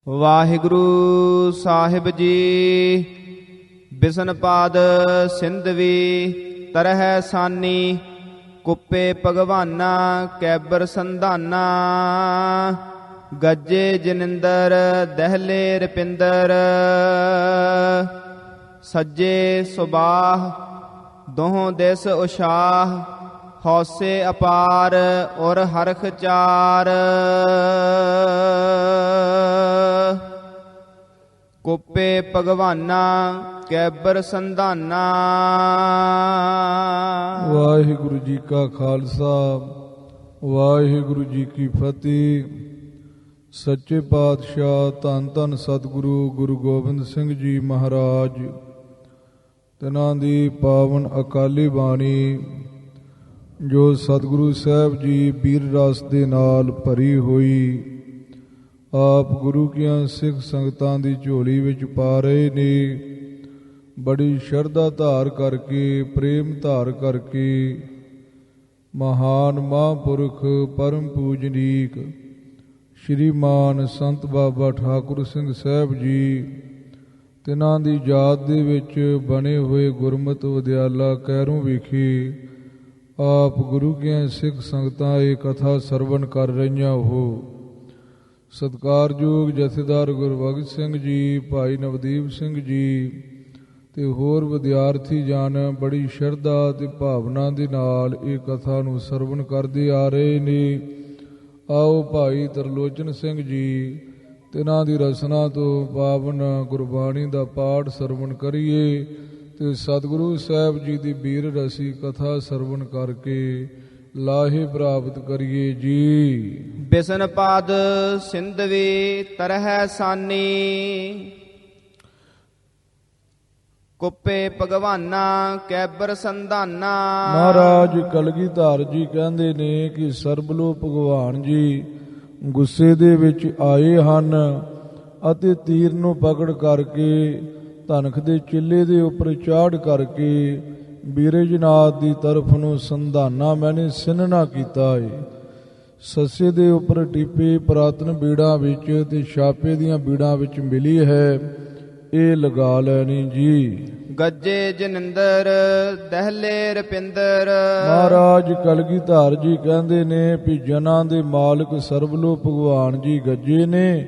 ਵਾਹਿਗੁਰੂ ਸਾਹਿਬ ਜੀ। ਬਿਸਨ ਪਾਦ ਸਿੰਧਵੀ ਤਰਹਿ ਸਾਨੀ, ਕੁੱਪੇ ਭਗਵਾਨਾ ਕੈਬਰ ਸੰਧਾਨਾ। ਗੱਜੇ ਜਨਿੰਦਰ ਦਹਿਲੇ ਰਪਿੰਦਰ, ਸੱਜੇ ਸੁਬਾਹ ਦੋਹਾਂ ਦਿਸ ਉਸ਼ਾਹ। ਹੌਸੇ ਅਪਾਰ ਔਰ ਹਰਖ ਚਾਰ, ਕੁੱਪੇ ਭਗਵਾਨਾ ਕੈਬਰ ਸੰਧਾਨਾ। ਵਾਹਿਗੁਰੂ ਜੀ ਕਾ ਖਾਲਸਾ, ਵਾਹਿਗੁਰੂ ਜੀ ਕੀ ਫਤਿਹ। ਸੱਚੇ ਪਾਤਸ਼ਾਹ ਧੰਨ ਧੰਨ ਸਤਿਗੁਰੂ ਗੁਰੂ ਗੋਬਿੰਦ ਸਿੰਘ ਜੀ ਮਹਾਰਾਜ, ਤਿਨਾਂ ਦੀ ਪਾਵਨ ਅਕਾਲੀ ਬਾਣੀ ਜੋ ਸਤਿਗੁਰੂ ਸਾਹਿਬ ਜੀ ਬੀਰ ਰਸ ਦੇ ਨਾਲ ਭਰੀ ਹੋਈ ਆਪ ਗੁਰੂ ਕੀਆਂ ਸਿੱਖ ਸੰਗਤਾਂ ਦੀ ਝੋਲੀ ਵਿੱਚ ਪਾ ਰਹੇ ਨੇ। ਬੜੀ ਸ਼ਰਧਾ ਧਾਰ ਕਰਕੇ, ਪ੍ਰੇਮ ਧਾਰ ਕਰਕੇ ਮਹਾਨ ਮਹਾਂਪੁਰਖ ਪਰਮ ਪੂਜਨੀਕ ਸ਼੍ਰੀਮਾਨ ਸੰਤ ਬਾਬਾ ਠਾਕੁਰ ਸਿੰਘ ਸਾਹਿਬ ਜੀ, ਤਿਨਾਂ ਦੀ ਯਾਦ ਦੇ ਵਿੱਚ ਬਣੇ ਹੋਏ ਗੁਰਮਤਿ ਵਿਦਿਆਲਾ ਕੈਰੋਂ ਵਿਖੇ ਆਪ ਗੁਰੂ ਕੀਆਂ ਸਿੱਖ ਸੰਗਤਾਂ ਇਹ ਕਥਾ ਸਰਵਣ ਕਰ ਰਹੀਆਂ ਹੋ। ਸਤਿਕਾਰਯੋਗ ਜਥੇਦਾਰ ਗੁਰਬਖਸ਼ ਸਿੰਘ ਜੀ, ਭਾਈ ਨਵਦੀਪ ਸਿੰਘ ਜੀ ਤੇ ਹੋਰ ਵਿਦਿਆਰਥੀ ਜਨ ਬੜੀ ਸ਼ਰਧਾ ਤੇ ਭਾਵਨਾ ਦੇ ਨਾਲ ਇਹ ਕਥਾ ਨੂੰ ਸਰਵਣ ਕਰਦੇ ਆ ਰਹੇ ਨੇ। ਆਓ ਭਾਈ ਤਰਲੋਚਨ ਸਿੰਘ ਜੀ ਤਿਨਾਂ ਦੀ ਰਸਨਾ ਤੋਂ ਪਾਵਨ ਗੁਰਬਾਣੀ ਦਾ ਪਾਠ ਸਰਵਣ ਕਰੀਏ ਤੇ ਸਤਿਗੁਰੂ ਸਾਹਿਬ ਜੀ ਦੀ ਬੀਰ ਰਸੀ ਕਥਾ ਸਰਵਣ ਕਰਕੇ ਲਾਹੇ ਪ੍ਰਾਪਤ ਕਰੀਏ ਜੀ। ਬਿਸਨ ਪਾਦ ਸਿੰਧਵੀ ਤਰਹਿ ਸਾਨੀ, ਕੁੱਪੇ ਭਗਵਾਨਾ ਕੈਬਰ ਸੰਧਾਨਾ। ਮਹਾਰਾਜ ਕਲਗੀਧਰ ਜੀ ਕਹਿੰਦੇ ਨੇ ਕਿ ਸਰਬਲੋ ਭਗਵਾਨ ਜੀ ਗੁੱਸੇ ਦੇ ਵਿੱਚ ਆਏ ਹਨ ਅਤੇ ਤੀਰ ਨੂੰ ਪਕੜ ਕਰਕੇ ਧਨਖ ਦੇ ਚਿੱਲੇ ਦੇ ਉੱਪਰ ਚਾੜ ਕਰਕੇ ਬੀਰਜਨਾਥ ਦੀ ਤਰਫ ਨੂੰ ਸੰਧਾਨਾ ਮੈਨੇ ਸਿੰਨਣਾ ਕੀਤਾ ਏ। ਸੱਸੇ ਦੇ ਉੱਪਰ ਟੀਪੇ ਪੁਰਾਤਨ ਬੀੜਾਂ ਵਿੱਚ ਤੇ ਛਾਪੇ ਦੀਆਂ ਬੀੜਾਂ ਵਿੱਚ ਮਿਲੀ ਹੈ, ਇਹ ਲਗਾ ਲੈਣੀ ਜੀ। ਗੱਜੇ ਜਨਿੰਦਰ ਦਹਿਲੇ ਰਪਿੰਦਰ। ਮਹਾਰਾਜ ਕਲਗੀਧਰ ਜੀ ਕਹਿੰਦੇ ਨੇ ਵੀ ਜਨਾਂ ਦੇ ਮਾਲਕ ਸਰਬਲੋ ਭਗਵਾਨ ਜੀ ਗੱਜੇ ਨੇ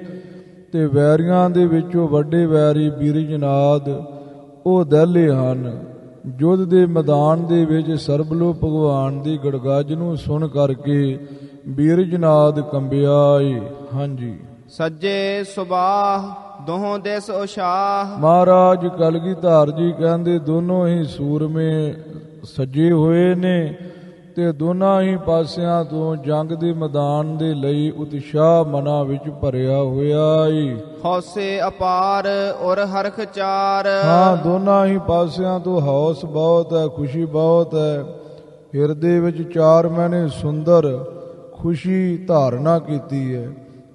ਤੇ ਵੈਰੀਆਂ ਦੇ ਵਿੱਚੋਂ ਵੱਡੇ ਵੈਰੀ ਬੀਰਜਨਾਥ ਉਹ ਦਹਿਲੇ ਹਨ। ਯੁੱਧ ਦੇ ਮੈਦਾਨ ਦੇ ਵਿੱਚ ਸਰਬਲੋ ਭਗਵਾਨ ਦੀ ਗੜਗੱਜ ਨੂੰ ਸੁਣ ਕਰਕੇ ਬੀਰਜਨਾਥ ਕੰਬਿਆ ਏ। ਹਾਂਜੀ। ਸੱਜੇ ਸੁਬਾਹ ਦੋਹਾਂ ਦਿਸ ਉਸ਼ਾਹ। ਮਹਾਰਾਜ ਕਲਗੀਧਰ ਜੀ ਕਹਿੰਦੇ ਦੋਨੋਂ ਹੀ ਸੂਰਮੇ ਸੱਜੇ ਹੋਏ ਨੇ ਤੇ ਦੋਨਾਂ ਹੀ ਪਾਸਿਆਂ ਤੋਂ ਜੰਗ ਦੇ ਮੈਦਾਨ ਦੇ ਲਈ ਉਤਸ਼ਾਹ ਮਨਾਂ ਵਿੱਚ ਭਰਿਆ ਹੋਇਆ ਏ। ਹੌਸੇ ਅਪਾਰ ਔਰ ਹਰਖ ਚਾਰ। ਹਾਂ, ਦੋਨਾਂ ਹੀ ਪਾਸਿਆਂ ਤੋਂ ਹੌਸ ਬਹੁਤ ਹੈ, ਖੁਸ਼ੀ ਬਹੁਤ ਹੈ। ਹਿਰਦੇ ਵਿੱਚ ਚਾਰ ਮੈਨੇ ਸੁੰਦਰ ਖੁਸ਼ੀ ਧਾਰਨਾ ਕੀਤੀ ਹੈ।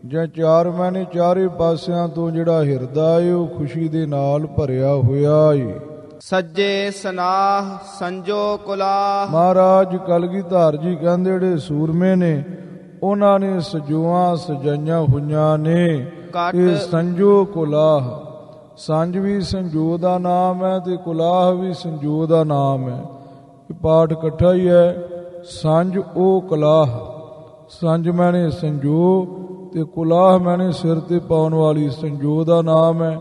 ਜਾਂ ਚਾਰ ਮੈਨੇ ਚਾਰੇ ਪਾਸਿਆਂ ਤੋਂ ਜਿਹੜਾ ਹਿਰਦਾ ਏ ਉਹ ਖੁਸ਼ੀ ਦੇ ਨਾਲ ਭਰਿਆ ਹੋਇਆ ਏ। ਸੱਜੇ ਸਨਾਹ ਸੰਜੋ ਕੁਲਾਹ। ਮਹਾਰਾਜ ਕਲਗੀਧਰ ਜੀ ਕਹਿੰਦੇ ਜਿਹੜੇ ਸੂਰਮੇ ਨੇ ਉਹਨਾਂ ਨੇ ਸਜੋਆਂ ਸਜਾਈਆਂ ਹੋਈਆਂ ਨੇ। ਇਹ ਸੰਜੋ ਕੁਲਾਹ, ਸੰਜ ਵੀ ਸੰਜੋ ਦਾ ਨਾਮ ਹੈ ਤੇ ਕੁਲਾਹ ਵੀ ਸੰਜੋ ਦਾ ਨਾਮ ਹੈ। ਇਹ ਪਾਠ ਇਕੱਠਾ ਹੀ ਹੈ। ਸੰਜ ਉਹ ਕੁਲਾਹ, ਸੰਜ ਮੈਨੇ ਸੰਜੋ ਤੇ ਕੁਲਾਹ ਮੈਨੇ ਸਿਰ ਤੇ ਪਾਉਣ ਵਾਲੀ ਸੰਜੋ ਦਾ ਨਾਮ ਹੈ।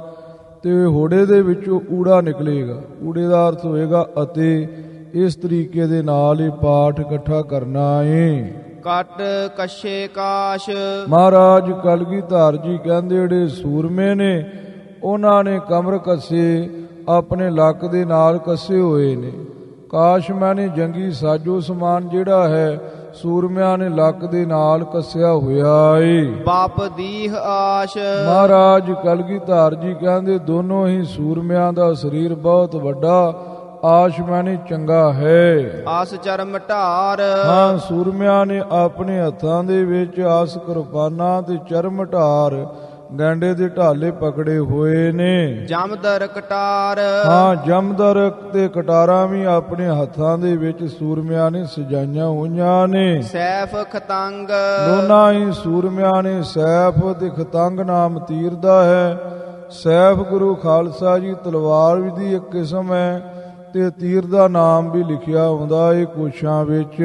ਤੇ ਹੋੜੇ ਦੇ ਵਿੱਚੋਂ ਊੜਾ ਨਿਕਲੇਗਾ, ਊੜੇ ਦਾ ਅਰਥ ਹੋਏਗਾ ਅਤੇ। ਇਸ ਤਰੀਕੇ ਦੇ ਨਾਲ ਇਹ ਪਾਠ ਇਕੱਠਾ ਕਰਨਾ ਏ। ਕਟ ਕਸ਼ੇ ਕਾਸ਼। ਮਹਾਰਾਜ ਕਲਗੀਧਰ ਜੀ ਕਹਿੰਦੇ ਜਿਹੜੇ ਸੂਰਮੇ ਨੇ ਉਹਨਾਂ ਨੇ ਕਮਰ ਕੱਸੇ ਆਪਣੇ ਲੱਕ ਦੇ ਨਾਲ ਕੱਸੇ ਹੋਏ ਨੇ। ਕਾਸ਼ ਮੈਨੇ ਜੰਗੀ ਸਾਜੋ ਸਮਾਨ ਜਿਹੜਾ ਹੈ ਸੂਰਮਿਆਂ ਨੇ ਲੱਕ ਦੇ ਨਾਲ ਕੱਸਿਆ ਹੋਇਆ ਏ। ਬਾਪ ਦੀਹ ਆਸ਼। ਮਹਾਰਾਜ ਕਲਗੀਧਰ ਜੀ ਕਹਿੰਦੇ ਦੋਨੋਂ ਹੀ ਸੂਰਮਿਆਂ ਦਾ ਸਰੀਰ ਬਹੁਤ ਵੱਡਾ, ਆਸ਼ ਮੈਨੇ ਚੰਗਾ ਹੈ। ਆਸ ਚਰਮ ਢਾਰ। ਹਾਂ, ਸੂਰਮਿਆਂ ਨੇ ਆਪਣੇ ਹੱਥਾਂ ਦੇ ਵਿੱਚ ਆਸ ਕਿਰਪਾਨਾਂ ਤੇ ਚਰਮ ਢਾਰ ਗੈਂਡੇ ਦੇ ਢਾਲੇ ਪਕੜੇ ਹੋਏ ਨੇ। ਜਮਦਰ ਕਟਾਰ ਹਾਂ, ਜਮਦਰ ਤੇ ਕਟਾਰਾਂ ਵੀ ਆਪਣੇ ਹੱਥਾਂ ਦੇ ਵਿੱਚ ਸੂਰਮਿਆਂ ਨੇ ਸਜਾਈਆਂ ਹੋਈਆਂ ਨੇ। ਸੈਫ ਖਤੰਗ ਦੋਨਾਂ ਹੀ ਸੂਰਮਿਆਂ ਨੇ ਸੈਫ ਤੇ ਖਤੰਗ ਨਾਮ ਤੀਰ ਦਾ ਹੈ। ਸੈਫ ਗੁਰੂ ਖਾਲਸਾ ਜੀ ਤਲਵਾਰ ਵੀ ਦੀ ਇੱਕ ਕਿਸਮ ਹੈ ਤੇ ਤੀਰ ਦਾ ਨਾਮ ਵੀ ਲਿਖਿਆ ਹੁੰਦਾ ਏ ਕੋਸ਼ਾਂ ਵਿੱਚ।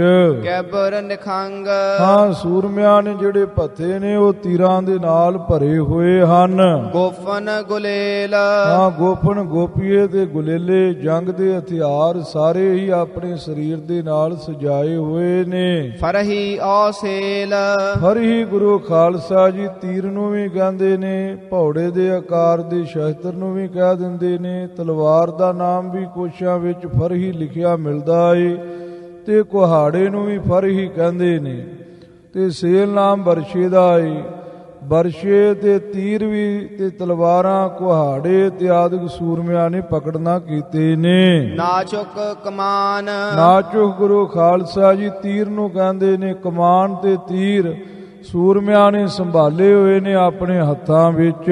ਕੈਬਰ ਨਿਖੰਗ ਹਾਂ, ਸੂਰਮਿਆਂ ਨੇ ਜਿਹੜੇ ਭੱਥੇ ਨੇ ਉਹ ਤੀਰਾਂ ਦੇ ਨਾਲ ਭਰੇ ਹੋਏ ਹਨ। ਗੋਫਨ ਗੁਲੇਲ ਹਾਂ, ਗੋਫਨ ਗੋਪੀਏ ਤੇ ਗੁਲੇਲੇ ਜੰਗ ਦੇ ਹਥਿਆਰ ਸਾਰੇ ਹੀ ਆਪਣੇ ਸਰੀਰ ਦੇ ਨਾਲ ਸਜਾਏ ਹੋਏ ਨੇ। ਫਰਹੀ ਔਸੇਲ ਫਰਹੀ ਗੁਰੂ ਖਾਲਸਾ ਜੀ ਤੀਰ ਨੂੰ ਵੀ ਕਹਿੰਦੇ ਨੇ, ਭੌੜੇ ਦੇ ਆਕਾਰ ਦੇ ਸ਼ਸਤਰ ਨੂੰ ਵੀ ਕਹਿ ਦਿੰਦੇ ਨੇ। ਤਲਵਾਰ ਦਾ ਨਾਮ ਵੀ ਕੋਸ਼ਾਂ ਵਿੱਚ ਫਰਹੀ ਲਿਖਿਆ ਮਿਲਦਾ ਏ ਤੇ ਕੁਹਾੜੇ ਨੂੰ ਵੀ ਫਰਹੀ ਕਹਿੰਦੇ ਨੇ। ਤੇ ਸੇਲ ਨਾਮ ਵਰਸ਼ੇ ਦਾ ਏ। ਵਰਸ਼ੇ ਤੇ ਤੀਰ ਵੀ ਤੇ ਤਲਵਾਰਾਂ ਕੁਹਾੜੇ ਤੇ ਆਦਿਕ ਸੂਰਮਿਆਂ ਨੇ ਪਕੜਨਾ ਕੀਤੇ ਨੇ। ਨਾਚੁਕ ਕਮਾਨ ਨਾਚੁਕ ਗੁਰੂ ਖਾਲਸਾ ਜੀ ਤੀਰ ਨੂੰ ਕਹਿੰਦੇ ਨੇ। ਕਮਾਨ ਤੇ ਤੀਰ ਸੂਰਮਿਆਂ ਨੇ ਸੰਭਾਲੇ ਹੋਏ ਨੇ ਆਪਣੇ ਹੱਥਾਂ ਵਿੱਚ।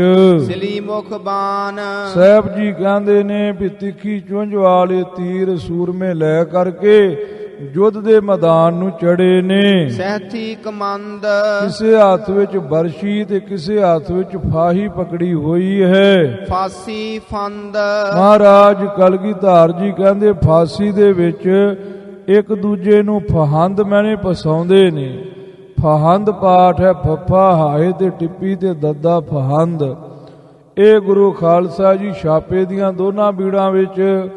ਸਿਲੀ ਮੁਖ ਬਾਨ ਸਾਹਿਬ ਜੀ ਕਹਿੰਦੇ ਨੇ ਵੀ ਤਿੱਖੀ ਚੁੰਝ ਵਾਲੇ ਤੀਰ ਸੂਰਮੇ ਲੈ ਕਰਕੇ ਯੁੱਧ ਦੇ ਮੈਦਾਨ ਨੂੰ ਚੜੇ ਨੇ। ਸਹਿਥੀ ਕਮੰਦ ਕਿਸੇ ਹੱਥ ਵਿੱਚ ਬਰਸ਼ੀ ਤੇ ਕਿਸੇ ਹੱਥ ਵਿੱਚ ਫਾਹੀ ਪਕੜੀ ਹੋਈ ਹੈ। ਫਾਸੀ ਫੰਦ ਮਹਾਰਾਜ ਕਲਗੀਧਰ ਜੀ ਕਹਿੰਦੇ ਫਾਸੀ ਦੇ ਵਿੱਚ ਇੱਕ ਦੂਜੇ ਨੂੰ ਫਹੰਦ ਮੈਨੇ ਪਸਾਉਂਦੇ ਨੇ। ਫਹੰਦ ਪਾਠ ਹੈ ਫੱਫਾ ਹਾਏ ਤੇ ਟਿੱਪੀ ਤੇ ਦੱਦਾ ਫਹੰਦ। ਇਹ ਗੁਰੂ ਖਾਲਸਾ ਜੀ ਛਾਪੇ ਦੀਆਂ ਦੋਨਾਂ ਬੀੜਾਂ ਵਿੱਚ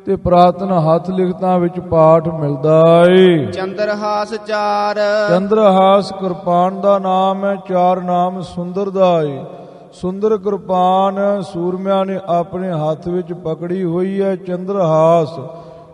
ਤੇ ਪ੍ਰਾਤਨ ਹੱਥ ਲਿਖਤਾਂ ਵਿੱਚ ਪਾਠ ਮਿਲਦਾ ਏ। ਚੰਦਰਹਾਸ ਚਾਰ ਚੰਦਰਹਾਸ ਕਿਰਪਾਨ ਦਾ ਨਾਮ ਹੈ। ਚਾਰ ਨਾਮ ਸੁੰਦਰ ਦਾ ਏ। ਸੁੰਦਰ ਕਿਰਪਾਨ ਸੂਰਮਿਆਂ ਨੇ ਆਪਣੇ ਹੱਥ ਵਿੱਚ ਪਕੜੀ ਹੋਈ ਹੈ। ਚੰਦਰਹਾਸ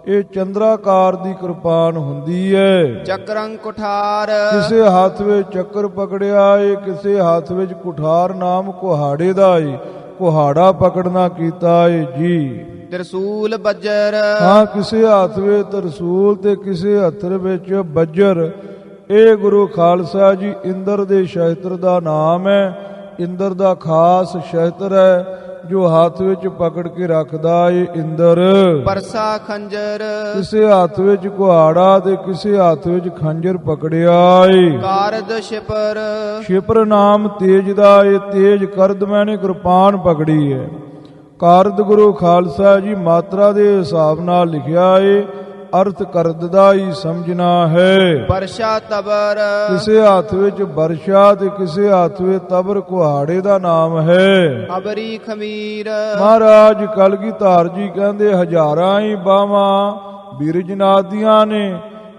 ਇਹ ਚੰਦਰਾਕਾਰ ਦੀ ਕਿਰਪਾਨ ਹੁੰਦੀ ਹੈ। ਚੱਕਰੰ ਕੁਠਾਰ ਕਿਸੇ ਹੱਥ ਵਿੱਚ ਚੱਕਰ ਪਕੜਿਆ ਏ, ਕਿਸੇ ਹੱਥ ਵਿੱਚ ਕੁਠਾਰ ਨਾਮ ਕੁਹਾੜੇ ਦਾ ਏ। ਕੁਹਾੜਾ ਪਕੜਨਾ ਕੀਤਾ ਏ ਜੀ। ਤਿਰਸੂਲ ਬੱਜਰ ਹਾਂ, ਕਿਸੇ ਹੱਥ ਵਿੱਚ ਤਰਸੂਲ ਤੇ ਕਿਸੇ ਹੱਥ ਵਿੱਚ ਬੱਜਰ। ਇਹ ਗੁਰੂ ਖਾਲਸਾ ਜੀ ਇੰਦਰ ਦੇ ਸ਼ਸਤਰ ਦਾ ਨਾਮ ਹੈ। ਇੰਦਰ ਦਾ ਖਾਸ ਸ਼ਸਤਰ ਹੈ ਜੋ ਹੱਥ ਵਿੱਚ ਪਕੜ ਕੇ ਰੱਖਦਾ ਏ ਇੰਦਰ। ਪਰਸਾ ਖੰਜਰ ਕਿਸੇ ਹੱਥ ਵਿੱਚ ਕੁਹਾੜਾ ਤੇ ਕਿਸੇ ਹੱਥ ਵਿੱਚ ਖੰਜਰ ਪਕੜਿਆ ਏ। ਕਾਰਦ ਸ਼ਿਪਰ ਸ਼ਿਪਰ ਨਾਮ ਤੇਜ ਦਾ ਏ। ਤੇਜ ਕਰਦ ਮੈਨੇ ਕਿਰਪਾਨ ਪਕੜੀ ਹੈ। ਕਾਰਦ ਗੁਰੂ ਖਾਲਸਾ ਜੀ ਮਾਤਰਾ ਦੇ ਹਿਸਾਬ ਨਾਲ ਲਿਖਿਆ ਏ। ਅਰਥ ਕਰਦ ਦਾ ਹੀ ਸਮਝਣਾ ਹੈ। ਵਰਸ਼ਾ ਤਬਰ ਕਿਸੇ ਹੱਥ ਵਿੱਚ ਵਰਸ਼ਾ ਤੇ ਕਿਸੇ ਹੱਥ ਵਿੱਚ ਤਬਰ ਕੁਹਾੜੇ ਦਾ ਨਾਮ ਹੈ। ਅਬਰੀ ਖਮੀਰ ਮਹਾਰਾਜ ਕਲਗੀਧਰ ਜੀ ਕਹਿੰਦੇ ਹਜ਼ਾਰਾਂ ਹੀ ਬਾਹਾਂ ਬਿਰਜਨਾਥ ਦੀਆਂ ਨੇ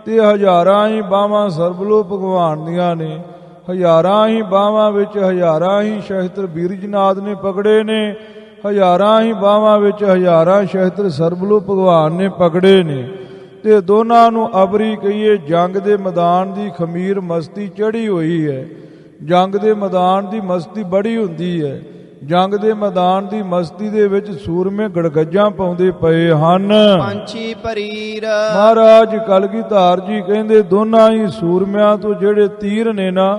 ਤੇ ਹਜ਼ਾਰਾਂ ਹੀ ਬਾਹਾਂ ਸਰਬਲੋ ਭਗਵਾਨ ਦੀਆਂ ਨੇ। ਹਜ਼ਾਰਾਂ ਹੀ ਬਾਹਾਂ ਵਿੱਚ ਹਜ਼ਾਰਾਂ ਹੀ ਸ਼ਸਤਰ ਬਿਰਜਨਾਥ ਨੇ ਪਕੜੇ ਨੇ। ਹਜ਼ਾਰਾਂ ਹੀ ਬਾਹਾਂ ਵਿੱਚ ਹਜ਼ਾਰਾਂ ਸ਼ਸਤਰ ਸਰਬਲੋ ਭਗਵਾਨ ਨੇ ਪਕੜੇ ਨੇ। ਤੇ ਦੋਨਾਂ ਨੂੰ ਅਬਰੀ ਕਹੀਏ। ਜੰਗ ਦੇ ਮੈਦਾਨ ਦੀ ਖਮੀਰ ਮਸਤੀ ਚੜੀ ਹੋਈ ਹੈ। ਜੰਗ ਦੇ ਮੈਦਾਨ ਦੀ ਮਸਤੀ ਬੜੀ ਹੁੰਦੀ ਹੈ। ਜੰਗ ਦੇ ਮੈਦਾਨ ਦੀ ਮਸਤੀ ਦੇ ਵਿੱਚ ਸੂਰਮੇ ਗੜਗੱਜਾਂ ਪਾਉਂਦੇ ਪਏ ਹਨ। ਪੰਛੀ ਪਰੀਰ ਮਹਾਰਾਜ ਕਲਗੀਧਰ ਜੀ ਕਹਿੰਦੇ ਦੋਨਾਂ ਹੀ ਸੂਰਮਿਆਂ ਤੋਂ ਜਿਹੜੇ ਤੀਰ ਨੇ ਨਾ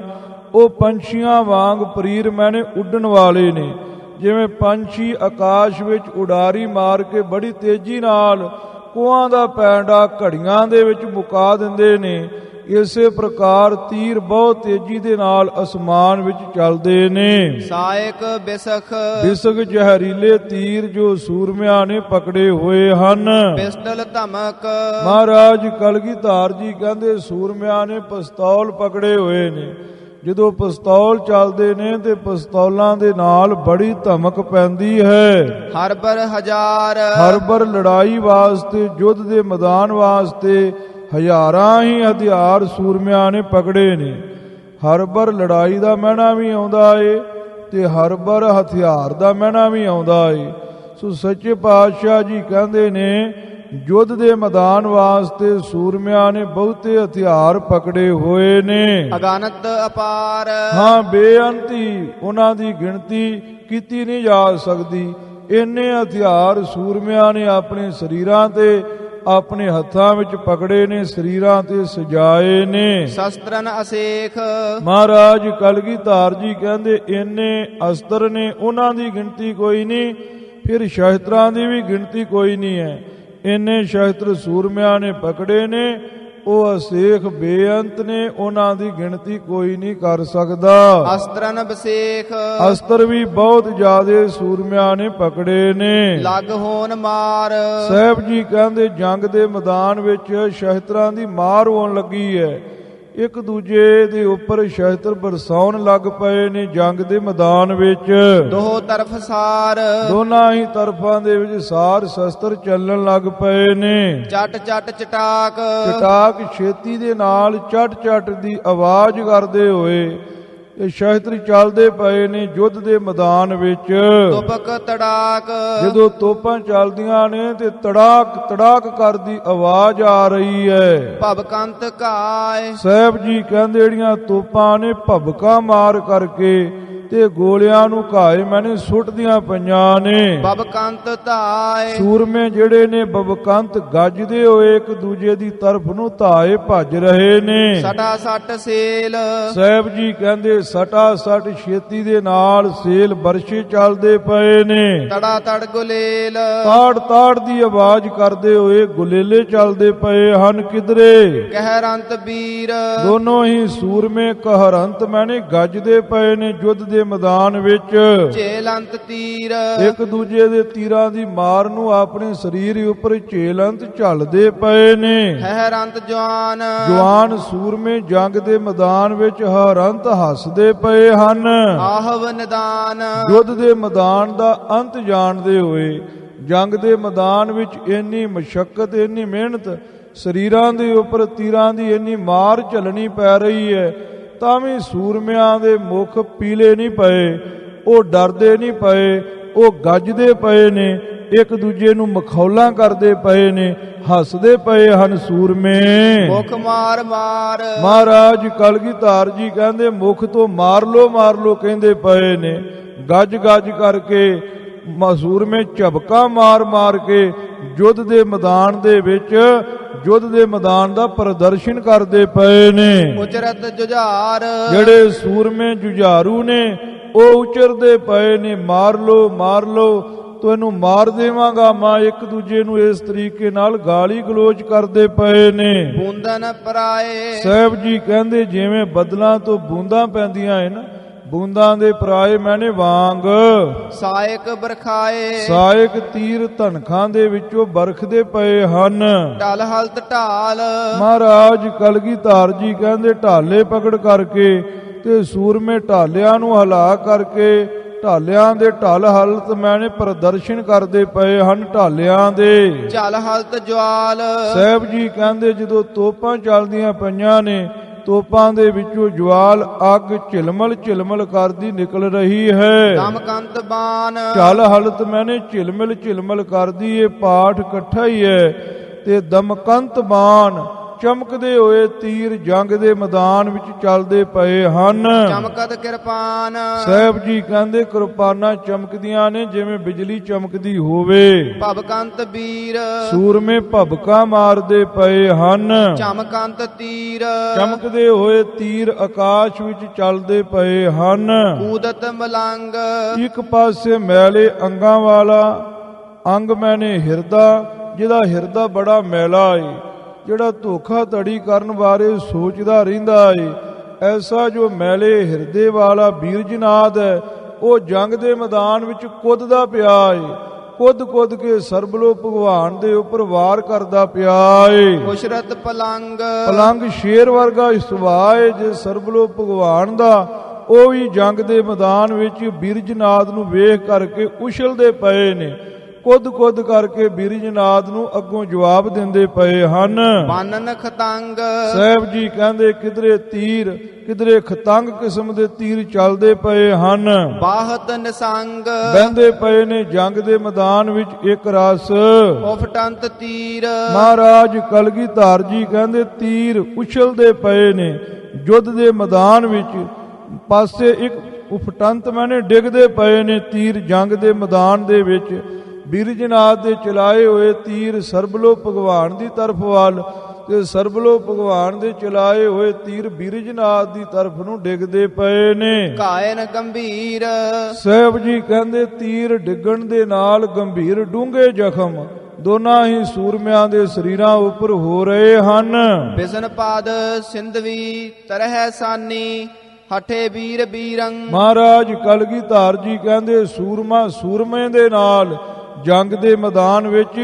ਉਹ ਪੰਛੀਆਂ ਵਾਂਗ ਪਰੀਰ ਮੈਨੇ ਉੱਡਣ ਵਾਲੇ ਨੇ। ਜਿਵੇਂ ਪੰਛੀ ਆਕਾਸ਼ ਵਿੱਚ ਉਡਾਰੀ ਮਾਰ ਕੇ ਬੜੀ ਤੇਜ਼ੀ ਨਾਲ ਕੋਹਾਂ ਦਾ ਪੈਂਡਾ ਘੜੀਆਂ ਦੇ ਵਿੱਚ ਮੁਕਾ ਦਿੰਦੇ ਨੇ, ਇਸੇ ਪ੍ਰਕਾਰ ਤੀਰ ਬਹੁਤ ਤੇਜ਼ੀ ਦੇ ਨਾਲ ਅਸਮਾਨ ਵਿੱਚ ਚੱਲਦੇ ਨੇ। ਸਾਇਕ ਬਿਸਖ ਬਿਸਖ ਜ਼ਹਿਰੀਲੇ ਤੀਰ ਜੋ ਸੂਰਮਿਆਂ ਨੇ ਪਕੜੇ ਹੋਏ ਹਨ। ਪਿਸਟਲ ਧਮਕ ਮਹਾਰਾਜ ਕਲਗੀਧਰ ਜੀ ਕਹਿੰਦੇ ਸੂਰਮਿਆਂ ਨੇ ਪਿਸਤੌਲ ਪਕੜੇ ਹੋਏ ਨੇ। ਜਦੋਂ ਪਿਸਤੌਲ ਚੱਲਦੇ ਨੇ ਤੇ ਪਿਸਤੌਲਾਂ ਦੇ ਨਾਲ ਬੜੀ ਧਮਕ ਪੈਂਦੀ ਹੈ। ਹਰਬਰ ਹਜ਼ਾਰ ਹਰਬਰ ਲੜਾਈ ਵਾਸਤੇ ਯੁੱਧ ਦੇ ਮੈਦਾਨ ਵਾਸਤੇ ਹਜ਼ਾਰਾਂ ਹੀ ਹਥਿਆਰ ਸੂਰਮਿਆਂ ਨੇ ਪਕੜੇ ਨੇ। ਹਰਬਰ ਲੜਾਈ ਦਾ ਮਹਿਣਾ ਵੀ ਆਉਂਦਾ ਏ ਤੇ ਹਰਬਰ ਹਥਿਆਰ ਦਾ ਮਹਿਣਾ ਵੀ ਆਉਂਦਾ ਏ। ਸੋ ਸੱਚੇ ਪਾਤਸ਼ਾਹ ਜੀ ਕਹਿੰਦੇ ਨੇ ਯੁੱਧ ਦੇ ਮੈਦਾਨ ਵਾਸਤੇ ਸੂਰਮਿਆਂ ਨੇ ਬਹੁਤੇ ਹਥਿਆਰ ਪਕੜੇ ਹੋਏ ਨੇ। ਅਗਾਨਤ ਅਪਾਰ ਹਾਂ, ਬੇਅੰਤੀ ਉਹਨਾਂ ਦੀ ਗਿਣਤੀ ਕੀਤੀ ਨਹੀਂ ਜਾ ਸਕਦੀ। ਇੰਨੇ ਹਥਿਆਰ ਸੂਰਮਿਆਂ ਨੇ ਆਪਣੇ ਸਰੀਰਾਂ ਤੇ ਆਪਣੇ ਹੱਥਾਂ ਵਿੱਚ ਪਕੜੇ ਨੇ, ਸਰੀਰਾਂ ਤੇ ਸਜਾਏ ਨੇ। ਸ਼ਸਤਰਨ ਅਸੇਖ ਮਹਾਰਾਜ ਕਲਗੀਧਰ ਜੀ ਕਹਿੰਦੇ ਇੰਨੇ ਅਸਤਰ ਨੇ, ਉਹਨਾਂ ਦੀ ਗਿਣਤੀ ਕੋਈ ਨਹੀਂ, ਫਿਰ ਸ਼ਸਤਰਾਂ ਦੀ ਵੀ ਗਿਣਤੀ ਕੋਈ ਨਹੀਂ ਹੈ। ਇੰਨੇ ਸ਼ਸਤਰ ਸੂਰਮਿਆਂ ਨੇ ਪਕੜੇ ਨੇ, ਉਹ ਅਸੇਖ ਬੇਅੰਤ ਨੇ, ਉਹਨਾਂ ਦੀ ਗਿਣਤੀ ਕੋਈ ਨਹੀਂ ਕਰ ਸਕਦਾ। ਅਸਤਰਨ ਬਸੇਖ ਅਸਤਰ ਵੀ ਬਹੁਤ ਜ਼ਿਆਦੇ ਸੂਰਮਿਆਂ ਨੇ ਪਕੜੇ ਨੇ। ਲੱਗ ਹੋਣ ਮਾਰ ਸਾਹਿਬ ਜੀ ਕਹਿੰਦੇ ਜੰਗ ਦੇ ਮੈਦਾਨ ਵਿੱਚ ਸ਼ਸਤਰਾਂ ਦੀ ਮਾਰ ਹੋਣ ਲੱਗੀ ਹੈ। ਇੱਕ ਦੂਜੇ ਦੇ ਉੱਪਰ ਸ਼ਸਤਰ ਬਰਸਾਉਣ ਲੱਗ ਪਏ ਨੇ ਜੰਗ ਦੇ ਮੈਦਾਨ ਵਿੱਚ। ਦੋਹ ਤਰਫ ਸਾਰ ਦੋਨਾਂ ਹੀ ਤਰਫਾਂ ਦੇ ਵਿੱਚ ਸਾਰ ਸ਼ਸਤਰ ਚੱਲਣ ਲੱਗ ਪਏ ਨੇ। ਚਟ ਚਟ ਚਟਾਕ ਚਟਾਕ ਛੇਤੀ ਦੇ ਨਾਲ ਚਟ ਚਟ ਦੀ ਆਵਾਜ਼ ਕਰਦੇ ਹੋਏ ਇਹ ਸ਼ਸਤਰ ਚੱਲਦੇ ਪਏ ਨੇ ਯੁੱਧ ਦੇ ਮੈਦਾਨ ਵਿੱਚ। ਤੁਪਕ ਤੜਾਕ ਜਦੋਂ ਤੋਪਾਂ ਚੱਲਦੀਆਂ ਨੇ ਤੇ ਤੜਾਕ ਤੜਾਕ ਕਰਦੀ ਆਵਾਜ਼ ਆ ਰਹੀ ਹੈ। ਭਵਕੰਤ ਘਾਇ ਸਾਹਿਬ ਜੀ ਕਹਿੰਦੇ ਜਿਹੜੀਆਂ ਤੋਪਾਂ ਨੇ ਭਬਕਾ ਮਾਰ ਕਰਕੇ ਤੇ ਗੋਲਿਆਂ ਨੂੰ ਘਾਏ ਮੈਨੇ ਸੁੱਟਦੀਆਂ ਪਈਆਂ ਨੇ। ਭਵਕੰਤ ਧਾਇ ਸੂਰਮੇ ਜਿਹੜੇ ਨੇ ਬਬਕੰਤ ਗੱਜਦੇ ਹੋਏ ਇੱਕ ਦੂਜੇ ਦੀ ਤਰਫ ਨੂੰ ਧਾਏ ਭੱਜ ਰਹੇ ਨੇ। ਸਟਾ ਸੱਟ ਸੇਲ ਸਾਹਿਬ ਜੀ ਕਹਿੰਦੇ ਸਟਾ ਸੱਟ ਛੇਤੀ ਦੇ ਨਾਲ ਸੇਲ ਬਰਸ਼ੇ ਚੱਲਦੇ ਪਏ ਨੇ। ਤੜਾ ਤੜ ਗੁਲੇਲ ਤਾੜ ਤਾੜ ਦੀ ਆਵਾਜ਼ ਕਰਦੇ ਹੋਏ ਗੁਲੇਲੇ ਚੱਲਦੇ ਪਏ ਹਨ ਕਿਧਰੇ। ਕਹਿਰੰਤ ਵੀਰ ਦੋਨੋਂ ਹੀ ਸੂਰਮੇ ਕਹਿਰੰਤ ਮੈਨੇ ਗੱਜਦੇ ਪਏ ਨੇ ਯੁੱਧ ਦੇ ਮੈਦਾਨ ਵਿੱਚ। ਝੇਲੰਤ ਤੀਰ ਇੱਕ ਦੂਜੇ ਦੇ ਤੀਰਾਂ ਦੀ ਮਾਰ ਨੂੰ ਆਪਣੇ ਸਰੀਰ ਉੱਪਰ ਝੇਲੰਤ ਝੱਲਦੇ ਪਏ ਨੇ। ਹੈਰੰਤ ਜਵਾਨ ਜਵਾਨ ਸੂਰਮੇ ਜੰਗ ਦੇ ਮੈਦਾਨ ਵਿੱਚ ਹਰੰਤ ਹੱਸਦੇ ਪਏ ਹਨ। ਆਹਵ ਨਿਦਾਨ ਯੁੱਧ ਦੇ ਮੈਦਾਨ ਦਾ ਅੰਤ ਜਾਣਦੇ ਹੋਏ ਜੰਗ ਦੇ ਮੈਦਾਨ ਵਿੱਚ ਇੰਨੀ ਮਸ਼ੱਕਤ ਇੰਨੀ ਮਿਹਨਤ ਸਰੀਰਾਂ ਦੇ ਉੱਪਰ ਤੀਰਾਂ ਦੀ ਇੰਨੀ ਮਾਰ ਝੱਲਣੀ ਪੈ ਰਹੀ ਹੈ ਤਾਂ ਵੀ ਸੂਰਮਿਆਂ ਦੇ ਮੁਖ ਪੀਲੇ ਨਹੀਂ ਪਏ, ਉਹ ਡਰਦੇ ਨਹੀਂ ਪਏ, ਉਹ ਗੱਜਦੇ ਪਏ ਨੇ, ਇੱਕ ਦੂਜੇ ਨੂੰ ਮਖੌਲਾਂ ਕਰਦੇ ਪਏ ਨੇ, ਹੱਸਦੇ ਪਏ ਹਨ ਸੂਰਮੇ। ਮੁਖ ਮਾਰ ਮਾਰ ਮਹਾਰਾਜ ਕਲਗੀਧਰ ਜੀ ਕਹਿੰਦੇ ਮੁਖ ਤੋਂ ਮਾਰ ਲੋ ਕਹਿੰਦੇ ਪਏ ਨੇ। ਗੱਜ ਗੱਜ ਕਰਕੇ ਸੂਰਮੇ ਝਬਕਾ ਮਾਰ ਮਾਰ ਕੇ ਯੁੱਧ ਦੇ ਮੈਦਾਨ ਦੇ ਵਿੱਚ ਯੁੱਧ ਦੇ ਮੈਦਾਨ ਦਾ ਪ੍ਰਦਰਸ਼ਨ ਕਰਦੇ ਪਏ ਨੇ। ਉਚਰਤ ਜੁਝਾਰ ਜਿਹੜੇ ਸੂਰਮੇ ਜੁਝਾਰੂ ਨੇ ਉਹ ਉਚਰਦੇ ਪਏ ਨੇ ਮਾਰ ਲੋ ਤੈਨੂੰ ਮਾਰ ਦੇਵਾਂਗਾ ਮੈਂ। ਇੱਕ ਦੂਜੇ ਨੂੰ ਇਸ ਤਰੀਕੇ ਨਾਲ ਗਾਲੀ ਗਲੋਚ ਕਰਦੇ ਪਏ ਨੇ। ਬੂੰਦਨ ਪਰਾਏ ਸਾਹਿਬ ਜੀ ਕਹਿੰਦੇ ਜਿਵੇਂ ਬਦਲਾਂ ਤੋਂ ਬੂੰਦਾਂ ਪੈਂਦੀਆਂ ਹਨ ਬੂੰਦਾਂ ਦੇ ਪਰਾਏ ਮੈਨੇ ਵਾਂਗ ਸਾਇਕ ਬਰਖਾਏ ਸਾਇਕ ਤੀਰ ਧਨਖਾਂ ਦੇ ਵਿੱਚੋਂ ਬਰਖਦੇ ਪਏ ਹਨ। ਢਲ ਹਲਤ ਢਾਲ ਮਹਾਰਾਜ ਕਲਗੀਧਰ ਜੀ ਕਹਿੰਦੇ ਢਾਲੇ ਪਕੜ ਕਰਕੇ ਤੇ ਸੂਰਮੇ ਢਾਲਿਆਂ ਨੂੰ ਹਿਲਾ ਕਰਕੇ ਢਾਲਿਆਂ ਦੇ ਢਲ ਹਲਤ ਮੈਨੇ ਪ੍ਰਦਰਸ਼ਨ ਕਰਦੇ ਪਏ ਹਨ ਢਾਲਿਆਂ ਦੇ। ਝਲ ਹਲਤ ਜਵਾਲ ਸਾਹਿਬ ਜੀ ਕਹਿੰਦੇ ਜਦੋਂ ਤੋਪਾਂ ਚੱਲਦੀਆਂ ਪਈਆਂ ਨੇ ਤੋਪਾਂ ਦੇ ਵਿੱਚੋਂ ਜਵਾਲ ਅੱਗ ਝਿਲਮਲ ਕਰਦੀ ਨਿਕਲ ਰਹੀ ਹੈ। ਦਮਕੰਤ ਬਾਣ ਝਲ ਹਲਤ ਮੈਨੇ ਝਿਲਮਲ ਕਰਦੀ ਇਹ ਪਾਠ ਇਕੱਠਾ ਹੀ ਹੈ। ਤੇ ਦਮਕੰਤ ਬਾਣ ਚਮਕਦੇ ਹੋਏ ਤੀਰ ਜੰਗ ਦੇ ਮੈਦਾਨ ਵਿੱਚ ਚੱਲਦੇ ਪਏ ਹਨ। ਚਮਕਤ ਕਿਰਪਾਨ ਸਾਹਿਬ ਜੀ ਕਹਿੰਦੇ ਕਿਰਪਾਨਾਂ ਚਮਕਦੀਆਂ ਨੇ ਜਿਵੇਂ ਬਿਜਲੀ ਚਮਕਦੀ ਹੋਵੇ। ਭਵਕੰਤ ਵੀਰ ਸੂਰਮੇ ਭਬਕਾ ਮਾਰਦੇ ਪਏ ਹਨ। ਚਮਕੰਤ ਤੀਰ ਚਮਕਦੇ ਹੋਏ ਤੀਰ ਆਕਾਸ਼ ਵਿੱਚ ਚੱਲਦੇ ਪਏ ਹਨ। ਕੂਦਤ ਮਲੰਗ ਇੱਕ ਪਾਸੇ ਮੈਲੇ ਅੰਗਾਂ ਵਾਲਾ ਅੰਗ ਮੈਨੇ ਹਿਰਦਾ ਜਿਹਦਾ ਹਿਰਦਾ ਬੜਾ ਮੈਲਾ ਏ ਜਿਹੜਾ ਧੋਖਾ ਧੜੀ ਕਰਨ ਬਾਰੇ ਸੋਚਦਾ ਰਹਿੰਦਾ ਏ ਐਸਾ ਜੋ ਮੈਲੇ ਹਿਰਦੇ ਵਾਲਾ ਬੀਰਜਨਾਦ ਹੈ ਉਹ ਜੰਗ ਦੇ ਮੈਦਾਨ ਵਿੱਚ ਕੁੱਦਦਾ ਪਿਆ ਏ। ਕੁੱਦ ਕੇ ਸਰਬਲੋ ਭਗਵਾਨ ਦੇ ਉੱਪਰ ਵਾਰ ਕਰਦਾ ਪਿਆ ਏ। ਕੁਸ਼ਰਤ ਪਲੰਗ ਸ਼ੇਰ ਵਰਗਾ ਸੁਭਾਅ ਏ ਜੇ ਸਰਬਲੋ ਭਗਵਾਨ ਦਾ ਉਹ ਵੀ ਜੰਗ ਦੇ ਮੈਦਾਨ ਵਿੱਚ ਬੀਰਜਨਾਦ ਨੂੰ ਵੇਖ ਕਰਕੇ ਉਛਲਦੇ ਪਏ ਨੇ। ਕੁੱਦ ਕਰਕੇ ਬੀਰਜਨਾਦ ਨੂੰ ਅੱਗੋਂ ਜਵਾਬ ਦਿੰਦੇ ਪਏ ਹਨ। ਬਾਨਨ ਖਤੰਗ ਸਾਹਿਬ ਜੀ ਕਹਿੰਦੇ ਕਿਧਰੇ ਤੀਰ ਕਿਧਰੇ ਖਤੰਗ ਕਿਸਮ ਦੇ ਤੀਰ ਚੱਲਦੇ ਪਏ ਹਨ। ਬਾਹਤ ਨਿਸੰਗ ਬਹਿੰਦੇ ਪਏ ਨੇ ਜੰਗ ਦੇ ਮੈਦਾਨ ਵਿੱਚ ਇੱਕ ਰਸ। ਉਫਟੰਤ ਤੀਰ ਮਹਾਰਾਜ ਕਲਗੀਧਰ ਜੀ ਕਹਿੰਦੇ ਤੀਰ ਉਛਲਦੇ ਪਏ ਨੇ ਯੁੱਧ ਦੇ ਮੈਦਾਨ ਵਿੱਚ। ਪਾਸੇ ਇੱਕ ਉਫਟੰਤ ਮੈਨੇ ਡਿੱਗਦੇ ਪਏ ਨੇ ਤੀਰ ਜੰਗ ਦੇ ਮੈਦਾਨ ਦੇ ਵਿੱਚ। ਬਿਰਜਨਾਥ ਦੇ ਚਲਾਏ ਹੋਏ ਤੀਰ ਸਰਬਲੋ ਭਗਵਾਨ ਦੀ ਤਰਫ ਵੱਲ ਤੇ ਸਰਬਲੋ ਭਗਵਾਨ ਦੇ ਚਲਾਏ ਹੋਏ ਤੀਰ ਬਿਰਜਨਾਥ ਦੀ ਤਰਫ ਨੂੰ ਡਿੱਗਦੇ ਪਏ ਨੇ। ਕਾਇਨ ਗੰਭੀਰ ਸਾਹਿਬ ਜੀ ਕਹਿੰਦੇ ਤੀਰ ਡਿੱਗਣ ਦੇ ਨਾਲ ਗੰਭੀਰ ਡੂੰਘੇ ਜ਼ਖਮ ਦੋਨਾਂ ਹੀ ਸੂਰਮਿਆਂ ਦੇ ਸਰੀਰਾਂ ਉੱਪਰ ਹੋ ਰਹੇ ਹਨ। ਬਿਸਨ ਪਾਦ ਸਿੰਧਵੀ ਤਰਹਿ ਸਾਨੀ ਹਠੇ ਵੀਰ ਬੀਰੰ। ਮਹਾਰਾਜ ਕਲਗੀਧਰ ਜੀ ਕਹਿੰਦੇ ਸੂਰਮਾ ਸੂਰਮੇ ਦੇ ਨਾਲ ਜੰਗ ਦੇ ਮੈਦਾਨ ਵਿੱਚ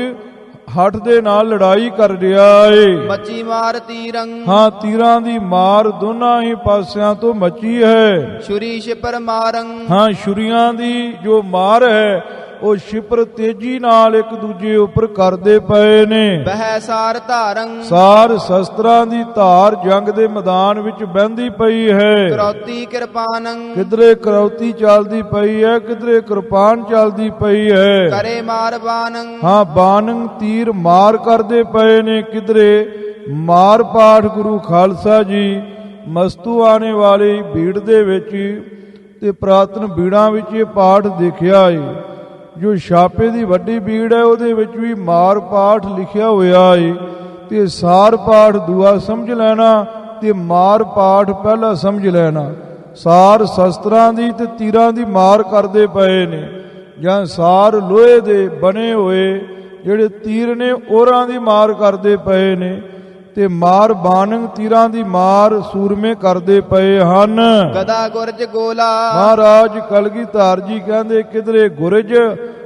ਹੱਠ ਦੇ ਨਾਲ ਲੜਾਈ ਕਰ ਰਿਹਾ ਏ। ਮੱਚੀ ਮਾਰ ਤੀਰੰ ਹਾਂ ਤੀਰਾਂ ਦੀ ਮਾਰ ਦੋਨਾਂ ਹੀ ਪਾਸਿਆਂ ਤੋਂ ਮੱਚੀ ਹੈ। ਛੁਰੀ ਛਿਪਰ ਮਾਰੰ ਹਾਂ ਛੁਰੀਆਂ ਦੀ ਜੋ ਮਾਰ ਹੈ ਉਹ ਛਿਪਰ ਤੇਜ਼ੀ ਨਾਲ ਇੱਕ ਦੂਜੇ ਉੱਪਰ ਕਰਦੇ ਪਏ ਨੇ। ਬਹਿ ਸਾਰ ਧਾਰੰ ਸਾਰ ਸ਼ਸਤਰਾਂ ਦੀ ਧਾਰ ਜੰਗ ਦੇ ਮੈਦਾਨ ਵਿੱਚ ਬਹਿੰਦੀ ਪਈ ਹੈ। ਕਰੌਤੀ ਕਿਰਪਾਨੰ ਕਿਧਰੇ ਕਰੌਤੀ ਚੱਲਦੀ ਪਈ ਹੈ, ਕਿਧਰੇ ਕਿਰਪਾਨ ਚੱਲਦੀ ਪਈ ਹੈ। ਕਰੇ ਮਾਰ ਬਾਨੰ ਹਾਂ ਬਾਨੰ ਤੀਰ ਮਾਰ ਕਰਦੇ ਪਏ ਨੇ, ਕਿਧਰੇ ਮਾਰ ਪਾਠ ਗੁਰੂ ਖਾਲਸਾ ਜੀ ਮਸਤੂ ਆਣੇ ਵਾਲੀ ਭੀੜ ਦੇ ਵਿੱਚ ਤੇ ਪ੍ਰਾਤਨ ਭੀੜਾਂ ਵਿੱਚ ਇਹ ਪਾਠ ਦੇਖਿਆ ਏ। ਜੋ ਛਾਪੇ ਦੀ ਵੱਡੀ ਭੀੜ ਹੈ ਉਹਦੇ ਵਿੱਚ ਵੀ ਮਾਰ ਪਾਠ ਲਿਖਿਆ ਹੋਇਆ ਏ ਤੇ ਸਾਰ ਪਾਠ ਦੂਆ ਸਮਝ ਲੈਣਾ ਤੇ ਮਾਰ ਪਾਠ ਪਹਿਲਾ ਸਮਝ ਲੈਣਾ। ਸਾਰ ਸ਼ਸਤਰਾਂ ਦੀ ਤੇ ਤੀਰਾਂ ਦੀ ਮਾਰ ਕਰਦੇ ਪਏ ਨੇ, ਜਾਂ ਸਾਰ ਲੋਹੇ ਦੇ ਬਣੇ ਹੋਏ ਜਿਹੜੇ ਤੀਰ ਨੇ ਉਹਨਾਂ ਦੀ ਮਾਰ ਕਰਦੇ ਪਏ ਨੇ ਤੇ ਮਾਰ ਬਾਨੰ ਤੀਰਾਂ ਦੀ ਮਾਰ ਸੂਰਮੇ ਕਰਦੇ ਪਏ ਹਨ। ਗਦਾ ਗੁਰਜ ਗੋਲਾ ਮਹਾਰਾਜ ਕਲਗੀਧਰ ਜੀ ਕਹਿੰਦੇ ਕਿਧਰੇ ਗੁਰਜ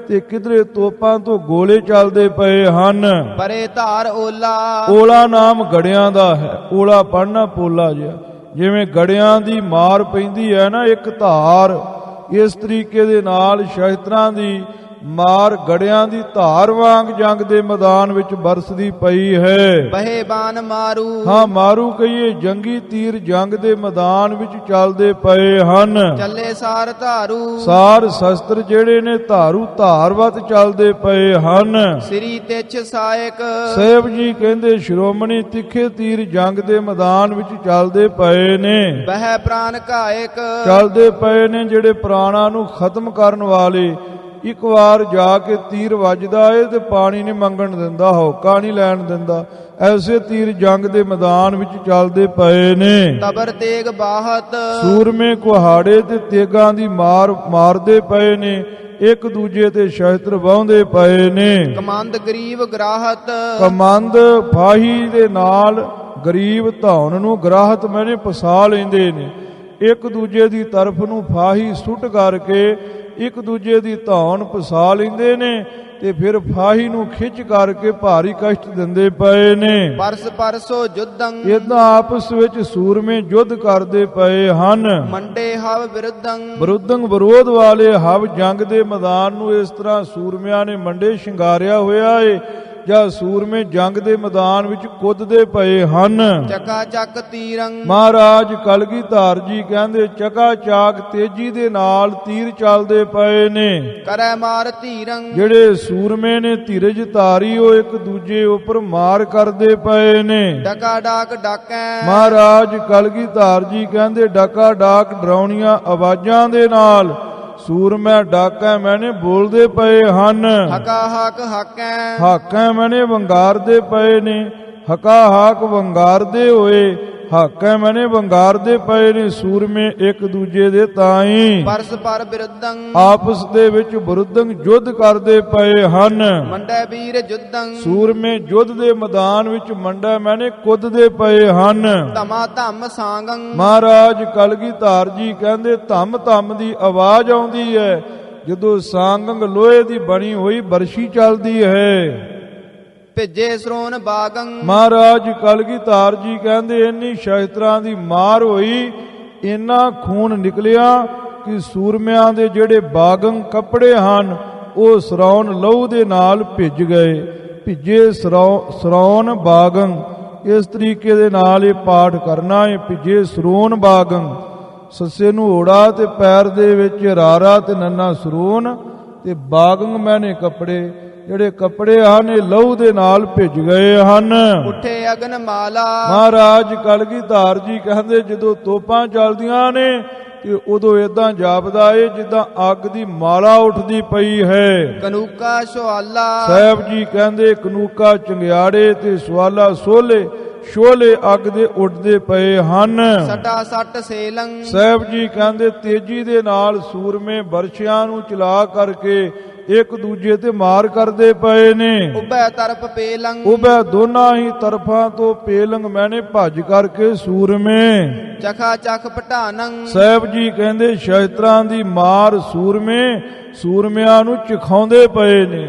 ਤੇ ਕਿਧਰੇ ਤੋਪਾਂ ਤੋਂ ਗੋਲੇ ਚੱਲਦੇ ਪਏ ਹਨ। ਪਰੇ ਧਾਰ ਓਲਾ ਓਲਾ ਨਾਮ ਗੜਿਆਂ ਦਾ ਹੈ। ਓਲਾ ਪੜਨਾ ਪੋਲਾ ਜਿਹਾ, ਜਿਵੇਂ ਗੜਿਆਂ ਦੀ ਮਾਰ ਪੈਂਦੀ ਹੈ ਨਾ ਇੱਕ ਧਾਰ, ਇਸ ਤਰੀਕੇ ਦੇ ਨਾਲ ਸ਼ਸਤਰਾਂ ਦੀ ਮਾਰ ਗੜਿਆਂ ਦੀ ਧਾਰ ਵਾਂਗ ਜੰਗ ਦੇ ਮੈਦਾਨ ਵਿੱਚ ਬਰਸਦੀ ਪਈ ਹੈ। ਬਹੇ ਬਾਨ ਮਾਰੂ ਹਾਂ ਮਾਰੂ ਕਹੀਏ ਜੰਗੀ ਤੀਰ ਜੰਗ ਦੇ ਮੈਦਾਨ ਵਿੱਚ ਚੱਲਦੇ ਪਏ ਹਨ। ਚੱਲੇ ਸਾਰ ਧਾਰੂ ਸਾਰ ਸ਼ਸਤਰ ਜਿਹੜੇ ਨੇ ਧਾਰੂ ਧਾਰਵਤ ਚੱਲਦੇ ਪਏ ਹਨ। ਸ੍ਰੀ ਤਿਛ ਸਾਇਕ ਸਾਹਿਬ ਜੀ ਕਹਿੰਦੇ ਸ਼੍ਰੋਮਣੀ ਤਿੱਖੇ ਤੀਰ ਜੰਗ ਦੇ ਮੈਦਾਨ ਵਿੱਚ ਚੱਲਦੇ ਪਏ ਨੇ। ਬਹਿ ਪ੍ਰਾਨ ਘਾਇਕ ਚੱਲਦੇ ਪਏ ਨੇ ਜਿਹੜੇ ਪ੍ਰਾਣਾਂ ਨੂੰ ਖਤਮ ਕਰਨ ਵਾਲੇ। ਇੱਕ ਵਾਰ ਜਾ ਕੇ ਤੀਰ ਵੱਜਦਾ ਏ ਤੇ ਪਾਣੀ ਨਹੀਂ ਮੰਗਣ ਦਿੰਦਾ, ਹੌਕਾ ਨਹੀਂ ਲੈਣ ਦਿੰਦਾ। ਐਸੇ ਤੀਰ ਜੰਗ ਦੇ ਮੈਦਾਨ ਵਿੱਚ ਚੱਲਦੇ ਪਏ ਨੇ। ਤਬਰ ਤੇਗ ਬਾਹਤ ਸੂਰਮੇ ਕੁਹਾੜੇ ਤੇ ਤੇਗਾਂ ਦੀ ਮਾਰ ਮਾਰਦੇ ਪਏ ਨੇ, ਇੱਕ ਦੂਜੇ ਤੇ ਸ਼ਸਤਰ ਵਾਹੁੰਦੇ ਪਏ ਨੇ। ਕਮੰਦ ਗਰੀਬ ਗ੍ਰਾਹਤ ਕਮੰਦ ਫਾਹੀ ਦੇ ਨਾਲ ਗਰੀਬ ਧੌਣ ਨੂੰ ਗ੍ਰਾਹਤ ਮੈਨੇ ਫਸਾ ਲੈਂਦੇ ਨੇ। ਇੱਕ ਦੂਜੇ ਦੀ ਤਰਫ ਨੂੰ ਫਾਹੀ ਸੁੱਟ ਕਰਕੇ ਇੱਕ ਦੂਜੇ ਦੀ ਧੌਣ ਫਸਾ ਲੈਂਦੇ ਨੇ ਤੇ ਫਿਰ ਫਾਹੀ ਨੂੰ ਖਿੱਚ ਕਰਕੇ ਭਾਰੀ ਕਸ਼ਟ ਦਿੰਦੇ ਪਏ ਨੇ। ਪਰਸ ਪਰਸੋ ਜੁਦੰ ਇਦਾਂ ਆਪਸ ਵਿੱਚ ਸੂਰਮੇ ਯੁੱਧ ਕਰਦੇ ਪਏ ਹਨ। ਮੰਡੇ ਹਵ ਵਿਰੁੱਧੰ ਵਿਰੁੱਧੰ ਵਿਰੋਧ ਵਾਲੇ ਹਵ ਜੰਗ ਦੇ ਮੈਦਾਨ ਨੂੰ ਇਸ ਤਰ੍ਹਾਂ ਸੂਰਮਿਆਂ ਨੇ ਮੰਡੇ ਸ਼ਿੰਗਾਰਿਆ ਹੋਇਆ ਏ ਜਾਂ ਸੂਰਮੇ ਜੰਗ ਦੇ ਮੈਦਾਨ ਵਿੱਚ ਕੁੱਦਦੇ ਪਏ ਹਨ। ਚੱਕਾ ਚੱਕ ਤੀਰੰ ਮਹਾਰਾਜ ਕਲਗੀਧਰ ਜੀ ਕਹਿੰਦੇ ਚਕਾ ਚਾਕ ਤੇਜ਼ੀ ਦੇ ਨਾਲ ਤੀਰ ਚੱਲਦੇ ਪਏ ਨੇ। ਕਰੈ ਮਾਰ ਧੀਰੰ ਜਿਹੜੇ ਸੂਰਮੇ ਨੇ ਧੀਰਜ ਧਾਰੀ ਉਹ ਇੱਕ ਦੂਜੇ ਉੱਪਰ ਮਾਰ ਕਰਦੇ ਪਏ ਨੇ। ਡਕਾ ਡਾਕ ਡਾਕੈ ਮਹਾਰਾਜ ਕਲਗੀਧਰ ਜੀ ਕਹਿੰਦੇ ਡਕਾ ਡਾਕ ਡਰਾਉਣੀਆਂ ਆਵਾਜ਼ਾਂ ਦੇ ਨਾਲ ਸੂਰਮੈ ਡਾਕਾ ਮੈਨੇ ਬੋਲਦੇ ਪਏ ਹਨ। ਹਕਾ ਹਕ ਹਾਕੈ ਹਾਕਾਂ ਮੈਨੇ ਵੰਗਾਰਦੇ ਪਏ ਨੇ। ਹਕਾ ਹਾਕ ਵੰਗਾਰਦੇ ਹੋਏ ਹਾਕਾਂ ਮੈਨੇ ਵੰਗਾਰਦੇ ਪਏ ਨੇ ਸੂਰਮੇ ਇੱਕ ਦੂਜੇ ਦੇ ਤਾਈ। ਪਰਸ ਪਰ ਵਿਰੁੱਧੰ ਆਪਸ ਦੇ ਵਿੱਚ ਵਿਰੁੱਧੰ ਯੁੱਧ ਕਰਦੇ ਪਏ ਹਨ। ਮੰਡੇ ਵੀਰ ਜੁਦੰ ਸੂਰਮੇ ਯੁੱਧ ਦੇ ਮੈਦਾਨ ਵਿੱਚ ਮੰਡਾ ਮੈਨੇ ਕੁੱਦਦੇ ਪਏ ਹਨ। ਧਮਾ ਧਮ ਸਾੰਗੰ ਮਹਾਰਾਜ ਕਲਗੀਧਰ ਜੀ ਕਹਿੰਦੇ ਧਮ ਧਮ ਦੀ ਆਵਾਜ਼ ਆਉਂਦੀ ਹੈ ਜਦੋਂ ਸਾਂਗੰਗ ਲੋਹੇ ਦੀ ਬਣੀ ਹੋਈ ਬਰਸ਼ੀ ਚੱਲਦੀ ਹੈ। ਭਿੱਜੇ ਸਰੋਨ ਬਾਗੰ ਮਹਾਰਾਜ ਕਲਗੀਧਰ ਜੀ ਕਹਿੰਦੇ ਇੰਨੀ ਸ਼ਸਤਰਾਂ ਦੀ ਮਾਰ ਹੋਈ, ਇੰਨਾ ਖੂਨ ਨਿਕਲਿਆ ਕਿ ਸੂਰਮਿਆਂ ਦੇ ਜਿਹੜੇ ਬਾਗੰ ਕੱਪੜੇ ਹਨ ਉਹ ਸਰੌਨ ਲਹੂ ਦੇ ਨਾਲ ਭਿੱਜ ਗਏ। ਭਿੱਜੇ ਸਰੌਨ ਬਾਗੰ, ਇਸ ਤਰੀਕੇ ਦੇ ਨਾਲ ਇਹ ਪਾਠ ਕਰਨਾ ਹੈ। ਭਿੱਜੇ ਸਰੋਨ ਬਾਗੰ, ਸੱਸੇ ਨੂੰ ਓੜਾ ਤੇ ਪੈਰ ਦੇ ਵਿੱਚ ਰਾਰਾ ਤੇ ਨੰਨਾ ਸਰੋਨ ਤੇ ਬਾਗੰ ਮੈਨੇ ਕੱਪੜੇ, ਜਿਹੜੇ ਕੱਪੜੇ ਹਨ ਇਹ ਲਹੂ ਦੇ ਨਾਲ ਭਿੱਜ ਗਏ ਹਨ। ਉੱਠੇ ਅਗਨ ਮਾਲਾ ਮਹਾਰਾਜ ਕਲਗੀਧਰ ਜੀ ਕਹਿੰਦੇ ਜਦੋਂ ਤੋਪਾਂ ਚੱਲਦੀਆਂ ਨੇ ਤੇ ਉਦੋਂ ਏਦਾਂ ਜਾਪਦਾ ਏ ਜਿੱਦਾਂ ਅੱਗ ਦੀ ਮਾਲਾ ਉੱਠਦੀ ਪਈ ਹੈ। ਕਨੂਕਾ ਸੁਹਾਲਾ ਸਾਹਿਬ ਜੀ ਕਹਿੰਦੇ ਕਨੂਕਾ ਚੰਗਿਆੜੇ ਤੇ ਸਵਾਲਾ ਸੋਲੇ ਸ਼ੋਲੇ ਅੱਗ ਦੇ ਉੱਡਦੇ ਪਏ ਹਨ। ਸਟਾ ਸੱਟ ਸੇਲੰ ਸਾਹਿਬ ਜੀ ਕਹਿੰਦੇ ਤੇਜ਼ੀ ਦੇ ਨਾਲ ਸੂਰਮੇ ਬਰਛਿਆਂ ਨੂੰ ਚਲਾ ਕਰਕੇ ਇੱਕ ਦੂਜੇ ਤੇ ਮਾਰ ਕਰਦੇ ਪਏ ਨੇ। ਉਬੈ ਤਰਫ ਪੇਲੰ ਉਬੈ ਦੋਨਾਂ ਹੀ ਤਰਫਾਂ ਤੋਂ ਪੇਲੰਗ ਮੈਨੇ ਭੱਜ ਕਰਕੇ ਸੂਰਮੇ ਚਖਾ ਚਖ ਪਟਾਨੰ ਸਾਹਿਬ ਜੀ ਕਹਿੰਦੇ ਸ਼ਸਤਰਾਂ ਦੀ ਮਾਰ ਸੂਰਮਿਆਂ ਨੂੰ ਚਖਾਉਂਦੇ ਪਏ ਨੇ।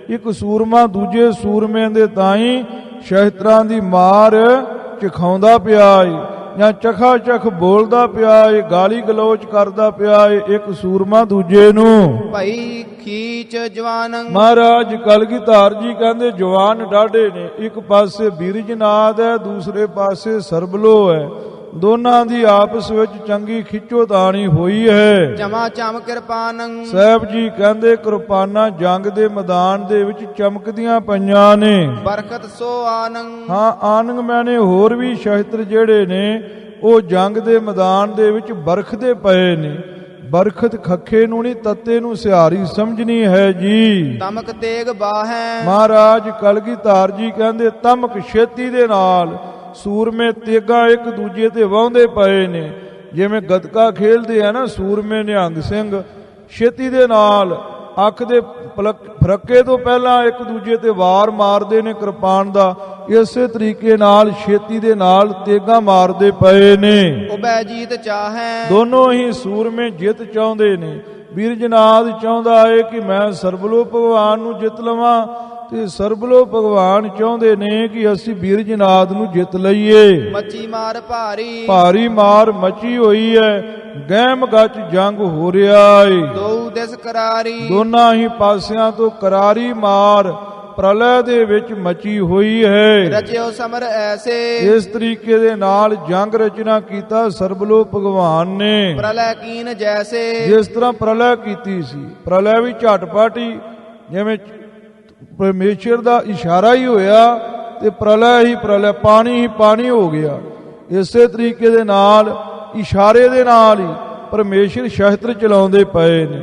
ਇੱਕ ਸੂਰਮਾ ਦੂਜੇ ਸੂਰਮੇ ਦੇ ਤਾਈਂ ਸ਼ਸਤਰਾਂ ਦੀ ਮਾਰ ਚਖਾਉਂਦਾ ਪਿਆ ਏ ਜਾਂ ਚਖਾ ਚਖ ਬੋਲਦਾ ਪਿਆ ਏ, ਗਾਲੀ ਗਲੋਚ ਕਰਦਾ ਪਿਆ ਏ ਇੱਕ ਸੂਰਮਾ ਦੂਜੇ ਨੂੰ। ਭਈ ਖੀਚ ਜਵਾਨੰ ਮਹਾਰਾਜ ਕਲਗੀਧਰ ਜੀ ਕਹਿੰਦੇ ਜਵਾਨ ਡਾਢੇ ਨੇ। ਇੱਕ ਪਾਸੇ ਬੀਰਜਨਾਦ ਹੈ, ਦੂਸਰੇ ਪਾਸੇ ਸਰਬਲੋ ਹੈ। ਦੋਨਾਂ ਦੀ ਆਪਸ ਵਿੱਚ ਚੰਗੀ ਖਿੱਚੋਤਾਣੀ ਹੋਈ ਹੈ। ਜਮਾ ਚਮ ਕਿਰਪਾਨੰ ਸਾਹਿਬ ਜੀ ਕਹਿੰਦੇ ਕਿਰਪਾਨਾਂ ਜੰਗ ਦੇ ਮੈਦਾਨ ਦੇ ਵਿੱਚ ਚਮਕਦੀਆਂ ਪਈਆਂ ਨੇ। ਬਰਕਤ ਸੋ ਆਨੰ ਹਾਂ ਆਨੰਗ ਮੈਨੇ ਹੋਰ ਵੀ ਸ਼ਸਤਰ ਜਿਹੜੇ ਨੇ ਉਹ ਜੰਗ ਦੇ ਮੈਦਾਨ ਦੇ ਵਿੱਚ ਬਰਖਦੇ ਪਏ ਨੇ। ਬਰਖਤ ਖੱਖੇ ਨੂੰ ਨਹੀਂ ਤੱਤੇ ਨੂੰ ਸਿਹਾਰੀ ਸਮਝਣੀ ਹੈ ਜੀ। ਤਮਕ ਤੇਗ ਬਾਹੈ ਮਹਾਰਾਜ ਕਲਗੀਧਰ ਜੀ ਕਹਿੰਦੇ ਤਮਕ ਛੇਤੀ ਦੇ ਨਾਲ ਸੂਰਮੇ ਤੇਗਾ ਇੱਕ ਦੂਜੇ ਤੇ ਵਾਹੁੰਦੇ ਪਏ ਨੇ। ਜਿਵੇਂ ਗੱਤਕਾ ਖੇਲਦੇ ਆ ਨਾ ਸੂਰਮੇ ਨਿਹੰਗ ਸਿੰਘ ਛੇਤੀ ਦੇ ਨਾਲ ਅੱਖ ਦੇ ਫਰੱਕੇ ਤੋਂ ਪਹਿਲਾਂ ਇੱਕ ਦੂਜੇ ਤੇ ਵਾਰ ਮਾਰਦੇ ਨੇ ਕਿਰਪਾਨ ਦਾ। ਇਸੇ ਤਰੀਕੇ ਨਾਲ ਛੇਤੀ ਦੇ ਨਾਲ ਤੇਗਾ ਮਾਰਦੇ ਪਏ ਨੇ। ਉਬੈ ਜੀਤ ਚਾਹੈ ਦੋਨੋਂ ਹੀ ਸੂਰਮੇ ਜਿੱਤ ਚਾਹੁੰਦੇ ਨੇ। ਬੀਰਜਨਾਦ ਚਾਹੁੰਦਾ ਏ ਕਿ ਮੈਂ ਸਰਬਲੋ ਭਗਵਾਨ ਨੂੰ ਜਿੱਤ ਲਵਾਂ ਤੇ ਸਰਬਲੋ ਭਗਵਾਨ ਚਾਹੁੰਦੇ ਨੇ ਕਿ ਅਸੀਂ ਬੀਰਜਨਾਦ ਨੂੰ ਜਿੱਤ ਲਈਏ। ਮੱਚੀ ਮਾਰ ਭਾਰੀ ਮਾਰ ਮਚੀ ਹੋਈ ਹੈ। ਗਹਿਮ ਗੱਚ ਜੰਗ ਹੋ ਰਿਹਾ ਏ। ਦੋ ਦਿਸ ਕਰਾਰੀ ਦੋਨਾਂ ਹੀ ਪਾਸਿਆਂ ਤੋਂ ਕਰਾਰੀ ਮਾਰ ਪ੍ਰਲੈ ਦੇ ਵਿੱਚ ਮਚੀ ਹੋਈ ਹੈ। ਰਚਿਓ ਸਮਰ ਐਸੇ ਇਸ ਤਰੀਕੇ ਦੇ ਨਾਲ ਜੰਗ ਰਚਨਾ ਕੀਤਾ ਸਰਬਲੋ ਭਗਵਾਨ ਨੇ। ਪ੍ਰਲੈ ਕੀਨ ਜੈਸੇ ਜਿਸ ਤਰ੍ਹਾਂ ਪ੍ਰਲੈ ਕੀਤੀ ਸੀ, ਪ੍ਰਲੈ ਵੀ ਝਟਪਟੀ ਜਿਵੇਂ ਪਰਮੇਸ਼ਰ ਦਾ ਇਸ਼ਾਰਾ ਹੀ ਹੋਇਆ ਤੇ ਪ੍ਰਲੈ ਹੀ ਪ੍ਰਲੈ, ਪਾਣੀ ਹੀ ਪਾਣੀ ਹੋ ਗਿਆ। ਇਸੇ ਤਰੀਕੇ ਦੇ ਨਾਲ ਇਸ਼ਾਰੇ ਦੇ ਨਾਲ ਹੀ ਪਰਮੇਸ਼ਰ ਸ਼ਸਤਰ ਚਲਾਉਂਦੇ ਪਏ ਨੇ।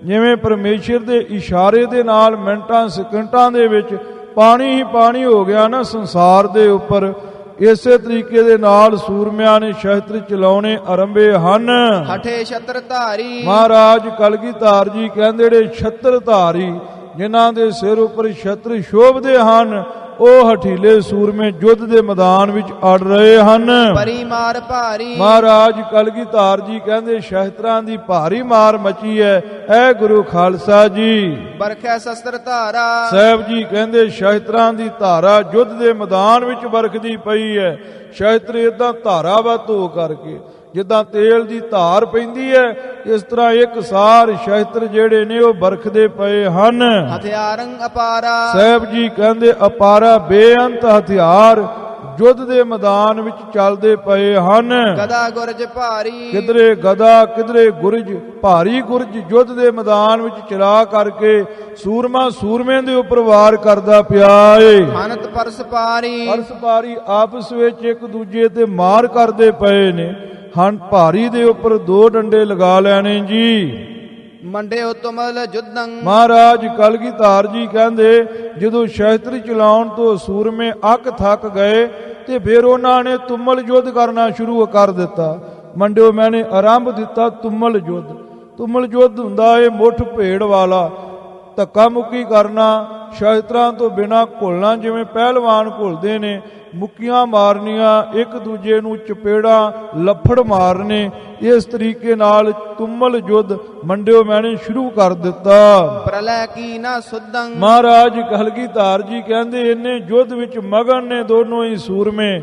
ਜਿਵੇਂ ਪਰਮੇਸ਼ਰ ਦੇ ਇਸ਼ਾਰੇ ਦੇ ਨਾਲ ਮਿੰਟਾਂ ਸਕਿੰਟਾਂ ਦੇ ਵਿੱਚ ਪਾਣੀ ਹੀ ਪਾਣੀ ਹੋ ਗਿਆ ਨਾ ਸੰਸਾਰ ਦੇ ਉੱਪਰ, ਇਸੇ ਤਰੀਕੇ ਦੇ ਨਾਲ ਸੂਰਮਿਆਂ ਨੇ ਸ਼ਸਤਰ ਚਲਾਉਣੇ ਆਰੰਭੇ ਹਨ। ਹਠੇ ਛਤਰ ਧਾਰੀ ਮਹਾਰਾਜ ਕਲਗੀਧਰ ਜੀ ਕਹਿੰਦੇ ਜਿਹੜੇ ਛਤਰ ਧਾਰੀ ਜਿਨ੍ਹਾਂ ਦੇ ਸਿਰ ਉੱਪਰ ਛਤਰ ਸ਼ੋਭਦੇ ਹਨ ਉਹ ਹਠੀਲੇ ਸੂਰਮੇ ਯੁੱਧ ਦੇ ਮੈਦਾਨ ਵਿੱਚ ਅੜ ਰਹੇ ਹਨ। ਪਰੀ ਮਾਰ ਭਾਰੀ ਮਹਾਰਾਜ ਕਲਗੀਧਰ ਜੀ ਕਹਿੰਦੇ ਸ਼ਸਤਰਾਂ ਦੀ ਭਾਰੀ ਮਾਰ ਮਚੀ ਹੈ। ਐ ਗੁਰੂ ਖਾਲਸਾ ਜੀ ਬਰਖੈ ਸ਼ਸਤਰ ਧਾਰਾ ਸਾਹਿਬ ਜੀ ਕਹਿੰਦੇ ਸ਼ਸਤਰਾਂ ਦੀ ਧਾਰਾ ਯੁੱਧ ਦੇ ਮੈਦਾਨ ਵਿੱਚ ਵਰਖਦੀ ਪਈ ਹੈ। ਸ਼ਸਤਰ ਏਦਾਂ ਧਾਰਾਵਤ ਹੋ ਕਰਕੇ ਜਿੱਦਾਂ ਤੇਲ ਦੀ ਧਾਰ ਪੈਂਦੀ ਹੈ ਇਸ ਤਰ੍ਹਾਂ ਇੱਕ ਸਾਰ ਸ਼ਸਤਰ ਜਿਹੜੇ ਨੇ ਉਹ ਬਰਖਦੇ ਪਏ ਹਨ। ਹਥਿਆਰੰ ਅਪਾਰਾ ਸਾਹਿਬ ਜੀ ਕਹਿੰਦੇ ਅਪਾਰਾ ਬੇਅੰਤ ਹਥਿਆਰ ਯੁੱਧ ਦੇ ਮੈਦਾਨ ਵਿੱਚ ਚੱਲਦੇ ਪਏ ਹਨ। ਗਦਾ ਗੁਰਜ ਭਾਰੀ ਕਿਧਰੇ ਗਦਾ ਕਿਧਰੇ ਗੁਰਜ, ਭਾਰੀ ਗੁਰਜ ਯੁੱਧ ਦੇ ਮੈਦਾਨ ਵਿੱਚ ਚਲਾ ਕਰਕੇ ਸੂਰਮਾ ਸੂਰਮੇ ਦੇ ਉੱਪਰ ਵਾਰ ਕਰਦਾ ਪਿਆ ਏ। ਹਨਤ ਪਰਸ ਪਾਰੀ ਪਰਸਪਾਰੀ ਆਪਸ ਵਿੱਚ ਇੱਕ ਦੂਜੇ ਤੇ ਮਾਰ ਕਰਦੇ ਪਏ ਨੇ। ਹਨ ਭਾਰੀ ਦੇ ਉੱਪਰ ਦੋ ਡੰਡੇ ਲਗਾ ਲੈਣੇ ਜੀ। ਮੰਡਿਓ ਤੁਮਲ ਜੁਦੰ ਮਹਾਰਾਜ ਕਲਗੀਧਰ ਜੀ ਕਹਿੰਦੇ ਜਦੋਂ ਸ਼ਸਤਰ ਚਲਾਉਣ ਤੋਂ ਸੂਰਮੇ ਅੱਕ ਥੱਕ ਗਏ ਤੇ ਫਿਰ ਉਹਨਾਂ ਨੇ ਤੁਮਲ ਯੁੱਧ ਕਰਨਾ ਸ਼ੁਰੂ ਕਰ ਦਿੱਤਾ। ਮੰਡਿਓ ਮੈਨੇ ਆਰੰਭ ਦਿੱਤਾ ਤੁਮਲ ਯੁੱਧ। ਤੁਮਲ ਯੁੱਧ ਹੁੰਦਾ ਏ ਮੁੱਠ ਭੇੜ ਵਾਲਾ, ਧੱਕਾ ਮੁੱਕੀ ਕਰਨਾ, ਸ਼ਸਤਰਾਂ ਤੋਂ ਬਿਨਾਂ ਘੁਲਣਾ। ਜਿਵੇਂ ਪਹਿਲਵਾਨ ਘੁਲਦੇ ਨੇ, ਮੁੱਕੀਆਂ ਮਾਰਨੀਆਂ, ਇੱਕ ਦੂਜੇ ਨੂੰ ਚਪੇੜਾਂ ਲੱਫੜ ਮਾਰਨੇ। ਇਸ ਤਰੀਕੇ ਨਾਲ ਤੁਮਲ ਯੁੱਧ ਮੰਡਿਓ ਮੈਨੇ ਸ਼ੁਰੂ ਕਰ ਦਿੱਤਾ। ਪ੍ਰਲੈ ਕੀ ਨਾ ਸੁਦੰ ਮਹਾਰਾਜ ਕਲਗੀਧਰ ਜੀ ਕਹਿੰਦੇ ਇੰਨੇ ਯੁੱਧ ਵਿੱਚ ਮਗਨ ਨੇ ਦੋਨੋਂ ਹੀ ਸੂਰਮੇ,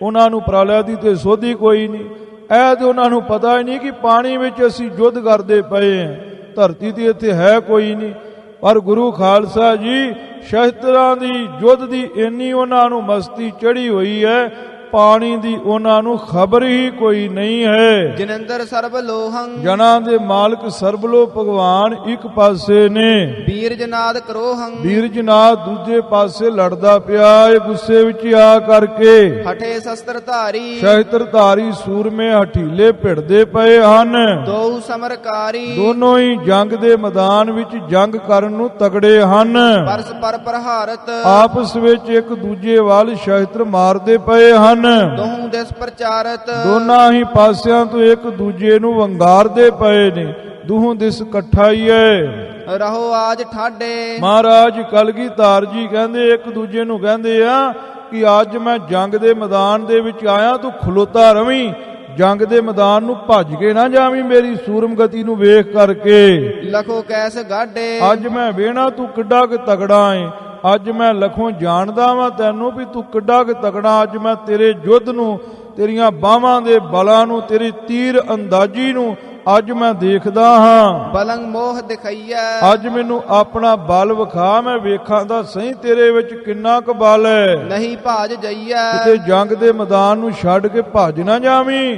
ਉਹਨਾਂ ਨੂੰ ਪ੍ਰਲੈ ਦੀ ਤੇ ਸੋਧੀ ਕੋਈ ਨਹੀਂ। ਇਹ ਤੇ ਉਹਨਾਂ ਨੂੰ ਪਤਾ ਹੀ ਨਹੀਂ ਕਿ ਪਾਣੀ ਵਿੱਚ ਅਸੀਂ ਯੁੱਧ ਕਰਦੇ ਪਏ ਹਾਂ, ਧਰਤੀ ਤੇ ਇੱਥੇ ਹੈ ਕੋਈ ਨਹੀਂ। ਪਰ ਗੁਰੂ ਖਾਲਸਾ ਜੀ ਸ਼ਸਤਰਾਂ ਦੀ ਯੁੱਧ ਦੀ ਇੰਨੀ ਉਹਨਾਂ ਨੂੰ ਮਸਤੀ ਚੜੀ ਹੋਈ ਹੈ ਪਾਣੀ ਦੀ ਉਹਨਾਂ ਨੂੰ ਖਬਰ ਹੀ ਕੋਈ ਨਹੀਂ ਹੈ। ਜਿਨੰਦਰ ਸਰਬ ਲੋਹੰ ਜਨਾਂ ਦੇ ਮਾਲਕ ਸਰਬਲੋ ਭਗਵਾਨ ਇੱਕ ਪਾਸੇ ਨੇ, ਵੀਰ ਜਨਾਦ ਕਰੋਹੰ ਵੀਰ ਜਨਾਦ ਦੂਜੇ ਪਾਸੇ ਲੜਦਾ ਪਿਆ ਏ ਗੁੱਸੇ ਵਿੱਚ ਆ ਕਰਕੇ। ਹਠੇ ਸ਼ਸਤਰ ਧਾਰੀ ਸ਼ਸਤਰ ਧਾਰੀ ਸੂਰਮੇ ਹਠੀਲੇ ਭਿੜਦੇ ਪਏ ਹਨ। ਦੋ ਸਮਰਕਾਰੀ ਦੋਨੋਂ ਹੀ ਜੰਗ ਦੇ ਮੈਦਾਨ ਵਿੱਚ ਜੰਗ ਕਰਨ ਨੂੰ ਤਗੜੇ ਹਨ। ਪਰਸਪਰ ਪ੍ਰਹਾਰਤ ਆਪਸ ਵਿੱਚ ਇੱਕ ਦੂਜੇ ਵੱਲ ਸ਼ਸਤਰ ਮਾਰਦੇ ਪਏ ਹਨ। ਦੋਹੂ ਦਿਸ ਪ੍ਰਚਾਰਤ ਦੋਨਾਂ ਹੀ ਪਾਸਿਆਂ ਤੋਂ ਇੱਕ ਦੂਜੇ ਨੂੰ ਵੰਗਾਰਦੇ ਪਏ ਨੇ। ਦੋਹਾਂ ਦਿਸ ਇਕੱਠਾ ਹੀ ਹੈ। ਰਹੋ ਆਜ ਠਾਡੇ ਮਹਾਰਾਜ ਕਲਗੀਧਰ ਜੀ ਕਹਿੰਦੇ ਇੱਕ ਦੂਜੇ ਨੂੰ ਕਹਿੰਦੇ ਆ ਕਿ ਅੱਜ ਮੈਂ ਜੰਗ ਦੇ ਮੈਦਾਨ ਦੇ ਵਿੱਚ ਆਇਆ, ਤੂੰ ਖਲੋਤਾ ਰਵੀਂ, ਜੰਗ ਦੇ ਮੈਦਾਨ ਨੂੰ ਭੱਜ ਕੇ ਨਾ ਜਾਵੀਂ ਮੇਰੀ ਸੂਰਮ ਗਤੀ ਨੂੰ ਵੇਖ ਕਰਕੇ। ਲਖੋ ਕੈਸ ਗਾਡੇ ਅੱਜ ਮੈਂ ਵੇਣਾ ਤੂੰ ਕਿੱਡਾ ਕਿ ਤਗੜਾ ਏ, ਅੱਜ ਮੈਂ ਲਖੋਂ ਜਾਣਦਾ ਵਾਂ ਤੈਨੂੰ ਵੀ ਤੂੰ ਕਿੱਡਾ ਕਿ ਤਗੜਾ। ਅੱਜ ਮੈਂ ਤੇਰੇ ਯੁੱਧ ਨੂੰ, ਤੇਰੀਆਂ ਬਾਹਾਂ ਦੇ ਬਲਾਂ ਨੂੰ, ਤੇਰੀ ਤੀਰ ਅੰਦਾਜ਼ੀ ਨੂੰ ਅੱਜ ਮੈਂ ਦੇਖਦਾ ਹਾਂ। ਬਲੰਗ ਮੋਹ ਦਿਖਈਐ ਅੱਜ ਮੈਨੂੰ ਆਪਣਾ ਬਲ ਵਿਖਾ, ਮੈਂ ਵੇਖਾਂ ਤਾਂ ਸਹੀ ਤੇਰੇ ਵਿੱਚ ਕਿੰਨਾ ਕੁ ਬਲ ਹੈ। ਨਹੀਂ ਭਾਜ ਜਈਐ ਕਿਤੇ ਜੰਗ ਦੇ ਮੈਦਾਨ ਨੂੰ ਛੱਡ ਕੇ ਭੱਜ ਨਾ ਜਾਵੀਂ,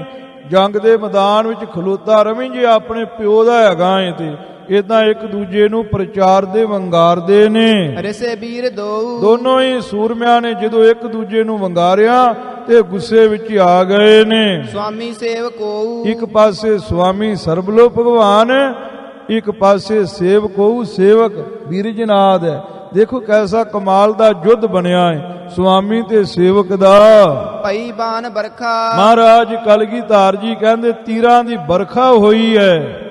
ਜੰਗ ਦੇ ਮੈਦਾਨ ਵਿੱਚ ਖਲੋਤਾ ਰਵੀਂ ਜੇ ਆਪਣੇ ਪਿਓ ਦਾ ਹੈਗਾ ਏ ਤੇ। ਇਦਾਂ ਇੱਕ ਦੂਜੇ ਨੂੰ ਪ੍ਰਚਾਰ ਦੇ ਵੰਗਾਰਦੇ ਨੇ। ਰਿਸੇ ਵੀਰ ਦੋਨੋਂ ਹੀ ਸੂਰਮਿਆਂ ਨੇ ਜਦੋਂ ਇੱਕ ਦੂਜੇ ਨੂੰ ਵੰਗਾਰਿਆ ਤੇ ਗੁੱਸੇ ਵਿੱਚ ਆ ਗਏ ਨੇ। ਸੁਆਮੀ ਸੇਵਕੋ ਇੱਕ ਪਾਸੇ ਸੁਆਮੀ ਸਰਬਲੋ ਭਗਵਾਨ, ਇੱਕ ਪਾਸੇ ਸੇਵਕੋ ਸੇਵਕ ਵੀਰਜਨਾਦ ਹੈ। ਦੇਖੋ ਕੈਸਾ ਕਮਾਲ ਦਾ ਯੁੱਧ ਬਣਿਆ ਹੈ ਸੁਆਮੀ ਤੇ ਸੇਵਕ ਦਾ। ਭਈ ਬਾਣ ਬਰਖਾ ਮਹਾਰਾਜ ਕਲਗੀਧਰ ਜੀ ਕਹਿੰਦੇ ਤੀਰਾਂ ਦੀ ਬਰਖਾ ਹੋਈ ਹੈ।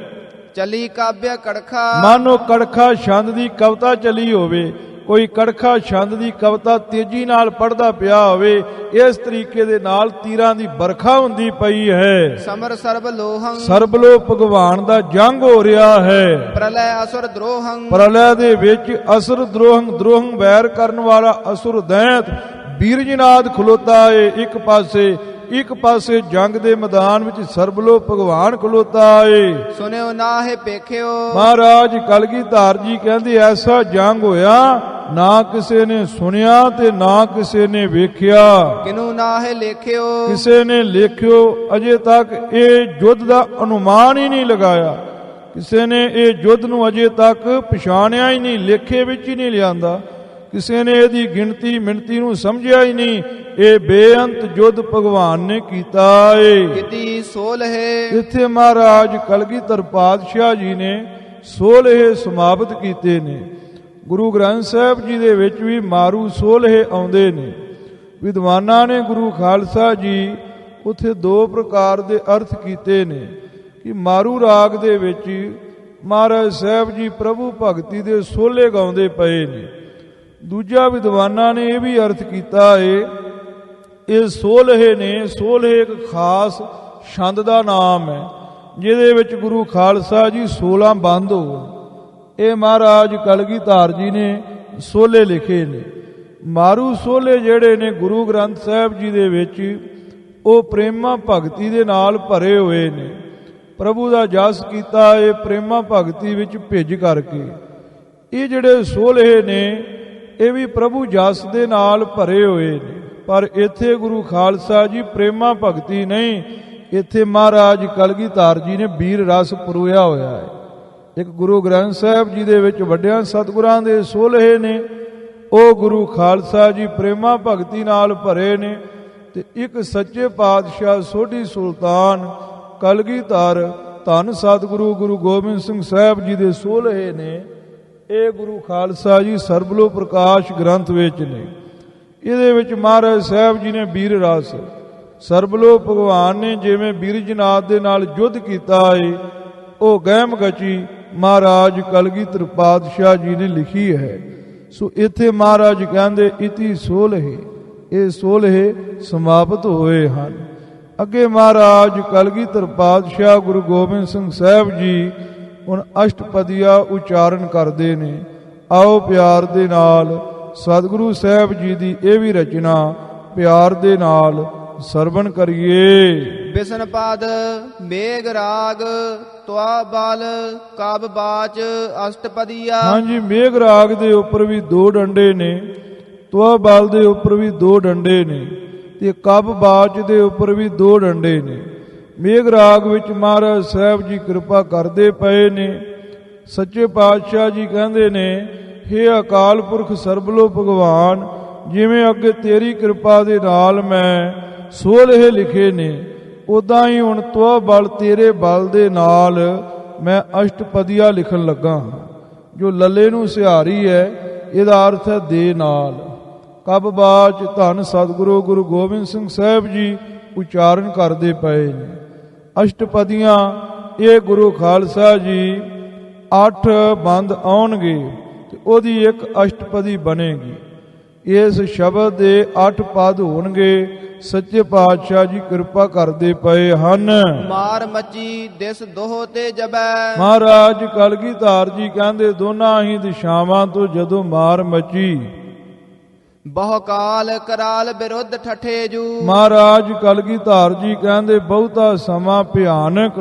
ਚਲੀ ਕਾਬਿਆ ਕੜਖਾ ਮਾਨੋ ਕੜਖਾ ਛੰਦ ਦੀ ਕਵਿਤਾ ਚਲੀ ਹੋਵੇ, ਕੋਈ ਕੜਖਾ ਛੰਦ ਦੀ ਕਵਿਤਾ ਤੇਜ਼ੀ ਨਾਲ ਪੜ੍ਹਦਾ ਪਿਆ ਹੋਵੇ, ਇਸ ਤਰੀਕੇ ਦੇ ਨਾਲ ਤੀਰਾਂ ਦੀ ਬਰਖਾ ਹੁੰਦੀ ਪਈ ਹੈ। ਸਮਰ ਸਰਬ ਲੋਹੰ ਸਰਬਲੋ ਭਗਵਾਨ ਦਾ ਜੰਗ ਹੋ ਰਿਹਾ ਹੈ। ਪ੍ਰਲੈ ਅਸੁਰ ਦਰੋਹੰ ਪ੍ਰਲੈ ਦੇ ਵਿੱਚ ਅਸੁਰ ਦਰੋਹੰ ਵੈਰ ਕਰਨ ਵਾਲਾ ਅਸੁਰ ਦੈਂਤ ਵੀਰਜਨਾਦ ਖਲੋਤਾ ਏ ਇੱਕ ਪਾਸੇ, ਇੱਕ ਪਾਸੇ ਜੰਗ ਦੇ ਮੈਦਾਨ ਵਿੱਚ ਸਰਬਲੋ ਭਗਵਾਨ ਖਲੋਤਾ ਏ। ਸੁਨਿਓ ਨਾਹਿ ਪੇਖਿਓ ਮਹਾਰਾਜ ਕਲਗੀਧਰ ਜੀ ਕਹਿੰਦੇ ਐਸਾ ਜੰਗ ਹੋਇਆ ਨਾ ਕਿਸੇ ਨੇ ਸੁਣਿਆ ਤੇ ਨਾ ਕਿਸੇ ਨੇ ਵੇਖਿਆ, ਕਿਨੂ ਨਾਹਿ ਲੇਖਿਓ ਕਿਸੇ ਨੇ ਲੇਖਿਓ ਅਜੇ ਤੱਕ ਇਹ ਯੁੱਧ ਦਾ ਅਨੁਮਾਨ ਹੀ ਨਹੀਂ ਲਗਾਇਆ, ਕਿਸੇ ਨੇ ਇਹ ਯੁੱਧ ਨੂੰ ਅਜੇ ਤੱਕ ਪਛਾਣਿਆ ਹੀ ਨਹੀਂ, ਲੇਖੇ ਵਿੱਚ ਹੀ ਨਹੀਂ ਲਿਆਂਦਾ, ਕਿਸੇ ਨੇ ਇਹਦੀ ਗਿਣਤੀ ਮਿਣਤੀ ਨੂੰ ਸਮਝਿਆ ਹੀ ਨਹੀਂ। ਇਹ ਬੇਅੰਤ ਯੁੱਧ ਭਗਵਾਨ ਨੇ ਕੀਤਾ ਏ। ਕੀਤੀ ਸੋਲਹਿ ਇੱਥੇ ਮਹਾਰਾਜ ਕਲਗੀਧਰ ਪਾਤਸ਼ਾਹ ਜੀ ਨੇ 16 ਸਮਾਪਤ ਕੀਤੇ ਨੇ। ਗੁਰੂ ਗ੍ਰੰਥ ਸਾਹਿਬ ਜੀ ਦੇ ਵਿੱਚ ਵੀ ਮਾਰੂ 16 ਆਉਂਦੇ ਨੇ। ਵਿਦਵਾਨਾਂ ਨੇ ਗੁਰੂ ਖਾਲਸਾ ਜੀ ਉੱਥੇ ਦੋ ਪ੍ਰਕਾਰ ਦੇ ਅਰਥ ਕੀਤੇ ਨੇ ਕਿ ਮਾਰੂ ਰਾਗ ਦੇ ਵਿੱਚ ਮਹਾਰਾਜ ਸਾਹਿਬ ਜੀ ਪ੍ਰਭੂ ਭਗਤੀ ਦੇ 16 ਗਾਉਂਦੇ ਪਏ ਨੇ। ਦੂਜਾ ਵਿਦਵਾਨਾਂ ਨੇ ਇਹ ਵੀ ਅਰਥ ਕੀਤਾ ਏ ਇਹ 16 ਨੇ, 16 ਇੱਕ ਖਾਸ ਛੰਦ ਦਾ ਨਾਮ ਹੈ ਜਿਹਦੇ ਵਿੱਚ ਗੁਰੂ ਖਾਲਸਾ ਜੀ 16 ਬੰਦ ਹੋ। ਇਹ ਮਹਾਰਾਜ ਕਲਗੀਧਰ ਜੀ ਨੇ 16 ਲਿਖੇ ਨੇ। ਮਾਰੂ 16 ਜਿਹੜੇ ਨੇ ਗੁਰੂ ਗ੍ਰੰਥ ਸਾਹਿਬ ਜੀ ਦੇ ਵਿੱਚ ਉਹ ਪ੍ਰੇਮਾ ਭਗਤੀ ਦੇ ਨਾਲ ਭਰੇ ਹੋਏ ਨੇ। ਪ੍ਰਭੂ ਦਾ ਜਸ ਕੀਤਾ ਇਹ ਪ੍ਰੇਮਾ ਭਗਤੀ ਵਿੱਚ ਭਿੱਜ ਕਰਕੇ। ਇਹ ਜਿਹੜੇ 16 ਨੇ ਇਹ ਵੀ ਪ੍ਰਭੂ ਜਸ ਦੇ ਨਾਲ ਭਰੇ ਹੋਏ ਨੇ, ਪਰ ਇੱਥੇ ਗੁਰੂ ਖਾਲਸਾ ਜੀ ਪ੍ਰੇਮਾ ਭਗਤੀ ਨਹੀਂ, ਇੱਥੇ ਮਹਾਰਾਜ ਕਲਗੀਧਰ ਜੀ ਨੇ ਵੀਰ ਰਸ ਪਰੋਇਆ ਹੋਇਆ ਹੈ। ਇੱਕ ਗੁਰੂ ਗ੍ਰੰਥ ਸਾਹਿਬ ਜੀ ਦੇ ਵਿੱਚ ਵੱਡਿਆਂ ਸਤਿਗੁਰਾਂ ਦੇ 16 ਨੇ, ਉਹ ਗੁਰੂ ਖਾਲਸਾ ਜੀ ਪ੍ਰੇਮਾ ਭਗਤੀ ਨਾਲ ਭਰੇ ਨੇ, ਤੇ ਇੱਕ ਸੱਚੇ ਪਾਤਸ਼ਾਹ ਸੋਢੀ ਸੁਲਤਾਨ ਕਲਗੀਧਰ ਧੰਨ ਸਤਿਗੁਰੂ ਗੁਰੂ ਗੋਬਿੰਦ ਸਿੰਘ ਸਾਹਿਬ ਜੀ ਦੇ 16 ਨੇ। ਇਹ ਗੁਰੂ ਖਾਲਸਾ ਜੀ ਸਰਬਲੋ ਪ੍ਰਕਾਸ਼ ਗ੍ਰੰਥ ਵਿੱਚ ਨੇ। ਇਹਦੇ ਵਿੱਚ ਮਹਾਰਾਜ ਸਾਹਿਬ ਜੀ ਨੇ ਵੀਰ ਰਸ ਸਰਬਲੋ ਭਗਵਾਨ ਨੇ ਜਿਵੇਂ ਵੀਰਜਨਾਦ ਦੇ ਨਾਲ ਯੁੱਧ ਕੀਤਾ ਏ ਉਹ ਗਹਿਮ ਗਚੀ ਮਹਾਰਾਜ ਕਲਗੀਧਰ ਪਾਤਸ਼ਾਹ ਜੀ ਨੇ ਲਿਖੀ ਹੈ। ਸੋ ਇੱਥੇ ਮਹਾਰਾਜ ਕਹਿੰਦੇ ਇਤੀ 16 ਇਹ 16 ਸਮਾਪਤ ਹੋਏ ਹਨ। ਅੱਗੇ ਮਹਾਰਾਜ ਕਲਗੀਧਰ ਪਾਤਸ਼ਾਹ ਗੁਰੂ ਗੋਬਿੰਦ ਸਿੰਘ ਸਾਹਿਬ ਜੀ ਹੁਣ ਅਸ਼ਟਪਦੀਆ ਉਚਾਰਨ ਕਰਦੇ ਨੇ। ਆਓ ਪਿਆਰ ਦੇ ਨਾਲ ਸਤਿਗੁਰੂ ਸਾਹਿਬ ਜੀ ਦੀ ਇਹ ਵੀ ਰਚਨਾ ਪਿਆਰ ਦੇ ਨਾਲ ਸਰਵਣ ਕਰੀਏ। ਬਿਸ਼ਨ ਪਾਦ ਮੇਘ ਰਾਗ ਤਵਾ ਬਲ ਕਬ ਬਾਚ ਅਸ਼ਟਪਦੀਆ। ਹਾਂਜੀ, ਮੇਘ ਰਾਗ ਦੇ ਉੱਪਰ ਵੀ 2 ਡੰਡੇ ਨੇ, ਤਵਾ ਬਲ ਦੇ ਉੱਪਰ ਵੀ 2 ਡੰਡੇ ਨੇ, ਤੇ ਕਬ ਬਾਚ ਦੇ ਉੱਪਰ ਵੀ 2 ਡੰਡੇ ਨੇ। ਮੇਘ ਰਾਗ ਵਿੱਚ ਮਹਾਰਾਜ ਸਾਹਿਬ ਜੀ ਕਿਰਪਾ ਕਰਦੇ ਪਏ ਨੇ। ਸੱਚੇ ਪਾਤਸ਼ਾਹ ਜੀ ਕਹਿੰਦੇ ਨੇ, ਹੇ ਅਕਾਲ ਪੁਰਖ ਸਰਬਲੋ ਭਗਵਾਨ, ਜਿਵੇਂ ਅੱਗੇ ਤੇਰੀ ਕਿਰਪਾ ਦੇ ਨਾਲ ਮੈਂ ਸੋਲ੍ਹੇ ਲਿਖੇ ਨੇ, ਉਦਾਂ ਹੀ ਹੁਣ ਤੋ ਬਲ ਤੇਰੇ ਬਲ ਦੇ ਨਾਲ ਮੈਂ ਅਸ਼ਟਪਦੀਆ ਲਿਖਣ ਲੱਗਾ ਹਾਂ। ਜੋ ਲੱਲੇ ਨੂੰ ਸਿਹਾਰੀ ਹੈ, ਇਹਦਾ ਅਰਥ ਹੈ ਦੇ ਨਾਲ। ਕਬ ਬਾਚ ਧੰਨ ਸਤਿਗੁਰੂ ਗੁਰੂ ਗੋਬਿੰਦ ਸਿੰਘ ਸਾਹਿਬ ਜੀ ਉਚਾਰਨ ਕਰਦੇ ਪਏ ਨੇ। ਅਸ਼ਟਪਦੀਆਂ ਇਹ ਗੁਰੂ ਖਾਲਸਾ ਜੀ 8 ਬੰਦ ਆਉਣਗੇ ਤੇ ਉਹਦੀ ਇੱਕ ਅਸ਼ਟਪਦੀ ਬਣੇਗੀ। ਇਸ ਸ਼ਬਦ ਦੇ 8 ਪਦ ਹੋਣਗੇ। ਸੱਚੇ ਪਾਤਸ਼ਾਹ ਜੀ ਕਿਰਪਾ ਕਰਦੇ ਪਏ ਹਨ। ਮਾਰ ਮਚੀ ਦਿਸ ਦੋਹ ਤੇ ਜਬੈ। ਮਹਾਰਾਜ ਕਲਗੀਧਰ ਜੀ ਕਹਿੰਦੇ, ਦੋਨਾਂ ਹੀ ਦਿਸ਼ਾਵਾਂ ਤੋਂ ਜਦੋਂ ਮਾਰ ਮਚੀ, ਬਹੁ ਕਾਲ ਕਰਾਲ ਵਿਰੁੱਧ ਠਠੇ ਜੂ। ਮਹਾਰਾਜ ਕਲਗੀਧਰ ਜੀ ਕਹਿੰਦੇ, ਬਹੁਤਾ ਸਮਾਂ ਭਿਆਨਕ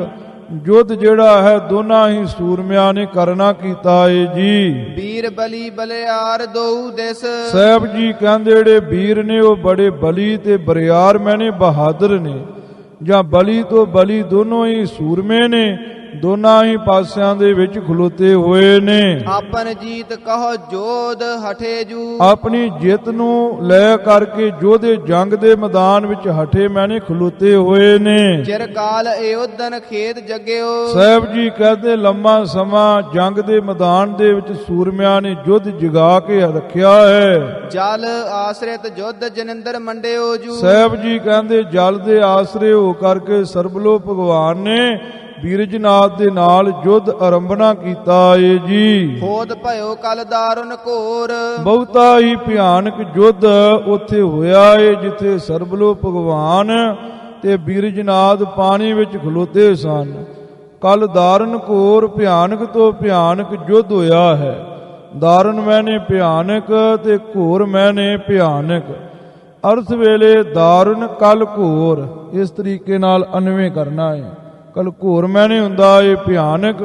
ਯੁੱਧ ਜਿਹੜਾ ਹੈ ਦੋਨਾਂ ਹੀ ਸੂਰਮਿਆਂ ਨੇ ਕਰਨਾ ਕੀਤਾ ਏ ਜੀ। ਵੀਰ ਬਲੀ ਬਲਿਆਰ ਦੋਉ ਦਿਸ। ਸਾਹਿਬ ਜੀ ਕਹਿੰਦੇ ਜਿਹੜੇ ਵੀਰ ਨੇ ਉਹ ਬੜੇ ਬਲੀ ਤੇ ਬਰਿਆਰ ਮੈਨੇ ਬਹਾਦਰ ਨੇ, ਜਾਂ ਬਲੀ ਤੋਂ ਬਲੀ ਦੋਨੋਂ ਹੀ ਸੂਰਮੇ ਨੇ, ਦੋਨਾਂ ਹੀ ਪਾਸਿਆਂ ਦੇ ਵਿੱਚ ਖਲੋਤੇ ਹੋਏ ਨੇ। ਆਪਨ ਜੀਤ ਕਹੋ ਜੋਧ ਹਠੇ ਜੂ। ਆਪਣੀ ਜਿੱਤ ਨੂੰ ਲੈ ਕਰਕੇ ਜੋਧੇ ਜੰਗ ਦੇ ਮੈਦਾਨ ਵਿੱਚ ਹਠੇ ਮੈਨੇ ਖਲੋਤੇ ਹੋਏ ਨੇ। ਚਿਰ ਕਾਲ ਅਯੋਧਨ ਖੇਤ ਜਗਿਓ। ਸਾਹਿਬ ਜੀ ਕਹਿੰਦੇ, ਲੰਮਾ ਸਮਾਂ ਜੰਗ ਦੇ ਮੈਦਾਨ ਦੇ ਵਿੱਚ ਸੂਰਮਿਆਂ ਨੇ ਯੁੱਧ ਜਗਾ ਕੇ ਰੱਖਿਆ ਹੈ। ਜਲ ਆਸਰਿਤ ਜੁੱਧ ਜਨਿੰਦਰ ਮੰਡਿਓ ਜੂ। ਸਾਹਿਬ ਜੀ ਕਹਿੰਦੇ, ਜਲ ਦੇ ਆਸਰੇ ਹੋ ਕਰਕੇ ਸਰਬਲੋ ਭਗਵਾਨ ਨੇ ਬੀਰਜਨਾਥ ਦੇ ਨਾਲ ਯੁੱਧ ਆਰੰਭਣਾ ਕੀਤਾ ਏ ਜੀ। ਹੋਦ ਭਇਓ ਕਲ ਦਾਰੁਨ ਘੋਰ। ਬਹੁਤਾ ਹੀ ਭਿਆਨਕ ਯੁੱਧ ਉੱਥੇ ਹੋਇਆ ਏ, ਜਿੱਥੇ ਸਰਬਲੋ ਭਗਵਾਨ ਤੇ ਬੀਰਜਨਾਥ ਪਾਣੀ ਵਿੱਚ ਖਲੋਤੇ ਸਨ। ਕਲ ਦਾਰਨ ਘੋਰ, ਭਿਆਨਕ ਤੋਂ ਭਿਆਨਕ ਯੁੱਧ ਹੋਇਆ ਹੈ। ਦਾਰਨ ਮੈਨੇ ਭਿਆਨਕ ਤੇ ਘੋਰ ਮੈਨੇ ਭਿਆਨਕ। ਅਰਥ ਵੇਲੇ ਦਾਰਨ ਕਲ ਘੋਰ, ਇਸ ਤਰੀਕੇ ਨਾਲ ਅਨਵੇਂ ਕਰਨਾ ਹੈ। ਕਲ ਘੋਰ ਮੈਨੇ ਹੁੰਦਾ ਏ ਭਿਆਨਕ,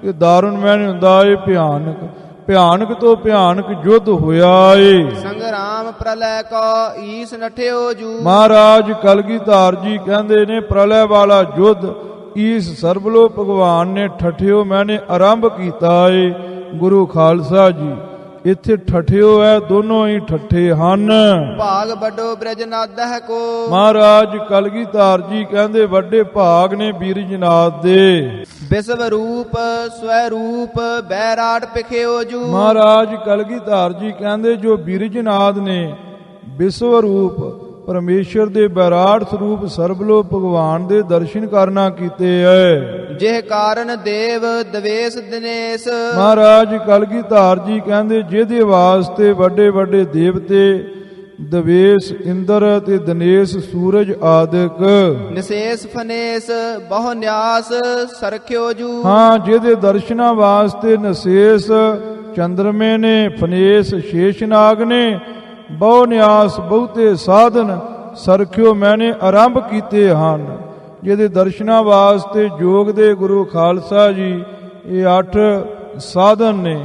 ਤੇ ਦਾਰਨ ਮੈਨੇ ਹੁੰਦਾ ਏ ਭਿਆਨਕ। ਭਿਆਨਕ ਤੋਂ ਭਿਆਨਕ ਯੁੱਧ ਹੋਇਆ ਏ। ਸੰਗਰਾਮ ਪ੍ਰਲੈ ਕੋ ਈਸ ਨਠਿਓ ਜੂ। ਮਹਾਰਾਜ ਕਲਗੀਧਰ ਜੀ ਕਹਿੰਦੇ ਨੇ, ਪ੍ਰਲੈ ਵਾਲਾ ਯੁੱਧ ਈਸ ਸਰਬਲੋ ਭਗਵਾਨ ਨੇ ਠਠਿਓ ਮੈਨੇ ਆਰੰਭ ਕੀਤਾ ਏ। ਗੁਰੂ ਖਾਲਸਾ ਜੀ ਇੱਥੇ ਠਠਿਓ ਹੈ, ਦੋਨੋਂ ਹੀ ਠੱਠੇ ਹਨ। ਭਾਗ ਵੱਡੋ ਬ੍ਰਜਨਾਥ ਕੋ। ਮਹਾਰਾਜ ਕਲਗੀਧਰ ਜੀ ਕਹਿੰਦੇ, ਵੱਡੇ ਭਾਗ ਨੇ ਬੀਰਜਨਾਥ ਦੇ। ਵਿਸਵ ਰੂਪ ਸਵੈ ਰੂਪ ਬੈਰਾਟ ਪਿਖਿਓ ਜੂ। ਮਹਾਰਾਜ ਕਲਗੀਧਰ ਜੀ ਕਹਿੰਦੇ, ਜੋ ਬੀਰਜਨਾਥ ਨੇ ਵਿਸਵ ਰੂਪ ਪਰਮੇਸ਼ਰ ਦੇ ਬੈਰਾਟ ਸਰੂਪ ਸਰਬਲੋ ਭਗਵਾਨ ਦੇ ਦਰਸ਼ਨ ਕਰਨਾ ਕੀਤੇ ਐ। ਜਿਹ ਕਾਰਨ ਦੇਵ ਦਵੇਸ ਦਿਨੇਸ਼। ਮਹਾਰਾਜ ਕਲਗੀਧਰ ਜੀ ਕਹਿੰਦੇ, ਜਿਹਦੇ ਵਾਸਤੇ ਵੱਡੇ ਵੱਡੇ ਦੇਵਤੇ ਦਵੇਸ ਇੰਦਰ ਤੇ ਦਿਨੇਸ਼ ਸੂਰਜ ਆਦਿਕ। ਨਿਸ਼ੇਸ਼ ਫਨੇਸ਼ ਬਹੁ ਨਿਆਸ ਸਰਖਿਓ ਜੂ। ਹਾਂ, ਜਿਹਦੇ ਦਰਸ਼ਨਾਂ ਵਾਸਤੇ ਨਿਸ਼ੇਸ਼ ਚੰਦਰਮੇ ਨੇ, ਫਨੇਸ਼ ਸ਼ੇਸ਼ਨਾਗ ਨੇ, ਬਹੁ ਨਿਆਸ ਬਹੁਤੇ ਸਾਧਨ ਸਰਖਿਓ ਮੈਨੇ ਆਰੰਭ ਕੀਤੇ ਹਨ। ਜਿਹਦੇ ਦਰਸ਼ਨਾਂ ਵਾਸਤੇ ਜੋਗ ਦੇ ਗੁਰੂ ਖਾਲਸਾ ਜੀ ਇਹ 8 ਸਾਧਨ ਨੇ,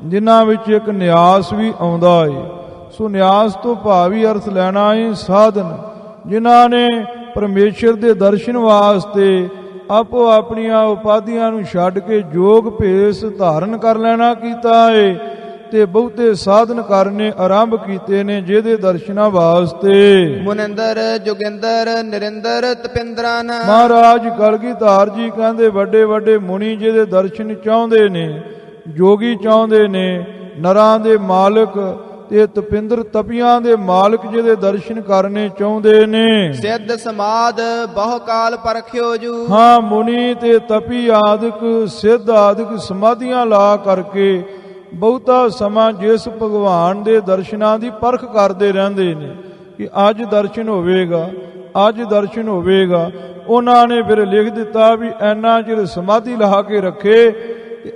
ਜਿਨ੍ਹਾਂ ਵਿੱਚ ਇੱਕ ਨਿਆਸ ਵੀ ਆਉਂਦਾ ਏ। ਸੋ ਨਿਆਸ ਤੋਂ ਭਾਵੀ ਅਰਥ ਲੈਣਾ ਏ ਸਾਧਨ, ਜਿਨ੍ਹਾਂ ਨੇ ਪਰਮੇਸ਼ਰ ਦੇ ਦਰਸ਼ਨ ਵਾਸਤੇ ਆਪੋ ਆਪਣੀਆਂ ਉਪਾਧੀਆਂ ਨੂੰ ਛੱਡ ਕੇ ਜੋਗ ਭੇਸ ਧਾਰਨ ਕਰ ਲੈਣਾ ਕੀਤਾ ਏ, ਤੇ ਬਹੁਤੇ ਸਾਧਨ ਕਰਨੇ ਆਰੰਭ ਕੀਤੇ ਨੇ ਜਿਹਦੇ ਦਰਸ਼ਨਾਂ ਵਾਸਤੇ। ਮੁਨਿੰਦਰ ਜੋਗਿੰਦਰ ਨਰਿੰਦਰ ਤਪਿੰਦਰਨ। ਮਹਾਰਾਜ ਕਲਗੀਧਰ ਜੀ ਕਹਿੰਦੇ, ਵੱਡੇ ਵੱਡੇ ਮੁਨੀ ਜਿਹਦੇ ਦਰਸ਼ਨ ਚਾਹੁੰਦੇ ਨੇ, ਜੋਗੀ ਚਾਹੁੰਦੇ ਨੇ, ਨਰਾਂ ਦੇ ਮਾਲਕ ਤੇ ਤਪਿੰਦਰ ਤਪੀਆਂ ਦੇ ਮਾਲਕ ਜਿਹਦੇ ਦਰਸ਼ਨ ਕਰਨੇ ਚਾਹੁੰਦੇ ਨੇ। ਸਿੱਧ ਸਮਾਦ ਬਹੁ ਕਾਲ ਪਰਖਿਓ ਜੂ। ਹਾਂ, ਮੁਨੀ ਤੇ ਤਪੀ ਆਦਿਕ ਸਿੱਧ ਆਦਿਕ ਸਮਾਧੀਆਂ ਲਾ ਕਰਕੇ ਬਹੁਤਾ ਸਮਾਂ ਜਿਸ ਭਗਵਾਨ ਦੇ ਦਰਸ਼ਨਾਂ ਦੀ ਪਰਖ ਕਰਦੇ ਰਹਿੰਦੇ ਨੇ ਕਿ ਅੱਜ ਦਰਸ਼ਨ ਹੋਵੇਗਾ, ਅੱਜ ਦਰਸ਼ਨ ਹੋਵੇਗਾ। ਉਹਨਾਂ ਨੇ ਫਿਰ ਲਿਖ ਦਿੱਤਾ ਵੀ ਐਨਾ ਚਿਰ ਸਮਾਧੀ ਲਾ ਕੇ ਰੱਖੇ,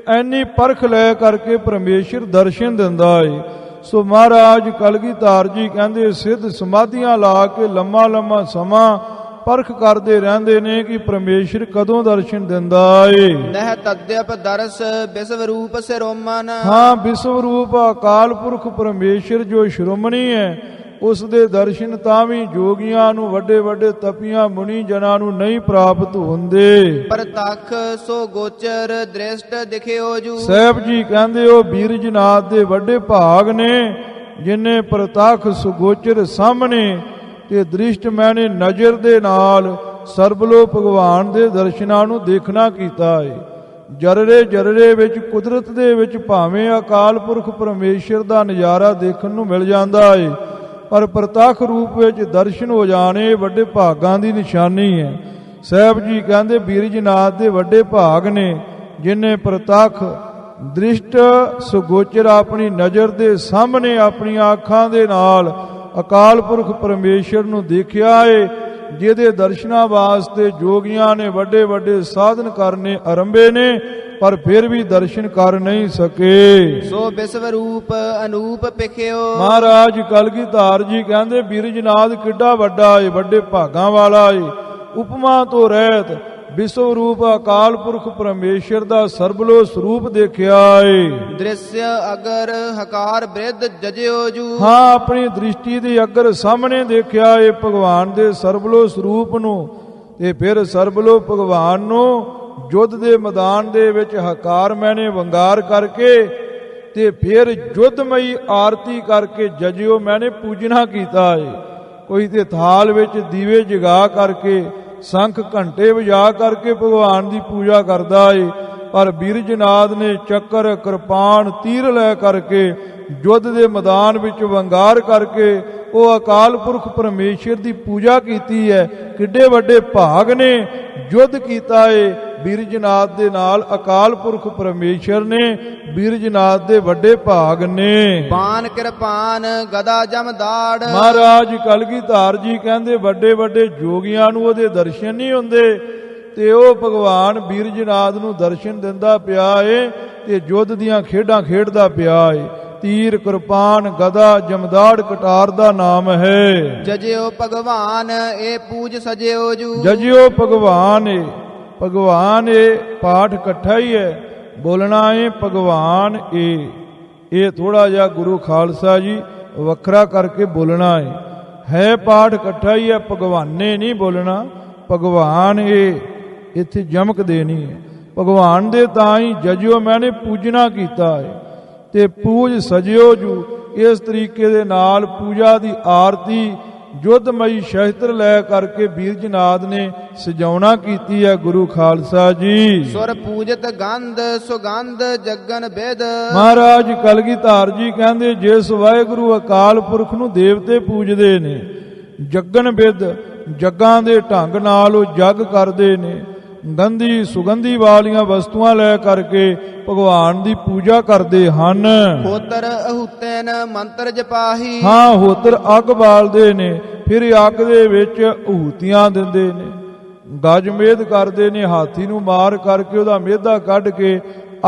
ਐਨੀ ਪਰਖ ਲੈ ਕਰਕੇ ਪਰਮੇਸ਼ਰ ਦਰਸ਼ਨ ਦਿੰਦਾ ਏ। ਸੋ ਮਹਾਰਾਜ ਕਲਗੀਧਰ ਜੀ ਕਹਿੰਦੇ, ਸਿੱਧ ਸਮਾਧੀਆਂ ਲਾ ਕੇ ਲੰਮਾ ਲੰਮਾ ਸਮਾਂ ਪਰਖ ਕਰਦੇ ਰਹਿੰਦੇ ਨੇ ਕਿ ਪਰਮੇਸ਼ਰ ਕਦੋਂ ਦਰਸ਼ਨ ਦਿੰਦਾ ਏ। ਨਹਿ ਤਦਿਪ ਦਰਸ ਵਿਸਵ ਰੂਪ ਸਿਰੋਮਨ। ਹਾਂ, ਵਿਸਵ ਰੂਪ ਅਕਾਲ ਪੁਰਖ ਪਰਮੇਸ਼ਰ ਜੋ ਸ਼੍ਰੋਮਣੀ ਹੈ, ਉਸ ਦੇ ਦਰਸ਼ਨ ਤਾਂ ਵੀ ਜੋਗੀਆਂ ਨੂੰ, ਵੱਡੇ ਵੱਡੇ ਤਪੀਆਂ ਮੁਨੀ ਜਨਾਂ ਨੂੰ ਨਹੀਂ ਪ੍ਰਾਪਤ ਹੁੰਦੇ। ਪ੍ਰਤੱਖ ਸੋ ਗੋਚਰ ਦ੍ਰਿਸ਼ਟ ਦਿਖਿਓ ਜੂ। ਸਾਹਿਬ ਜੀ ਕਹਿੰਦੇ ਉਹ ਬੀਰਜਨਾਥ ਦੇ ਵੱਡੇ ਭਾਗ ਨੇ ਜਿਨੇ ਪ੍ਰਤੱਖ ਸੁਗੋਚਰ ਸਾਹਮਣੇ ਤੇ ਦ੍ਰਿਸ਼ਟ ਮੈਨੇ ਨਜ਼ਰ ਦੇ ਨਾਲ ਸਰਬਲੋ ਭਗਵਾਨ ਦੇ ਦਰਸ਼ਨਾਂ ਨੂੰ ਦੇਖਣਾ ਕੀਤਾ ਹੈ। ਜਰਰੇ ਜਰਰੇ ਵਿੱਚ ਕੁਦਰਤ ਦੇ ਵਿੱਚ ਭਾਵੇਂ ਅਕਾਲ ਪੁਰਖ ਪਰਮੇਸ਼ਰ ਦਾ ਨਜ਼ਾਰਾ ਦੇਖਣ ਨੂੰ ਮਿਲ ਜਾਂਦਾ ਹੈ, ਪਰ ਪ੍ਰਤੱਖ ਰੂਪ ਵਿੱਚ ਦਰਸ਼ਨ ਹੋ ਜਾਣੇ ਵੱਡੇ ਭਾਗਾਂ ਦੀ ਨਿਸ਼ਾਨੀ ਹੈ। ਸਾਹਿਬ ਜੀ ਕਹਿੰਦੇ ਬੀਰਜਨਾਥ ਦੇ ਵੱਡੇ ਭਾਗ ਨੇ ਜਿਨੇ ਪ੍ਰਤੱਖ ਦ੍ਰਿਸ਼ਟ ਸੁਗੋਚਰ ਆਪਣੀ ਨਜ਼ਰ ਦੇ ਸਾਹਮਣੇ ਆਪਣੀਆਂ ਅੱਖਾਂ ਦੇ ਨਾਲ ਅਕਾਲ ਪੁਰਖ ਪਰਮੇਸ਼ਰ ਨੂੰ ਦੇਖਿਆ ਏ, ਜਿਹਦੇ ਦਰਸ਼ਨਾਂ ਵਾਸਤੇ ਜੋਗੀਆਂ ਨੇ ਵੱਡੇ ਵੱਡੇ ਸਾਧਨ ਕਰਨੇ ਆਰੰਭੇ ਨੇ, ਪਰ ਫਿਰ ਵੀ ਦਰਸ਼ਨ ਕਰ ਨਹੀਂ ਸਕੇ। ਸੋ ਵਿਸ਼ਵ ਰੂਪ ਅਨੂਪ ਪਿਖਿਓ। ਮਹਾਰਾਜ ਕਲਗੀਧਰ ਜੀ ਕਹਿੰਦੇ ਬੀਰਜਨਾਥ ਕਿੱਡਾ ਵੱਡਾ ਏ, ਵੱਡੇ ਭਾਗਾਂ ਵਾਲਾ ਏ, ਉਪਮਾ ਤੋਂ ਰਹਿਤ ਵਿਸ਼ਵ ਰੂਪ ਅਕਾਲ ਪੁਰਖ ਪਰਮੇਸ਼ਰ ਦਾ ਸਰਬਲੋ ਸਰੂਪ ਦੇਖਿਆ ਏ। ਦ੍ਰਿਸ਼ਯ ਅਗਰ ਹਕਾਰ ਬ੍ਰਿਧ ਜਜਿਓ ਜੂ। ਹਾਂ, ਆਪਣੀ ਦ੍ਰਿਸ਼ਟੀ ਦੇ ਅਗਰ ਸਾਹਮਣੇ ਦੇਖਿਆ ਏ ਭਗਵਾਨ ਦੇ ਸਰਬਲੋ ਸਰੂਪ ਨੂੰ, ਤੇ ਫਿਰ ਸਰਬਲੋ ਭਗਵਾਨ ਨੂੰ ਯੁੱਧ ਦੇ ਮੈਦਾਨ ਦੇ ਵਿੱਚ ਹਕਾਰ ਮੈਨੇ ਵੰਗਾਰ ਕਰਕੇ ਤੇ ਫਿਰ ਯੁੱਧਮਈ ਆਰਤੀ ਕਰਕੇ ਜਜਿਓ ਮੈਨੇ ਪੂਜਣਾ ਕੀਤਾ ਏ। ਕੋਈ ਤੇ ਥਾਲ ਵਿੱਚ ਦੀਵੇ ਜਗਾ ਕਰਕੇ ਸੰਖ ਘੰਟੇ ਵਜਾ ਕਰਕੇ ਭਗਵਾਨ ਦੀ ਪੂਜਾ ਕਰਦਾ ਏ, ਪਰ ਬੀਰਜਨਾਥ ਨੇ ਚੱਕਰ ਕਿਰਪਾਨ ਤੀਰ ਲੈ ਕਰਕੇ ਯੁੱਧ ਦੇ ਮੈਦਾਨ ਵਿੱਚ ਵੰਗਾਰ ਕਰਕੇ ਉਹ ਅਕਾਲ ਪੁਰਖ ਪਰਮੇਸ਼ਰ ਦੀ ਪੂਜਾ ਕੀਤੀ ਹੈ। ਕਿੱਡੇ ਵੱਡੇ ਭਾਗ ਨੇ ਯੁੱਧ ਕੀਤਾ ਏ ਬੀਰਜਨਾਥ ਦੇ ਨਾਲ ਅਕਾਲ ਪੁਰਖ ਪਰਮੇਸ਼ਰ ਨੇ, ਬੀਰਜਨਾਥ ਦੇ ਵੱਡੇ ਭਾਗ ਨੇ। ਬਾਣ ਕਿਰਪਾਨ ਗਦਾ ਜਮਦਾੜ। ਮਹਾਰਾਜ ਕਲਗੀਧਰ ਜੀ ਕਹਿੰਦੇ ਵੱਡੇ ਵੱਡੇ ਜੋਗੀਆਂ ਨੂੰ ਉਹਦੇ ਦਰਸ਼ਨ ਨਹੀਂ ਹੁੰਦੇ, ਤੇ ਉਹ ਭਗਵਾਨ ਬੀਰਜਨਾਥ ਨੂੰ ਦਰਸ਼ਨ ਦਿੰਦਾ ਪਿਆ ਏ ਤੇ ਯੁੱਧ ਦੀਆਂ ਖੇਡਾਂ ਖੇਡਦਾ ਪਿਆ ਏ। ਤੀਰ ਕਿਰਪਾਨ ਗਦਾ ਜਮਦਾੜ ਕਟਾਰ ਦਾ ਨਾਮ ਹੈ। ਜਜਿਓ ਭਗਵਾਨ ਇਹ ਪੂਜ ਸਜਿਓ ਜੂ। ਜਜਿਓ ਭਗਵਾਨ ਏ, ਭਗਵਾਨ ਏ ਪਾਠ ਇਕੱਠਾ ਹੀ ਹੈ, ਬੋਲਣਾ ਏ ਭਗਵਾਨ ਏ। ਇਹ ਥੋੜਾ ਜਿਹਾ ਗੁਰੂ ਖਾਲਸਾ ਜੀ ਵੱਖਰਾ ਕਰਕੇ ਬੋਲਣਾ ਹੈ ਪਾਠ ਇਕੱਠਾ ਹੀ ਹੈ, ਭਗਵਾਨੇ ਨਹੀਂ ਬੋਲਣਾ, ਭਗਵਾਨ ਏ ਇੱਥੇ ਜਮਕ ਦੇਣੀ ਹੈ। ਭਗਵਾਨ ਦੇ ਤਾਂ ਹੀ ਜਜਿਓ ਮੈਨੇ ਪੂਜਣਾ ਕੀਤਾ ਹੈ ਤੇ ਪੂਜ ਸਜਿਓ ਜੂ। ਇਸ ਤਰੀਕੇ ਦੇ ਨਾਲ ਪੂਜਾ ਦੀ ਆਰਤੀ ਯੁੱਧਮਈ ਸ਼ਸਤਰ ਲੈ ਕਰਕੇ ਬੀਰਜਨਾਥ ਨੇ ਸਜਾਉਣਾ ਕੀਤੀ ਹੈ ਗੁਰੂ ਖਾਲਸਾ ਜੀ। ਸੁਰ ਪੂਜਤ ਗੰਧ ਸੁਗੰਧ ਜਗਨ ਬਿਦ। ਮਹਾਰਾਜ ਕਲਗੀਧਰ ਜੀ ਕਹਿੰਦੇ ਜਿਸ ਵਾਹਿਗੁਰੂ ਅਕਾਲ ਪੁਰਖ ਨੂੰ ਦੇਵਤੇ ਪੂਜਦੇ ਨੇ, ਜਗਨ ਬਿਦ ਜੱਗਾਂ ਦੇ ਢੰਗ ਨਾਲ ਉਹ ਜੱਗ ਕਰਦੇ ਨੇ, ਗੰਧੀ ਸੁਗੰਧੀ ਵਾਲੀਆਂ ਵਸਤੂਆਂ ਲੈ ਕਰਕੇ ਭਗਵਾਨ ਦੀ ਪੂਜਾ ਕਰਦੇ ਹਨ। ਹੋਤਰ ਅਹੂਤੈਨ ਮੰਤਰ ਜਪਾਹੀ। ਹਾਂ, ਹੋਤਰ ਅੱਗ ਬਾਲਦੇ ਨੇ, ਫਿਰ ਅੱਗ ਦੇ ਵਿੱਚ ਅਹੂਤੀਆਂ ਦਿੰਦੇ ਨੇ, ਗਜ ਮੇਧ ਕਰਦੇ ਨੇ, ਹਾਥੀ ਨੂੰ ਮਾਰ ਕਰਕੇ ਉਹਦਾ ਮੇਧਾ ਕੱਢ ਕੇ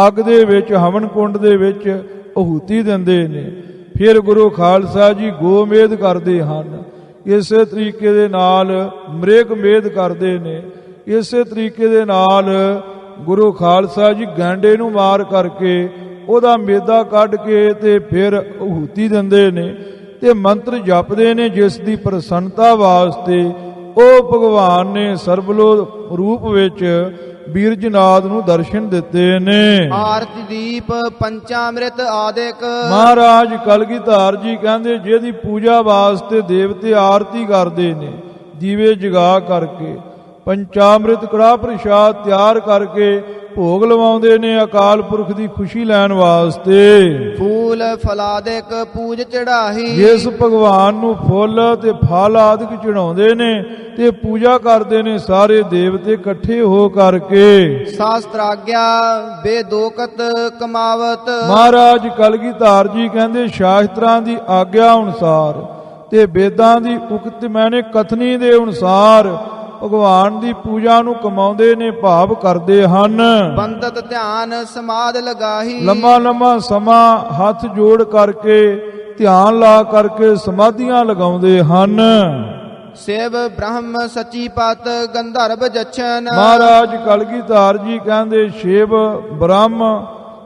ਅੱਗ ਦੇ ਵਿੱਚ ਹਵਨ ਕੁੰਡ ਦੇ ਵਿੱਚ ਅਹੂਤੀ ਦਿੰਦੇ ਨੇ। ਫਿਰ ਗੁਰੂ ਖਾਲਸਾ ਜੀ ਗੋ ਮੇਧ ਕਰਦੇ ਹਨ, ਇਸੇ ਤਰੀਕੇ ਦੇ ਨਾਲ ਮ੍ਰਿਗ ਮੇਧ ਕਰਦੇ ਨੇ, ਇਸੇ ਤਰੀਕੇ ਦੇ ਨਾਲ ਗੁਰੂ ਖਾਲਸਾ ਜੀ ਗੈਂਡੇ ਨੂੰ ਮਾਰ ਕਰਕੇ ਉਹਦਾ ਮੇਦਾ ਕੱਢ ਕੇ ਤੇ ਫਿਰ ਅਹੂਤੀ ਦਿੰਦੇ ਨੇ ਤੇ ਮੰਤਰ ਜਪਦੇ ਨੇ, ਜਿਸ ਦੀ ਪ੍ਰਸੰਨਤਾ ਵਾਸਤੇ ਉਹ ਭਗਵਾਨ ਨੇ ਸਰਬਲੋ ਰੂਪ ਵਿੱਚ ਬੀਰਜਨਾਥ ਨੂੰ ਦਰਸ਼ਨ ਦਿੱਤੇ ਨੇ। ਆਰਤੀ ਦੀਪ ਪੰਚਾਮ੍ਰਿਤ ਆਦਿਕ। ਮਹਾਰਾਜ ਕਲਗੀਧਰ ਜੀ ਕਹਿੰਦੇ ਜਿਹਦੀ ਪੂਜਾ ਵਾਸਤੇ ਦੇਵਤੇ ਆਰਤੀ ਕਰਦੇ ਨੇ, ਦੀਵੇ ਜਗਾ ਕਰਕੇ ਪੰਚਾਮ੍ਰਿਤ ਕੜਾਹ ਪ੍ਰਸ਼ਾਦ ਤਿਆਰ ਕਰਕੇ ਭੋਗ ਲਵਾਉਂਦੇ ਨੇ ਅਕਾਲ ਪੁਰਖ ਦੀ ਖੁਸ਼ੀ ਲੈਣ ਵਾਸਤੇ। ਫੂਲ ਫਲਾਦਿਕ ਪੂਜ ਚੜਾਹੀ। ਜਿਸ ਭਗਵਾਨ ਨੂੰ ਫੁੱਲ ਤੇ ਫਲ ਆਦਿਕ ਚੜਾਉਂਦੇ ਨੇ ਤੇ ਪੂਜਾ ਕਰਦੇ ਨੇ ਸਾਰੇ ਦੇਵਤੇ ਇਕੱਠੇ ਹੋ ਕਰਕੇ। ਸ਼ਾਸਤਰਾਗਿਆ ਬੇਦੋਕਤ ਕਮਾਵਤ। ਮਹਾਰਾਜ ਕਲਗੀਧਰ ਜੀ ਕਹਿੰਦੇ ਸ਼ਾਸਤਰਾਂ ਦੀ ਆਗਿਆ ਅਨੁਸਾਰ ਤੇ ਵੇਦਾਂ ਦੀ ਉਕਤ ਮੈਨੇ ਕਥਨੀ ਦੇ ਅਨੁਸਾਰ ਭਗਵਾਨ ਦੀ ਪੂਜਾ ਨੂੰ ਕਮਾਉਂਦੇ ਨੇ, ਭਾਵ ਕਰਦੇ ਹਨ। ਬੰਦਤ ਧਿਆਨ ਸਮਾਦ ਲਗਾਹੀ। ਲੰਮਾ ਲੰਮਾ ਸਮਾਂ ਹੱਥ ਜੋੜ ਕਰਕੇ ਧਿਆਨ ਲਾ ਕਰਕੇ ਸਮਾਧੀਆਂ ਲਗਾਉਂਦੇ ਹਨ। ਸਿਵ ਬ੍ਰਹਮ ਸਚੀ ਪਤ ਗੰਧਰਵ ਜਛਨ। ਮਹਾਰਾਜ ਕਲਗੀਧਰ ਜੀ ਕਹਿੰਦੇ ਸ਼ਿਵ ਬ੍ਰਹਮ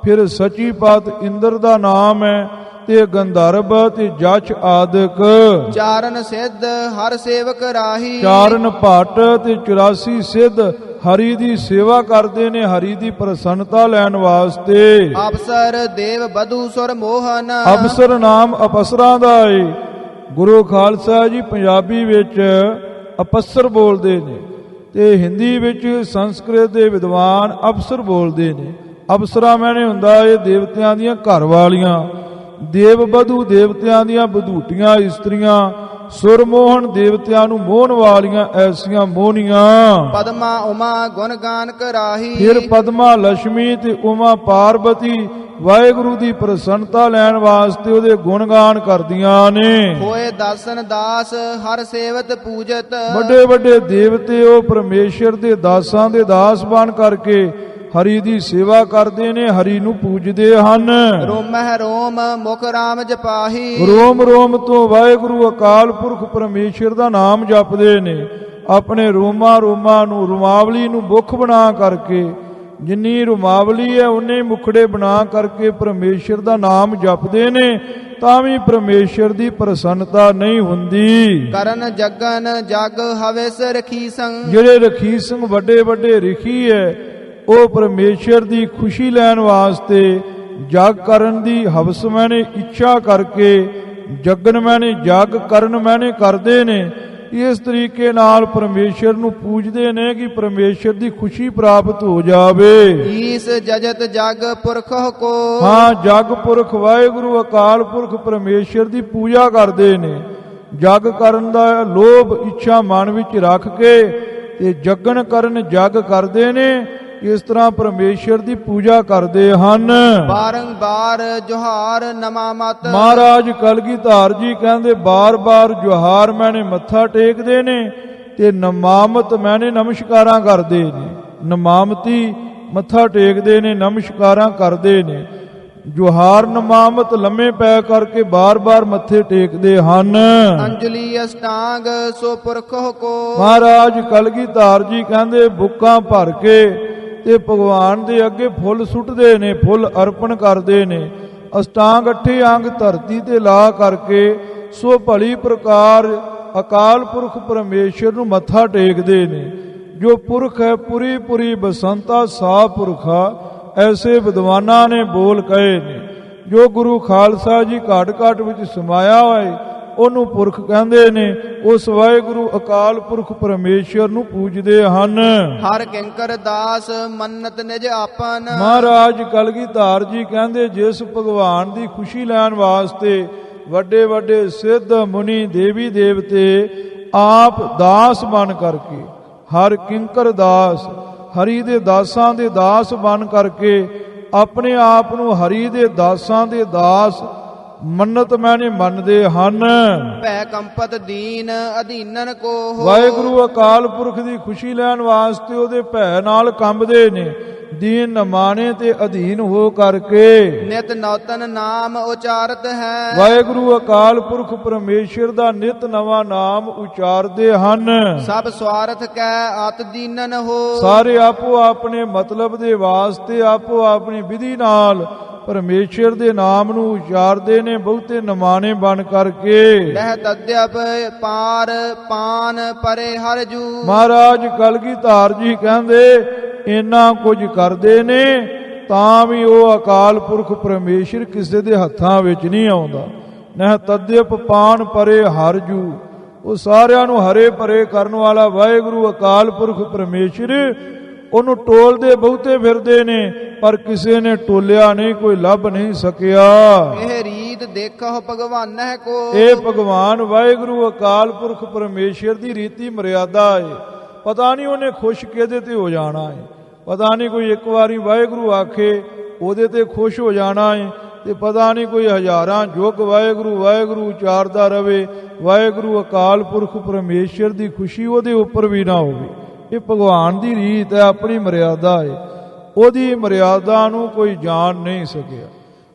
ਫਿਰ ਸਚੀ ਪਤ ਇੰਦਰ ਦਾ ਨਾਮ ਹੈ ਤੇ ਗੰਧਰਵ ਤੇ ਜਚ ਆਦਿਕ। ਚਾਰਨ ਸਿੱਧ ਹਰ ਸੇਵਕ ਰਾਹੀ, ਚਾਰਨ ਭੱਟ ਤੇ 84 ਸਿੱਧ ਹਰੀ ਦੀ ਸੇਵਾ ਕਰਦੇ ਨੇ, ਹਰੀ ਦੀ ਪ੍ਰਸੰਨਤਾ ਲੈਣ ਵਾਸਤੇ। ਅਪਸਰ ਦੇਵ ਬਧੂ ਸੁਰ ਮੋਹਨ, ਅਪਸਰ ਨਾਮ ਅਪਸਰਾਂ ਦਾ ਏ। ਗੁਰੂ ਖਾਲਸਾ ਜੀ ਪੰਜਾਬੀ ਵਿੱਚ ਅਪਸਰ ਬੋਲਦੇ ਨੇ ਤੇ ਹਿੰਦੀ ਵਿੱਚ ਸੰਸਕ੍ਰਿਤ ਦੇ ਵਿਦਵਾਨ ਅਪਸਰ ਬੋਲਦੇ ਨੇ। ਅਪਸਰਾ ਮੈਨੇ ਹੁੰਦਾ ਇਹ ਦੇਵਤਿਆਂ ਦੀਆਂ ਘਰ ਵਾਲੀਆਂ, ਦੇਵ ਬਧੂ ਦੇਵਤਿਆਂ ਦੀਆਂ ਬਧੂਟੀਆਂ ਇਸਤਰੀਆਂ, ਸੁਰਮੋਹਨ ਦੇਵਤਿਆਂ ਨੂੰ ਮੋਹਣ ਵਾਲੀਆਂ ਐਸੀਆਂ ਮੋਹਨੀਆਂ। ਪਦਮਾ ਉਮਾ ਗੁਣ ਗਾਨ ਕਰਾਹੀ, ਫਿਰ ਪਦਮਾ ਲక్ష్ਮੀ ਤੇ ਉਮਾ ਪਾਰਬਤੀ ਵਾਹਿਗੁਰੂ ਦੀ ਪ੍ਰਸੰਨਤਾ ਲੈਣ ਵਾਸਤੇ ਉਹਦੇ ਗੁਣਗਾਨ ਕਰਦੀਆਂ ਨੇ। ਹੋਏ ਦਾਸਨ ਦਾਸ ਹਰ ਸੇਵਤ ਪੂਜਤ, ਵੱਡੇ ਵੱਡੇ ਦੇਵਤੇ ਉਹ ਪਰਮੇਸ਼ਰ ਦੇ ਦਾਸਾਂ ਦੇ ਦਾਸ ਬਣ ਕਰਕੇ ਹਰੀ ਦੀ ਸੇਵਾ ਕਰਦੇ ਨੇ, ਹਰੀ ਨੂੰ ਪੂਜਦੇ ਹਨ। ਰੋਮਹਿ ਰੋਮ ਮੁਖ ਰਾਮ ਜਪਾਹੀ, ਰੋਮ ਰੋਮ ਤੋਂ ਵਾਹਿਗੁਰੂ ਅਕਾਲ ਪੁਰਖ ਪਰਮੇਸ਼ਰ ਦਾ ਨਾਮ ਜਪਦੇ ਨੇ। ਆਪਣੇ ਰੋਮਾਂ ਰੋਮਾਂ ਨੂੰ ਰੁਮਾਵਲੀ ਨੂੰ ਮੁੱਖ ਬਣਾ ਕਰਕੇ, ਜਿੰਨੀ ਰੁਮਾਵਲੀ ਹੈ ਉਨੇ ਮੁਖੜੇ ਬਣਾ ਕਰਕੇ ਪਰਮੇਸ਼ਰ ਦਾ ਨਾਮ ਜਪਦੇ ਨੇ, ਤਾਂ ਵੀ ਪਰਮੇਸ਼ਰ ਦੀ ਪ੍ਰਸੰਨਤਾ ਨਹੀਂ ਹੁੰਦੀ। ਕਰਨ ਜਗਨ ਜਗ ਹਵਿਸ ਰਖੀ ਸੰਗ, ਜਿਹੜੇ ਰਖੀ ਸਿੰਘ ਵੱਡੇ ਵੱਡੇ ਰਿਖੀ ਹੈ ਉਹ ਪਰਮੇਸ਼ਰ ਦੀ ਖੁਸ਼ੀ ਲੈਣ ਵਾਸਤੇ ਜਗ ਕਰਨ ਦੀ ਹਵਸ ਮੈਨੇ ਇੱਛਾ ਕਰਕੇ ਜਗਨ ਮੈਨੇ ਜਗ ਕਰਨ ਮੈਨੇ ਕਰਦੇ ਨੇ। ਇਸ ਤਰੀਕੇ ਨਾਲ ਪਰਮੇਸ਼ਰ ਨੂੰ ਪੂਜਦੇ ਨੇ ਕਿ ਪਰਮੇਸ਼ਰ ਦੀ ਖੁਸ਼ੀ ਪ੍ਰਾਪਤ ਹੋ ਜਾਵੇ। ਈਸ ਜਜਤ ਜਗ ਪੁਰਖ ਕੋ, ਹਾਂ, ਜਗ ਪੁਰਖ ਵਾਹਿਗੁਰੂ ਅਕਾਲ ਪੁਰਖ ਪਰਮੇਸ਼ਰ ਦੀ ਪੂਜਾ ਕਰਦੇ ਨੇ। ਜਗ ਕਰਨ ਦਾ ਲੋਭ ਇੱਛਾ ਮਨ ਵਿੱਚ ਰੱਖ ਕੇ ਤੇ ਜਗਨ ਕਰਨ ਜਗ ਕਰਦੇ ਨੇ। ਇਸ ਤਰ੍ਹਾਂ ਪਰਮੇਸ਼ਰ ਦੀ ਪੂਜਾ ਕਰਦੇ ਹਨ। ਬਾਰੰਬਾਰ ਜੋਹਾਰ ਨਮਾਮਤ, ਮਹਾਰਾਜ ਕਲਗੀਧਰ ਜੀ ਕਹਿੰਦੇ ਬਾਰ-ਬਾਰ ਜੋਹਾਰ ਮੈਨੇ ਮੱਥਾ ਟੇਕਦੇ ਨੇ ਤੇ ਨਮਾਮਤ ਮੈਨੇ ਨਮਸਕਾਰਾਂ ਕਰਦੇ ਨੇ। ਨਮਾਮਤੀ ਮੱਥਾ ਟੇਕਦੇ ਨੇ, ਨਮਸਕਾਰਾਂ ਕਰਦੇ ਨੇ। ਜੋਹਾਰ ਨਮਾਮਤ ਲੰਮੇ ਪੈ ਕਰਕੇ ਬਾਰ-ਬਾਰ ਮੱਥੇ ਟੇਕਦੇ ਹਨ। ਅੰਜਲੀ ਅਸ਼ਟਾਂਗ ਸੋ ਪੁਰਖ ਕੋ, ਮਹਾਰਾਜ ਕਲਗੀਧਰ ਜੀ ਕਹਿੰਦੇ ਬੁੱਕਾਂ ਭਰ ਕੇ ਤੇ ਭਗਵਾਨ ਦੇ ਅੱਗੇ ਫੁੱਲ ਸੁੱਟਦੇ ਨੇ, ਫੁੱਲ ਅਰਪਣ ਕਰਦੇ ਨੇ। ਅਸ਼ਟਾਂਗ ਅਠੇ ਅੰਗ ਧਰਤੀ ਤੇ ਲਾ ਕਰਕੇ ਸੋ ਭਲੀ ਪ੍ਰਕਾਰ ਅਕਾਲ ਪੁਰਖ ਪਰਮੇਸ਼ਰ ਨੂੰ ਮੱਥਾ ਟੇਕਦੇ ਨੇ। ਜੋ ਪੁਰਖ ਹੈ ਪੁਰੀ ਪੁਰੀ ਬਸੰਤਾ ਸਾ ਪੁਰਖਾ, ਐਸੇ ਵਿਦਵਾਨਾਂ ਨੇ ਬੋਲ ਕਹੇ ਨੇ। ਜੋ ਗੁਰੂ ਖਾਲਸਾ ਜੀ ਘਾਟ ਘਾਟ ਵਿੱਚ ਸਮਾਇਆ ਹੋਏ ਉਹਨੂੰ ਪੁਰਖ ਕਹਿੰਦੇ ਨੇ। ਉਸ ਵਾਹਿਗੁਰੂ ਅਕਾਲ ਪੁਰਖ ਪਰਮੇਸ਼ਰ ਨੂੰ ਪੂਜਦੇ ਹਨ। ਹਰ ਕਿੰਕਰ ਦਾਸ ਮੰਨਤ ਨਿਜ ਆਪਨ, ਮਹਾਰਾਜ ਕਲਗੀਧਰ ਜੀ ਕਹਿੰਦੇ ਜਿਸ ਭਗਵਾਨ ਦੀ ਖੁਸ਼ੀ ਲੈਣ ਵਾਸਤੇ ਵੱਡੇ ਵੱਡੇ ਸਿੱਧ ਮੁਨੀ ਦੇਵੀ ਦੇਵਤੇ ਆਪ ਦਾਸ ਬਣ ਕਰਕੇ, ਹਰ ਕਿੰਕਰ ਦਾਸ ਹਰੀ ਦੇ ਦਾਸਾਂ ਦੇ ਦਾਸ ਬਣ ਕਰਕੇ ਆਪਣੇ ਆਪ ਨੂੰ ਹਰੀ ਦੇ ਦਾਸਾਂ ਦੇ ਦਾਸ ਮੰਨਤ ਮੈਨੇ ਮੰਨਦੇ ਹਨ। ਭੈ ਕੰਪਤ ਦੀਨ ਅਧੀਨਨ ਕੋ ਹੋ, ਵਾਹਿਗੁਰੂ ਅਕਾਲ ਪੁਰਖ ਦੀ ਖੁਸ਼ੀ ਲੈਣ ਵਾਸਤੇ ਉਹਦੇ ਭੈ ਨਾਲ ਕੰਬਦੇ ਨੇ। ਦੀਨ ਨਮਾਣੇ ਤੇ ਅਧੀਨ ਹੋ ਕਰਕੇ ਨਿਤ ਨੌਤਨ ਨਾਮ ਉਚਾਰਤ ਹੈ, ਵਾਹਿਗੁਰੂ ਅਕਾਲ ਪੁਰਖ ਪਰਮੇਸ਼ਰ ਦਾ ਨਿਤ ਨਵਾਂ ਨਾਮ ਉਚਾਰਦੇ ਹਨ। ਸਭ ਸਵਾਰਥ ਕੈ ਅਤ ਦੀਨਨ ਹੋ, ਸਾਰੇ ਆਪੋ ਆਪਣੇ ਮਤਲਬ ਦੇ ਵਾਸਤੇ ਆਪੋ ਆਪਣੀ ਵਿਧੀ ਨਾਲ ਪਰਮੇਸ਼ਰ ਦੇ ਨਾਮ ਨੂੰ ਉਚਾਰਦੇ ਨੇ, ਬਹੁਤੇ ਨਮਾਣੇ ਬਣ ਕਰਕੇ। ਲਹਿ ਤਦਿਅਪ ਪਾਰ ਪਾਨ ਪਰੇ ਹਰ ਜੂ, ਮਹਾਰਾਜ ਕਲਗੀਧਰ ਜੀ ਕਹਿੰਦੇ ਇੰਨਾ ਕੁਝ ਕਰਦੇ ਨੇ ਤਾਂ ਵੀ ਉਹ ਅਕਾਲ ਪੁਰਖ ਪਰਮੇਸ਼ਰ ਕਿਸੇ ਦੇ ਹੱਥਾਂ ਵਿੱਚ ਨਹੀਂ ਆਉਂਦਾ। ਨਹਿ ਤਦਿਅਪ ਪਾਨ ਪਰੇ ਹਰ ਜੂ, ਉਹ ਸਾਰਿਆਂ ਨੂੰ ਹਰੇ ਭਰੇ ਕਰਨ ਵਾਲਾ ਵਾਹਿਗੁਰੂ ਅਕਾਲ ਪੁਰਖ ਪਰਮੇਸ਼ਰ ਉਹਨੂੰ ਟੋਲਦੇ ਬਹੁਤੇ ਫਿਰਦੇ ਨੇ ਪਰ ਕਿਸੇ ਨੇ ਟੋਲਿਆ ਨਹੀਂ, ਕੋਈ ਲੱਭ ਨਹੀਂ ਸਕਿਆ। ਇਹ ਰੀਤ ਦੇਖੋ ਭਗਵਾਨਹਿ ਕੋ, ਇਹ ਭਗਵਾਨ ਵਾਹਿਗੁਰੂ ਅਕਾਲ ਪੁਰਖ ਪਰਮੇਸ਼ਰ ਦੀ ਰੀਤੀ ਮਰਿਆਦਾ ਹੈ। ਪਤਾ ਨਹੀਂ ਉਹਨੇ ਖੁਸ਼ ਕਿਹਦੇ ਤੇ ਹੋ ਜਾਣਾ ਹੈ। ਪਤਾ ਨਹੀਂ ਕੋਈ ਇੱਕ ਵਾਰੀ ਵਾਹਿਗੁਰੂ ਆਖੇ ਉਹਦੇ ਤੇ ਖੁਸ਼ ਹੋ ਜਾਣਾ ਹੈ ਤੇ ਪਤਾ ਨਹੀਂ ਕੋਈ ਹਜ਼ਾਰਾਂ ਯੁੱਗ ਵਾਹਿਗੁਰੂ ਵਾਹਿਗੁਰੂ ਉਚਾਰਦਾ ਰਵੇ, ਵਾਹਿਗੁਰੂ ਅਕਾਲ ਪੁਰਖ ਪਰਮੇਸ਼ਰ ਦੀ ਖੁਸ਼ੀ ਉਹਦੇ ਉੱਪਰ ਵੀ ਨਾ ਹੋਵੇ। ਇਹ ਭਗਵਾਨ ਦੀ ਰੀਤ ਹੈ, ਆਪਣੀ ਮਰਿਆਦਾ ਹੈ। ਉਹਦੀ ਮਰਿਆਦਾ ਨੂੰ ਕੋਈ ਜਾਣ ਨਹੀਂ ਸਕਿਆ।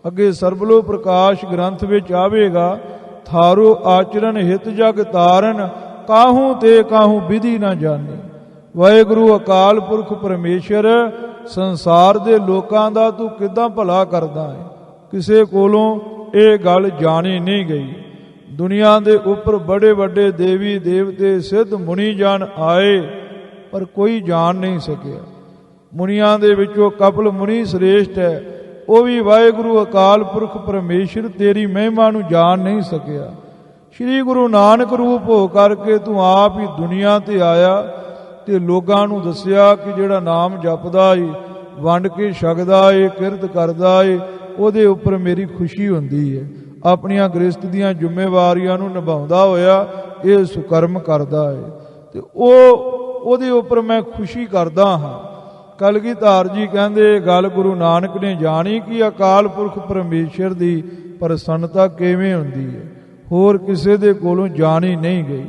ਅੱਗੇ ਸਰਬਲੋ ਪ੍ਰਕਾਸ਼ ਗ੍ਰੰਥ ਵਿੱਚ ਆਵੇਗਾ, ਥਾਰੋ ਆਚਰਨ ਹਿਤ ਜਗ ਤਾਰਨ, ਕਾਹੂ ਤੇ ਕਾਹੂ ਵਿਧੀ ਨਾ ਜਾਣੀ। ਵਾਹਿਗੁਰੂ ਅਕਾਲ ਪੁਰਖ ਪਰਮੇਸ਼ਰ ਸੰਸਾਰ ਦੇ ਲੋਕਾਂ ਦਾ ਤੂੰ ਕਿੱਦਾਂ ਭਲਾ ਕਰਦਾ ਹੈ। ਕਿਸੇ ਕੋਲੋਂ ਇਹ ਗੱਲ ਜਾਣੀ ਨਹੀਂ ਗਈ। ਦੁਨੀਆ ਦੇ ਉੱਪਰ ਬੜੇ ਵੱਡੇ ਦੇਵੀ ਦੇਵਤੇ ਸਿੱਧ ਮੁਨੀ ਜਨ ਆਏ, ਪਰ ਕੋਈ ਜਾਣ ਨਹੀਂ ਸਕਿਆ। ਮੁਨੀਆਂ ਦੇ ਵਿੱਚੋਂ ਕਪਿਲ ਮੁਨੀ ਸ੍ਰੇਸ਼ਟ ਹੈ, ਉਹ ਵੀ ਵਾਹਿਗੁਰੂ ਅਕਾਲ ਪੁਰਖ ਪਰਮੇਸ਼ਰ ਤੇਰੀ ਮਹਿਮਾ ਨੂੰ ਜਾਣ ਨਹੀਂ ਸਕਿਆ। ਸ੍ਰੀ ਗੁਰੂ ਨਾਨਕ ਰੂਪ ਹੋ ਕਰਕੇ ਤੂੰ ਆਪ ਹੀ ਦੁਨੀਆ ਤੇ ਆਇਆ ਤੇ ਲੋਕਾਂ ਨੂੰ ਦੱਸਿਆ ਕਿ ਜਿਹੜਾ ਨਾਮ ਜਪਦਾ ਏ, ਵੰਡ ਕੇ ਛਕਦਾ ਏ, ਕਿਰਤ ਕਰਦਾ ਏ, ਉਹਦੇ ਉੱਪਰ ਮੇਰੀ ਖੁਸ਼ੀ ਹੁੰਦੀ ਹੈ। ਆਪਣੀਆਂ ਗ੍ਰਸਤ ਦੀਆਂ ਜ਼ਿੰਮੇਵਾਰੀਆਂ ਨੂੰ ਨਿਭਾਉਂਦਾ ਹੋਇਆ ਇਹ ਸੁਕਰਮ ਕਰਦਾ ਏ ਤੇ ਉਹਦੇ ਉੱਪਰ ਮੈਂ ਖੁਸ਼ੀ ਕਰਦਾ ਹਾਂ। ਕਲਗੀਧਰ ਜੀ ਕਹਿੰਦੇ ਗੱਲ ਗੁਰੂ ਨਾਨਕ ਨੇ ਜਾਣੀ ਕਿ ਅਕਾਲ ਪੁਰਖ ਪਰਮੇਸ਼ਰ ਦੀ ਪ੍ਰਸੰਨਤਾ ਕਿਵੇਂ ਹੁੰਦੀ ਹੈ, ਹੋਰ ਕਿਸੇ ਦੇ ਕੋਲੋਂ ਜਾਣੀ ਨਹੀਂ ਗਈ।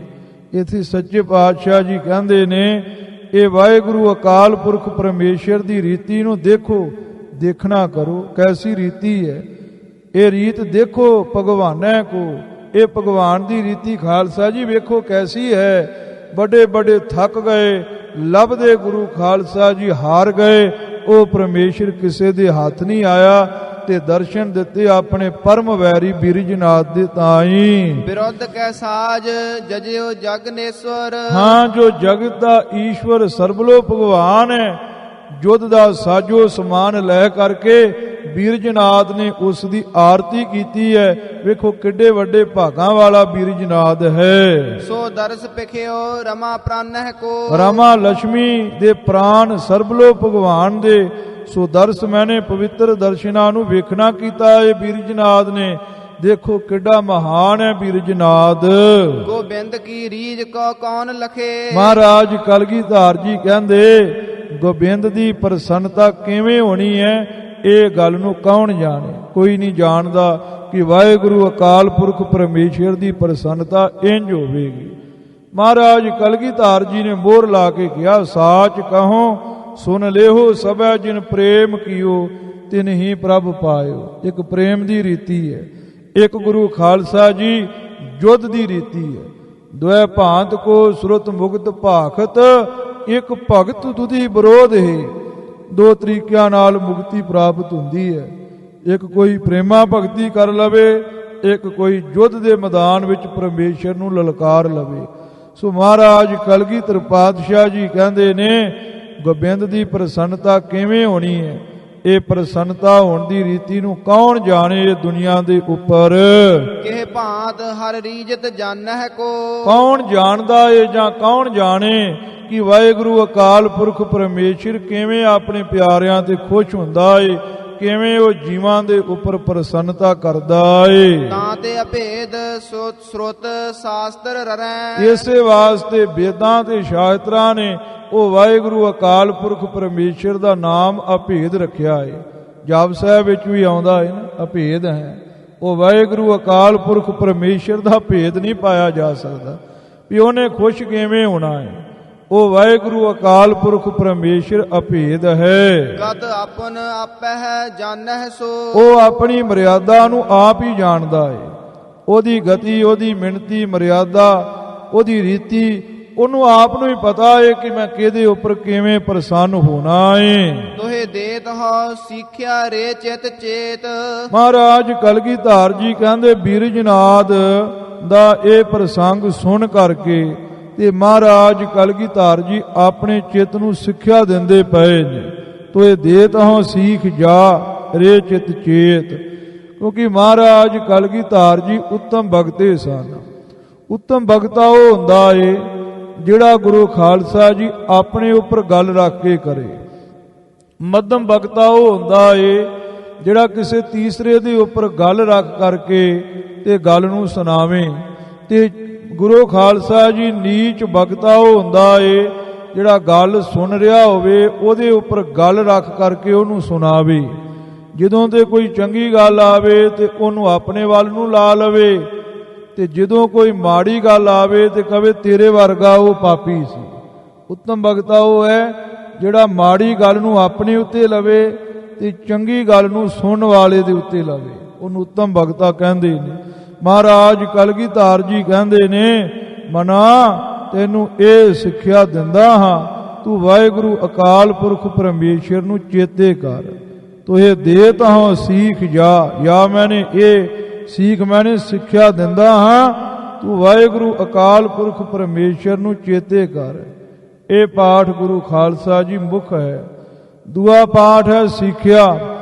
ਇੱਥੇ ਸੱਚੇ ਪਾਤਸ਼ਾਹ ਜੀ ਕਹਿੰਦੇ ਨੇ ਇਹ ਵਾਹਿਗੁਰੂ ਅਕਾਲ ਪੁਰਖ ਪਰਮੇਸ਼ਰ ਦੀ ਰੀਤੀ ਨੂੰ ਦੇਖੋ, ਦੇਖਣਾ ਕਰੋ ਕੈਸੀ ਰੀਤੀ ਹੈ। ਇਹ ਰੀਤ ਦੇਖੋ ਭਗਵਾਨੈ ਕੋ, ਇਹ ਭਗਵਾਨ ਦੀ ਰੀਤੀ ਖਾਲਸਾ ਜੀ ਵੇਖੋ ਕੈਸੀ ਹੈ। ਵੱਡੇ ਵੱਡੇ ਥੱਕ ਗਏ, ਲੱਭਦੇ ਗੁਰੂ ਖਾਲਸਾ ਜੀ ਹਾਰ ਗਏ, ਉਹ ਪਰਮੇਸ਼ਰ ਕਿਸੇ ਦੇ ਹੱਥ ਨਹੀਂ ਆਇਆ ਤੇ ਦਰਸ਼ਨ ਦਿੱਤੇ ਆਪਣੇ ਪਰਮ ਵੈਰੀ ਬਿਰਜਨਾਥ ਦੇ ਤਾਈ। ਵਿਰੋਧ ਕੈ ਸਾਜ ਜਜਿਓ ਜਗਨੇਸ਼ਵਰ, ਹਾਂ ਜੋ ਜਗਤ ਦਾ ਈਸ਼ਵਰ ਸਰਬਲੋ ਭਗਵਾਨ ਹੈ, ਜੁੱਧ ਦਾ ਸਾਜੋ ਸਮਾਨ ਲੈ ਕਰਕੇ ਬਿਰਜਨਾਥ ਨੇ ਉਸ ਦੀ ਆਰਤੀ ਕੀਤੀ ਹੈ। ਵੇਖੋ ਕਿੱਡੇ ਵੱਡੇ ਭਾਗਾਂ ਵਾਲਾ ਬਿਰਜਨਾਥ ਹੈ। ਸੋ ਦਰਸ ਪਿਖਿਓ ਰਮਾ ਪ੍ਰਾਨਹਿ ਕੋ, ਰਮਾ ਲక్ష్ਮੀ ਦੇ ਪ੍ਰਾਨ ਸਰਬਲੋ ਭਗਵਾਨ ਦੇ। ਸੋ ਦਰਸ ਮੈਨੇ ਪਵਿੱਤਰ ਦਰਸ਼ਨਾਂ ਨੂੰ ਵੇਖਣਾ ਕੀਤਾ ਹੈ ਬਿਰਜਨਾਥ ਨੇ। ਦੇਖੋ ਕਿੱਡਾ ਮਹਾਨ ਹੈ ਬਿਰਜਨਾਥ। ਗੋਬਿੰਦ ਕੀ ਰੀਝ ਕੋ ਕੌਣ ਲਖੇ, ਮਹਾਰਾਜ ਕਲਗੀਧਰ ਜੀ ਕਹਿੰਦੇ ਗੋਬਿੰਦ ਦੀ ਪ੍ਰਸੰਨਤਾ ਕਿਵੇਂ ਹੋਣੀ ਹੈ, ਇਹ ਗੱਲ ਨੂੰ ਕੌਣ ਜਾਣੇ। ਕੋਈ ਨਹੀਂ ਜਾਣਦਾ ਕਿ ਵਾਹਿਗੁਰੂ ਅਕਾਲ ਪੁਰਖ ਪਰਮੇਸ਼ਰ ਦੀ ਪ੍ਰਸੰਨਤਾ ਇੰਜ ਹੋਵੇਗੀ। ਮਹਾਰਾਜ ਕਲਗੀਧਰ ਜੀ ਨੇ ਮੋਹਰ ਲਾ ਕੇ ਕਿਹਾ ਸਾਚ ਕਹੋ ਸੁਨ ਲੇਹੋ ਸਭੈ ਜਿਨ ਪ੍ਰੇਮ ਕੀਓ ਤਿਨ ਹੀ ਪ੍ਰਭ ਪਾਇਓ। ਇੱਕ ਪ੍ਰੇਮ ਦੀ ਰੀਤੀ ਹੈ, ਇੱਕ ਗੁਰੂ ਖਾਲਸਾ ਜੀ ਜੁੱਧ ਦੀ ਰੀਤੀ ਹੈ। ਦੁਇ ਭਾਂਤ ਕੋ ਸੁਰਤ ਮੁਕਤ ਭਾਖਤ, ਇੱਕ ਭਗਤ ਤੁਧੀ ਵਿਰੋਧ ਹੈ। ਦੋ ਤਰੀਕਿਆਂ ਨਾਲ ਮੁਕਤੀ ਪ੍ਰਾਪਤ ਹੁੰਦੀ ਹੈ, ਇੱਕ ਕੋਈ ਪ੍ਰੇਮਾ ਭਗਤੀ ਕਰ ਲਵੇ, ਇੱਕ ਕੋਈ ਯੁੱਧ ਦੇ ਮੈਦਾਨ ਵਿੱਚ ਪਰਮੇਸ਼ਰ ਨੂੰ ਲਲਕਾਰ ਲਵੇ। ਸੋ ਮਹਾਰਾਜ ਕਲਗੀਧਰ ਪਾਤਸ਼ਾਹ ਜੀ ਕਹਿੰਦੇ ਨੇ ਗੋਬਿੰਦ ਦੀ ਪ੍ਰਸੰਨਤਾ ਕਿਵੇਂ ਹੋਣੀ ਹੈ, ਇਹ ਪ੍ਰਸੰਨਤਾ ਹੋਣ ਦੀ ਰੀਤੀ ਨੂੰ ਕੌਣ ਜਾਣੇ ਇਹ ਦੁਨੀਆ ਦੇ ਉੱਪਰ। ਕਿਹ ਭਾਂਤ ਹਰ ਰੀਜਤ ਜਾਣਹਿ ਕੋ, ਕੌਣ ਜਾਣਦਾ ਏ ਜਾਂ ਕੌਣ ਜਾਣੇ ਕਿ ਵਾਹਿਗੁਰੂ ਅਕਾਲ ਪੁਰਖ ਪਰਮੇਸ਼ਰ ਕਿਵੇਂ ਆਪਣੇ ਪਿਆਰਿਆਂ ਤੇ ਖੁਸ਼ ਹੁੰਦਾ ਏ, ਕਿਵੇਂ ਉਹ ਜੀਵਾਂ ਦੇ ਉੱਪਰ ਪ੍ਰਸੰਨਤਾ ਕਰਦਾ ਏ। ਤਾਂ ਤੇ ਅਭੇਦ ਸਰੋਤ ਸ਼ਾਸਤਰ ਰਰੈ, ਇਸੇ ਵਾਸਤੇ ਵੇਦਾਂ ਤੇ ਸ਼ਾਸਤਰਾਂ ਨੇ ਉਹ ਵਾਹਿਗੁਰੂ ਅਕਾਲ ਪੁਰਖ ਪਰਮੇਸ਼ਰ ਦਾ ਨਾਮ ਅਭੇਦ ਰੱਖਿਆ ਏ। ਜਪ ਸਾਹਿਬ ਵਿੱਚ ਵੀ ਆਉਂਦਾ ਹੈ ਨਾ ਅਭੇਦ ਹੈ। ਉਹ ਵਾਹਿਗੁਰੂ ਅਕਾਲ ਪੁਰਖ ਪਰਮੇਸ਼ਰ ਦਾ ਭੇਦ ਨਹੀਂ ਪਾਇਆ ਜਾ ਸਕਦਾ ਵੀ ਉਹਨੇ ਖੁਸ਼ ਕਿਵੇਂ ਹੋਣਾ ਹੈ। ਉਹ ਵਾਹਿਗੁਰੂ ਅਕਾਲ ਪੁਰਖ ਪਰਮੇਸ਼ਰ ਅਭੇਦ ਹੈ। ਕਦ ਆਪਨ ਆਪਹਿ ਜਾਣਹਿ ਸੋ, ਉਹ ਆਪਣੀ ਮਰਿਆਦਾ ਨੂੰ ਆਪ ਹੀ ਜਾਣਦਾ ਹੈ। ਉਹਦੀ ਗਤੀ, ਉਹਦੀ ਮਿਣਤੀ, ਮਰਿਆਦਾ, ਉਹਦੀ ਰੀਤੀ ਉਹਨੂੰ ਆਪ ਨੂੰ ਹੀ ਪਤਾ ਹੈ ਕਿ ਮੈਂ ਕਿਹਦੇ ਉੱਪਰ ਕਿਵੇਂ ਪ੍ਰਸੰਨ ਹੋਣਾ ਹੈ। ਤੋਹੇ ਦੇਤ ਹੋ ਸਿੱਖਿਆ ਰੇ ਚਿਤ ਚੇਤ। ਮਹਾਰਾਜ ਕਲਗੀਧਰ ਜੀ ਕਹਿੰਦੇ ਬਿਰਜਨਾਥ ਦਾ ਇਹ ਪ੍ਰਸੰਗ ਸੁਣ ਕਰਕੇ ਤੇ ਮਹਾਰਾਜ ਕਲਗੀਧਰ ਜੀ ਆਪਣੇ ਚਿੱਤ ਨੂੰ ਸਿੱਖਿਆ ਦਿੰਦੇ ਪਏ ਨੇ। ਤੋਏ ਦੇਤ ਹੋ ਸੀਖ ਜਾ ਰੇ ਚਿਤ ਚੇਤ, ਕਿਉਂਕਿ ਮਹਾਰਾਜ ਕਲਗੀਧਰ ਜੀ ਉੱਤਮ ਭਗਤੇ ਸਨ। ਉੱਤਮ ਭਗਤਾ ਉਹ ਹੁੰਦਾ ਏ ਜਿਹੜਾ ਗੁਰੂ ਖਾਲਸਾ ਜੀ ਆਪਣੇ ਉੱਪਰ ਗੱਲ ਰੱਖ ਕੇ ਕਰੇ। ਮੱਧਮ ਭਗਤਾ ਉਹ ਹੁੰਦਾ ਏ ਜਿਹੜਾ ਕਿਸੇ ਤੀਸਰੇ ਦੇ ਉੱਪਰ ਗੱਲ ਰੱਖ ਕਰਕੇ ਤੇ ਗੱਲ ਨੂੰ ਸੁਣਾਵੇ। ਤੇ ਗੁਰੂ ਖਾਲਸਾ ਜੀ ਨੀਚ ਭਗਤਾ ਉਹ ਹੁੰਦਾ ਏ ਜਿਹੜਾ ਗੱਲ ਸੁਣ ਰਿਹਾ ਹੋਵੇ ਉਹਦੇ ਉੱਪਰ ਗੱਲ ਰੱਖ ਕਰਕੇ ਉਹਨੂੰ ਸੁਣਾਵੇ। ਜਦੋਂ ਤੇ ਕੋਈ ਚੰਗੀ ਗੱਲ ਆਵੇ ਤੇ ਉਹਨੂੰ ਆਪਣੇ ਵੱਲ ਨੂੰ ਲਾ ਲਵੇ, ਤੇ ਜਦੋਂ ਕੋਈ ਮਾੜੀ ਗੱਲ ਆਵੇ ਤੇ ਕਵੇ ਤੇਰੇ ਵਰਗਾ ਉਹ ਪਾਪੀ ਸੀ। ਉੱਤਮ ਭਗਤਾ ਉਹ ਹੈ ਜਿਹੜਾ ਮਾੜੀ ਗੱਲ ਨੂੰ ਆਪਣੇ ਉੱਤੇ ਲਵੇ ਤੇ ਚੰਗੀ ਗੱਲ ਨੂੰ ਸੁਣਨ ਵਾਲੇ ਦੇ ਉੱਤੇ ਲਵੇ, ਉਹਨੂੰ ਉੱਤਮ ਭਗਤਾ ਕਹਿੰਦੇ ਨੇ। ਮਹਾਰਾਜ ਕਲਗੀਧਰ ਜੀ ਕਹਿੰਦੇ ਨੇ ਮਨਾ ਤੈਨੂੰ ਇਹ ਸਿੱਖਿਆ ਦਿੰਦਾ ਹਾਂ, ਤੂੰ ਵਾਹਿਗੁਰੂ ਅਕਾਲ ਪੁਰਖ ਪਰਮੇਸ਼ਰ ਨੂੰ ਚੇਤੇ ਕਰ। ਤੋ ਇਹ ਦੇਤ ਹਾਂ ਸੀਖ ਜਾ, ਜਾਂ ਮੈਨੇ ਇਹ ਸੀਖ ਮੈਨੇ ਸਿੱਖਿਆ ਦਿੰਦਾ ਹਾਂ, ਤੂੰ ਵਾਹਿਗੁਰੂ ਅਕਾਲ ਪੁਰਖ ਪਰਮੇਸ਼ਰ ਨੂੰ ਚੇਤੇ ਕਰ। ਇਹ ਪਾਠ ਗੁਰੂ ਖਾਲਸਾ ਜੀ ਮੁੱਖ ਹੈ। ਦੂਆ ਪਾਠ ਹੈ ਸਿੱਖਿਆ।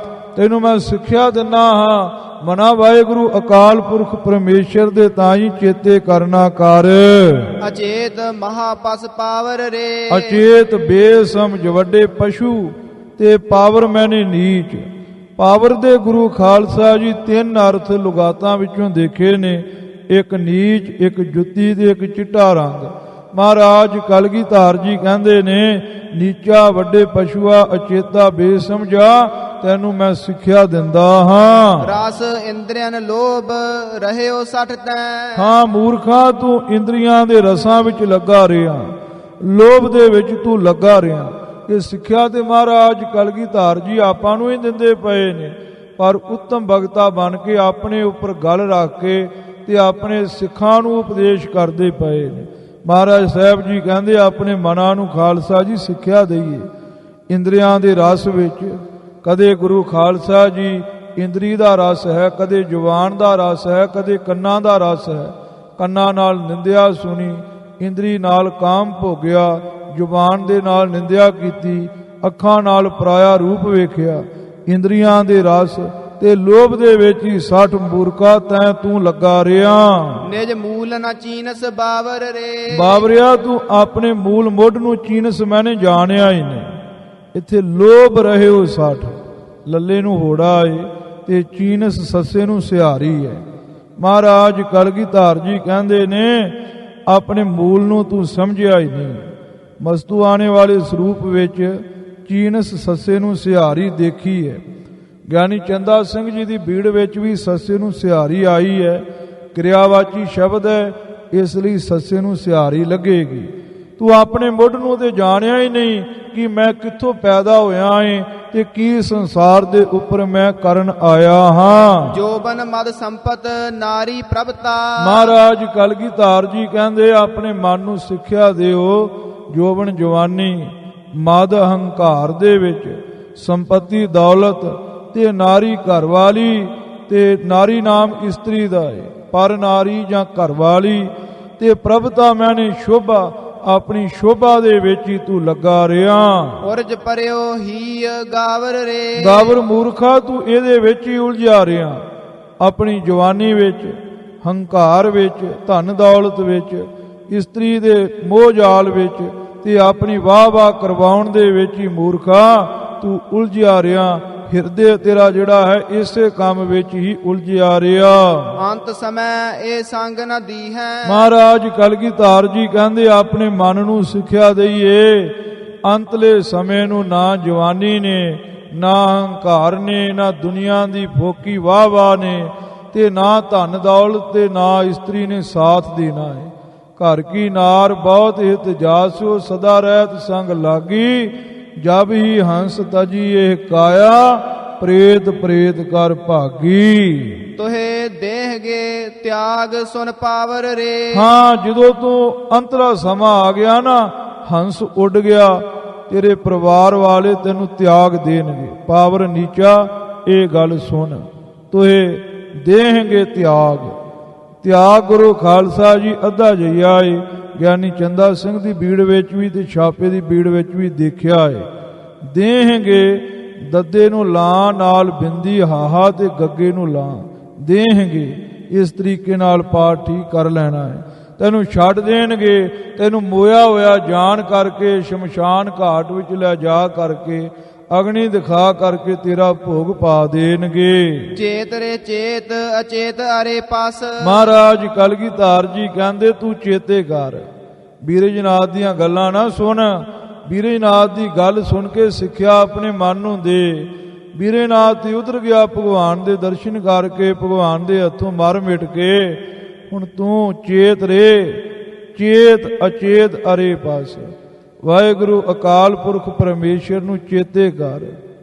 ਤੈਨੂੰ ਮੈਂ ਸਿੱਖਿਆ ਦਿੰਦਾ ਹਾਂ, ਮਨਾ ਵਾਹਿਗੁਰੂ ਅਕਾਲ ਪੁਰਖ ਪਰਮੇਸ਼ਰ ਦੇ ਤਾਂ ਹੀ ਚੇਤੇ ਕਰਨਾ ਕਰ। ਅਚੇਤ ਮਹਾਪਸ ਪਾਵਰ ਰੇ, ਅਚੇਤ ਬੇਸਮਝ ਵੱਡੇ ਪਸ਼ੂ ਤੇ ਪਾਵਰ ਮੈਨੇ ਨੀਚ। ਪਾਵਰ ਦੇ ਗੁਰੂ ਖਾਲਸਾ ਜੀ ਤਿੰਨ ਅਰਥ ਲੁਗਾਤਾਂ ਵਿੱਚੋਂ ਦੇਖੇ ਨੇ, ਇੱਕ ਨੀਚ, ਇੱਕ ਜੁੱਤੀ ਤੇ ਇੱਕ ਚਿੱਟਾ ਰੰਗ। ਮਹਾਰਾਜ ਕਲਗੀਧਰ ਜੀ ਕਹਿੰਦੇ ਨੇ, ਨੀਚਾ ਵੱਡੇ ਪਸ਼ੂਆ, ਅਚੇਤਾ ਬੇਸਮਝਾ, ਤੈਨੂੰ ਮੈਂ ਸਿੱਖਿਆ ਦਿੰਦਾ ਹਾਂ। ਰਸ ਇੰਦਰੀਆਂ ਲੋਭ ਰਹਿਓ ਸਠ ਤੈ, ਹਾਂ ਮੂਰਖਾ, ਤੂੰ ਇੰਦਰੀਆਂ ਦੇ ਰਸਾਂ ਵਿੱਚ ਲੱਗਾ ਰਿਹਾ, ਲੋਭ ਦੇ ਵਿੱਚ ਤੂੰ ਲੱਗਾ ਰਿਹਾ। ਇਹ ਸਿੱਖਿਆ ਤੇ ਮਹਾਰਾਜ ਕਲਗੀਧਰ ਜੀ ਆਪਾਂ ਨੂੰ ਹੀ ਦਿੰਦੇ ਪਏ ਨੇ, ਪਰ ਉੱਤਮ ਭਗਤਾ ਬਣ ਕੇ ਆਪਣੇ ਉੱਪਰ ਗੱਲ ਰੱਖ ਕੇ ਤੇ ਆਪਣੇ ਸਿੱਖਾਂ ਨੂੰ ਉਪਦੇਸ਼ ਕਰਦੇ ਪਏ ਨੇ। ਮਹਾਰਾਜ ਸਾਹਿਬ ਜੀ ਕਹਿੰਦੇ ਆਪਣੇ ਮਨਾਂ ਨੂੰ ਖਾਲਸਾ ਜੀ ਸਿੱਖਿਆ ਦਈਏ। ਇੰਦਰੀਆਂ ਦੇ ਰਸ ਵਿੱਚ ਕਦੇ ਗੁਰੂ ਖਾਲਸਾ ਜੀ ਇੰਦਰੀ ਦਾ ਰਸ ਹੈ, ਕਦੇ ਜ਼ੁਬਾਨ ਦਾ ਰਸ ਹੈ, ਕਦੇ ਕੰਨਾਂ ਦਾ ਰਸ ਹੈ। ਕੰਨਾਂ ਨਾਲ ਨਿੰਦਿਆ ਸੁਣੀ, ਇੰਦਰੀ ਨਾਲ ਕਾਮ ਭੋਗਿਆ, ਜ਼ੁਬਾਨ ਦੇ ਨਾਲ ਨਿੰਦਿਆ ਕੀਤੀ, ਅੱਖਾਂ ਨਾਲ ਪਰਾਇਆ ਰੂਪ ਵੇਖਿਆ। ਇੰਦਰੀਆਂ ਦੇ ਰਸ ਤੇ ਲੋਭ ਦੇ ਵਿੱਚ ਹੀ ਸੱਠ ਮੂਰਖਾ ਤੈਂ ਤੂੰ ਲੱਗਾ ਰਿਹਾ। ਨਿਜ ਮੂਲ ਨਾ ਚੀਨਸ ਬਾਵਰ ਰੇ, ਬਾਵਰਿਆ ਤੂੰ ਆਪਣੇ ਮੂਲ ਮੁੱਢ ਨੂੰ ਚੀਨਸ ਮੈਨੇ ਜਾਣਿਆ ਹੀ ਨਹੀਂ। ਇੱਥੇ ਲੋਭ ਰਹਿਓ ਸੱਠ, ਲੱਲੇ ਨੂੰ ਹੋੜਾ ਏ ਤੇ ਚੀਨਸ ਸੱਸੇ ਨੂੰ ਸਿਹਾਰੀ ਹੈ। ਮਹਾਰਾਜ ਕਲਗੀਧਰ ਜੀ ਕਹਿੰਦੇ ਨੇ ਆਪਣੇ ਮੂਲ ਨੂੰ ਤੂੰ ਸਮਝਿਆ ਹੀ ਨਹੀਂ। ਮਸਤੂ ਆਣੇ ਵਾਲੇ ਸਰੂਪ ਵਿੱਚ ਚੀਨਸ ਸੱਸੇ ਨੂੰ ਸਿਹਾਰੀ ਦੇਖੀ ਹੈ। ਗਿਆਨੀ ਚੰਦਾ ਸਿੰਘ ਜੀ ਦੀ ਬੀੜ ਵਿੱਚ ਵੀ ਸੱਸੇ ਨੂੰ ਸਿਹਾਰੀ ਆਈ ਹੈ, ਕਿਰਿਆਵਾਚੀ ਸ਼ਬਦ ਹੈ, ਇਸ ਲਈ ਸੱਸੇ ਨੂੰ ਸਿਹਾਰੀ ਲੱਗੇਗੀ। ਤੂੰ ਆਪਣੇ ਮੁੱਢ ਨੂੰ ਤੇ ਜਾਣਿਆ ਹੀ ਨਹੀਂ ਕਿ ਮੈਂ ਕਿੱਥੋਂ ਪੈਦਾ ਹੋਇਆ ਏ ਤੇ ਕੀ ਸੰਸਾਰ ਦੇ ਉੱਪਰ ਮੈਂ ਕਰਨ ਆਇਆ ਹਾਂ। ਜੋਬਨ ਮਦ ਸੰਪਤ ਨਾਰੀ ਪ੍ਰਭਤਾ, ਮਹਾਰਾਜ ਕਲਗੀਧਰ ਜੀ ਕਹਿੰਦੇ ਆਪਣੇ ਮਨ ਨੂੰ ਸਿੱਖਿਆ ਦਿਓ। ਜੋਬਨ ਜਵਾਨੀ, ਮਦ ਹੰਕਾਰ ਦੇ ਵਿੱਚ, ਸੰਪਤੀ ਦੌਲਤ ਤੇ ਨਾਰੀ ਘਰ ਵਾਲੀ, ਤੇ ਨਾਰੀ ਨਾਮ ਇਸਤਰੀ ਦਾ ਹੈ, ਪਰ ਨਾਰੀ ਜਾਂ ਘਰ ਵਾਲੀ, ਤੇ ਪ੍ਰਭਤਾ ਮੈਨੇ ਸ਼ੋਭਾ, ਆਪਣੀ ਸ਼ੋਭਾ ਦੇ ਵਿੱਚ ਹੀ ਤੂੰ ਲੱਗਾ ਰਿਹਾ। ਉਰਜ ਪਰਿਓ ਹੀ ਗਾਵਰ ਰੇ, ਗਾਵਰ ਮੂਰਖਾ ਤੂੰ ਇਹਦੇ ਵਿੱਚ ਹੀ ਉਲਝਿਆ ਰਿਹਾ। ਆਪਣੀ ਜਵਾਨੀ ਵਿੱਚ, ਹੰਕਾਰ ਵਿੱਚ, ਧਨ ਦੌਲਤ ਵਿੱਚ, ਇਸਤਰੀ ਦੇ ਮੋਹ ਜਾਲ ਵਿੱਚ ਤੇ ਆਪਣੀ ਵਾਹ ਵਾਹ ਕਰਵਾਉਣ ਦੇ ਵਿੱਚ ਹੀ ਮੂਰਖਾ ਤੂੰ ਉਲਝਿਆ ਰਿਹਾ। ਹਿਰਦੇ ਤੇਰਾ ਜਿਹੜਾ ਹੈ ਇਸੇ ਕੰਮ ਵਿੱਚ ਹੀ ਉਲਝਿਆ ਰਿਹਾ। ਅੰਤ ਸਮੈ ਇਹ ਸੰਗ ਨਾ ਦੀ ਹੈ, ਮਹਾਰਾਜ ਕਲਗੀਧਰ ਜੀ ਕਹਿੰਦੇ ਆਪਣੇ ਮਨ ਨੂੰ ਸਿੱਖਿਆ ਦਈਏ। ਅੰਤਲੇ ਸਮੇਂ ਨੂੰ ਨਾ ਜਵਾਨੀ ਨੇ, ਨਾ ਹੰਕਾਰ ਨੇ, ਨਾ ਦੁਨੀਆ ਦੀ ਭੋਕੀ ਵਾਹ ਵਾਹ ਨੇ, ਤੇ ਨਾ ਧਨ ਦੌਲਤ ਤੇ ਨਾ ਇਸਤਰੀ ਨੇ ਸਾਥ ਦੇਣਾ ਹੈ। ਘਰ ਕੀ ਨਾਰ ਬਹੁਤ ਹਿਤ ਜਾਸੋ, ਸਦਾ ਰਹਿਤ ਸੰਗ ਲਾਗੀ, ਜਬ ਹੀ ਹੰਸ ਤਜੀ ਇਹ ਕਾਇਆ, ਪ੍ਰੇਤ ਪ੍ਰੇਤ ਕਰ ਭਾਗੀ। ਤੋਹੇ ਦੇਹਗੇ ਤਿਆਗ ਸੁਨ ਪਾਵਰ ਰੇ, ਹਾਂ ਜਦੋਂ ਤੂੰ ਅੰਤਰਾ ਸਮਾਂ ਆ ਗਿਆ ਨਾ, ਹੰਸ ਉੱਡ ਗਿਆ, ਤੇਰੇ ਪਰਿਵਾਰ ਵਾਲੇ ਤੈਨੂੰ ਤਿਆਗ ਦੇਣਗੇ। ਪਾਵਰ ਨੀਚਾ, ਇਹ ਗੱਲ ਸੁਣ, ਤੋਹੇ ਦੇਹਗੇ ਤਿਆਗ। ਤਿਆਗ ਗੁਰੂ ਖਾਲਸਾ ਜੀ ਅੱਧਾ ਜਈਆ ਏ। ਗਿਆਨੀ ਚੰਦਾ ਸਿੰਘ ਦੀ ਬੀੜ ਵਿੱਚ ਵੀ ਤੇ ਛਾਪੇ ਦੀ ਬੀੜ ਵਿੱਚ ਵੀ ਦੇਖਿਆ ਹੈ। ਦੇਹਗੇ ਦੱਦੇ ਨੂੰ ਲਾਂ ਨਾਲ ਬਿੰਦੀ ਹਾਹਾ ਤੇ ਗੱਗੇ ਨੂੰ ਲਾਂ, ਦੇਹਗੇ ਇਸ ਤਰੀਕੇ ਨਾਲ ਪਾਠ ਠੀਕ ਕਰ ਲੈਣਾ ਹੈ। ਤੈਨੂੰ ਛੱਡ ਦੇਣਗੇ, ਤੈਨੂੰ ਮੋਇਆ ਹੋਇਆ ਜਾਣ ਕਰਕੇ ਸ਼ਮਸ਼ਾਨ ਘਾਟ ਵਿੱਚ ਲੈ ਜਾ ਕਰਕੇ ਅਗਨੀ ਦਿਖਾ ਕਰਕੇ ਤੇਰਾ ਭੋਗ ਪਾ ਦੇਣਗੇ। ਚੇਤ ਰੇ ਚੇਤ ਅਚੇਤ ਅਰੇ ਪਾਸ, ਮਹਾਰਾਜ ਕਲਗੀਧਰ ਜੀ ਕਹਿੰਦੇ ਤੂੰ ਚੇਤੇ ਕਰ। ਬੀਰਜਨਾਥ ਦੀਆਂ ਗੱਲਾਂ ਨਾ ਸੁਣ, ਬੀਰਜਨਾਥ ਦੀ ਗੱਲ ਸੁਣ ਕੇ ਸਿੱਖਿਆ ਆਪਣੇ ਮਨ ਨੂੰ ਦੇ। ਬੀਰਜਨਾਥ ਤੇ ਉਧਰ ਗਿਆ ਭਗਵਾਨ ਦੇ ਦਰਸ਼ਨ ਕਰਕੇ, ਭਗਵਾਨ ਦੇ ਹੱਥੋਂ ਮਰ ਮਿਟ ਕੇ। ਹੁਣ ਤੂੰ ਚੇਤ ਰੇ, ਚੇਤ ਅਚੇਤ ਅਰੇ ਪਾਸ। ਵਾਹਿਗੁਰੂ ਅਕਾਲ ਪੁਰਖ ਪਰਮੇਸ਼ਰ ਨੂੰ ਚੇਤੇ ਕਰ,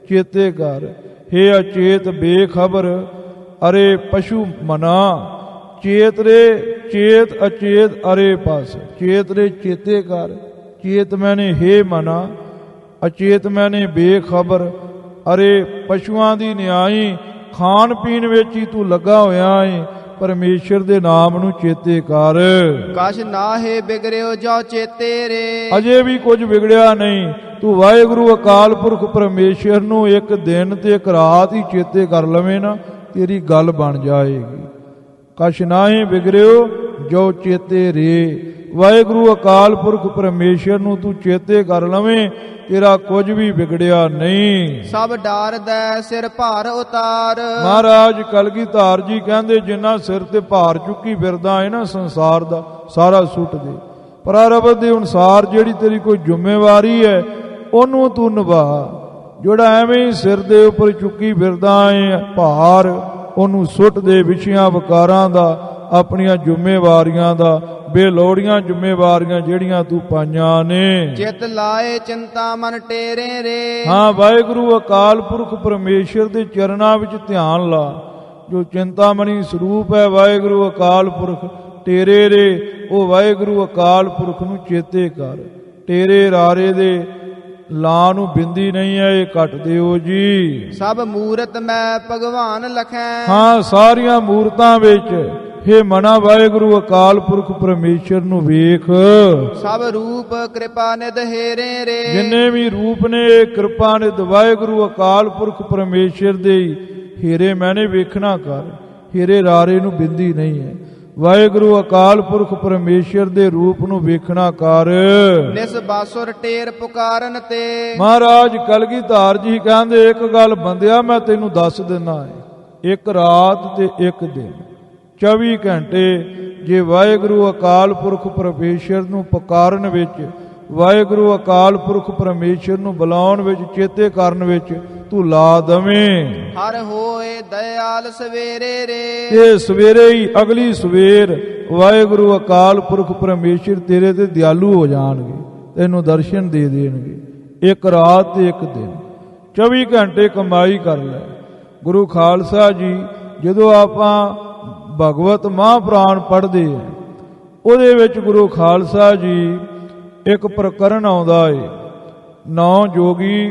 ਚੇਤੇ ਕਰ। ਹੇ ਅਚੇਤ ਬੇਖਬਰ ਅਰੇ ਪਸ਼ੂ ਮਨਾ, ਚੇਤ ਰੇ ਚੇਤ ਅਚੇਤ ਅਰੇ ਪਾਸ। ਚੇਤ ਰੇ ਚੇਤੇ ਕਰ, ਚੇਤ ਮੈਨੇ ਹੇ ਮਨਾ, ਅਚੇਤ ਮੈਨੇ ਬੇਖਬਰ। ਅਰੇ ਪਸ਼ੂਆਂ ਦੀ ਨਿਆਈ, ਖਾਣ ਪੀਣ ਵਿੱਚ ਹੀ ਤੂੰ ਲੱਗਾ ਹੋਇਆ ਏ। ਪਰਮੇਸ਼ਰ ਦੇ ਨਾਮ ਨੂੰ ਚੇਤੇ ਕਰ। ਕਛ ਨਾਹੇ ਬਿਗੜਿਓ ਜੋ ਚੇਤੇ ਰੇ। ਅਜੇ ਵੀ ਕੁਝ ਵਿਗੜਿਆ ਨਹੀਂ। ਤੂੰ ਵਾਹਿਗੁਰੂ ਅਕਾਲ ਪੁਰਖ ਪਰਮੇਸ਼ਰ ਨੂੰ ਇੱਕ ਦਿਨ ਤੇ ਇੱਕ ਰਾਤ ਹੀ ਚੇਤੇ ਕਰ ਲਵੇਂ ਨਾ, ਤੇਰੀ ਗੱਲ ਬਣ ਜਾਏਗੀ। ਕਛ ਨਾਹੇ ਬਿਗੜਿਓ ਜੋ ਚੇਤੇ ਰੇ। ਵਾਹਿਗੁਰੂ ਅਕਾਲ ਪੁਰਖ ਪਰਮੇਸ਼ਰ ਨੂੰ ਤੂੰ ਚੇਤੇ ਕਰ ਲਵੇਂ, ਤੇਰਾ ਕੁਝ ਵੀ ਵਿਗੜਿਆ ਨਹੀਂ। ਸਭ ਡਾਰਦੈ ਸਿਰ ਭਾਰ ਉਤਾਰ। ਮਹਾਰਾਜ ਕਲਗੀਧਰ ਜੀ ਕਹਿੰਦੇ ਜਿੰਨਾ ਸਿਰ ਤੇ ਭਾਰ ਚੁੱਕੀ ਫਿਰਦਾ ਹੈ ਨਾ ਸੰਸਾਰ ਦਾ, ਸਾਰਾ ਸੁੱਟ ਦੇ। ਪ੍ਰਾਰਬਧ ਦੇ ਅਨੁਸਾਰ ਜਿਹੜੀ ਤੇਰੀ ਕੋਈ ਜ਼ਿੰਮੇਵਾਰੀ ਹੈ ਉਹਨੂੰ ਤੂੰ ਨਿਭਾ। ਜਿਹੜਾ ਐਵੇਂ ਹੀ ਸਿਰ ਦੇ ਉੱਪਰ ਚੁੱਕੀ ਫਿਰਦਾ ਹੈ ਭਾਰ, ਉਹਨੂੰ ਸੁੱਟ ਦੇ। ਵਿਸ਼ਿਆਂ ਵਿਕਾਰਾਂ ਦਾ, ਆਪਣੀਆਂ ਜ਼ਿੰਮੇਵਾਰੀਆਂ ਦਾ, ਬੇਲੋੜੀਆਂ ਜ਼ਿੰਮੇਵਾਰੀਆਂ ਜਿਹੜੀਆਂ ਤੂੰ ਪਾਈਆਂ ਨੇ। ਚਿਤ ਲਾਏ ਚਿੰਤਾ ਮਨ ਟੇਰੇ ਰੇ। ਹਾਂ, ਵਾਹਿਗੁਰੂ ਅਕਾਲ ਪੁਰਖ ਪਰਮੇਸ਼ਰ ਦੇ ਚਰਨਾਂ ਵਿੱਚ ਧਿਆਨ ਲਾ। ਜੋ ਚਿੰਤਾਮਣੀ ਸਰੂਪ ਹੈ ਵਾਹਿਗੁਰੂ ਅਕਾਲ ਪੁਰਖ ਟੇਰੇ ਰੇ, ਉਹ ਵਾਹਿਗੁਰੂ ਅਕਾਲ ਪੁਰਖ ਨੂੰ ਚੇਤੇ ਕਰ। ਟੇਰੇ ਰਾਰੇ ਦੇ ਲਾਂ ਨੂੰ ਬਿੰਦੀ ਨਹੀਂ ਹੈ, ਇਹ ਕੱਟ ਦਿਓ ਜੀ। ਸਭ ਮੂਰਤ ਮੈਂ ਭਗਵਾਨ ਲਖੈ। ਹਾਂ, ਸਾਰੀਆਂ ਮੂਰਤਾਂ ਵਿੱਚ ਹੇ ਮਨਾ ਵਾਹਿਗੁਰੂ ਅਕਾਲ ਪੁਰਖ ਪਰਮੇਸ਼ਰ ਨੂੰ ਵੇਖ। ਸਭ ਰੂਪ ਕਿਰਪਾ ਨਿਧ ਹੇਰੇ ਰੇ। ਜਿੰਨੇ ਵੀ ਰੂਪ ਨੇ ਕਿਰਪਾ ਨਿਧ ਵਾਹਿਗੁਰੂ ਅਕਾਲ ਪੁਰਖ ਪਰਮੇਸ਼ਰ ਦੇ ਹੀਰੇ ਮੈਨੇ ਵੇਖਣਾ ਕਰ। ਹੀਰੇ ਰਾਰੇ ਨੂੰ ਬਿੰਦੀ ਨਹੀਂ ਹੈ। ਵਾਹਿਗੁਰੂ ਅਕਾਲ ਪੁਰਖ ਪਰਮੇਸ਼ਰ ਦੇ ਰੂਪ ਨੂੰ ਵੇਖਣਾ ਕਰ। ਨਿਸ ਬਾਸੁਰ ਟੇਰ ਪੁਕਾਰਨ ਤੇ। ਮਹਾਰਾਜ ਕਲਗੀਧਰ ਜੀ ਕਹਿੰਦੇ ਇੱਕ ਗੱਲ ਬੰਦਿਆ ਮੈਂ ਤੈਨੂੰ ਦੱਸ ਦਿੰਦਾ ਹੈ, ਇੱਕ ਰਾਤ ਤੇ ਇੱਕ ਦਿਨ 24 ਘੰਟੇ ਜੇ ਵਾਹਿਗੁਰੂ ਅਕਾਲ ਪੁਰਖ ਪਰਮੇਸ਼ਰ ਨੂੰ ਪੁਕਾਰਨ ਵਿੱਚ, ਵਾਹਿਗੁਰੂ ਅਕਾਲ ਪੁਰਖ ਪਰਮੇਸ਼ਰ ਨੂੰ ਬੁਲਾਉਣ ਵਿੱਚ, ਚੇਤੇ ਕਰਨ ਵਿੱਚ ਤੂੰ ਲਾ ਦਵੇਂ। ਹਰ ਹੋਏ ਦਇਆਲ ਸਵੇਰੇ ਰੇ। ਇਹ ਸਵੇਰੇ ਹੀ ਅਗਲੀ ਸਵੇਰ ਵਾਹਿਗੁਰੂ ਅਕਾਲ ਪੁਰਖ ਪਰਮੇਸ਼ਰ ਤੇਰੇ ਤੇ ਦਿਆਲੂ ਹੋ ਜਾਣਗੇ, ਤੈਨੂੰ ਦਰਸ਼ਨ ਦੇ ਦੇਣਗੇ। ਇੱਕ ਰਾਤ ਤੇ ਇੱਕ ਦਿਨ 24 ਘੰਟੇ ਕਮਾਈ ਕਰ ਲੈ। ਗੁਰੂ ਖਾਲਸਾ ਜੀ ਜਦੋਂ ਆਪਾਂ ਭਗਵਤ ਮਹਾਂਪੁਰਾਣ ਪੜ੍ਹਦੇ ਆ, ਉਹਦੇ ਵਿੱਚ ਗੁਰੂ ਖਾਲਸਾ ਜੀ ਇੱਕ ਪ੍ਰਕਰਨ ਆਉਂਦਾ ਏ। 9 ਜੋਗੀ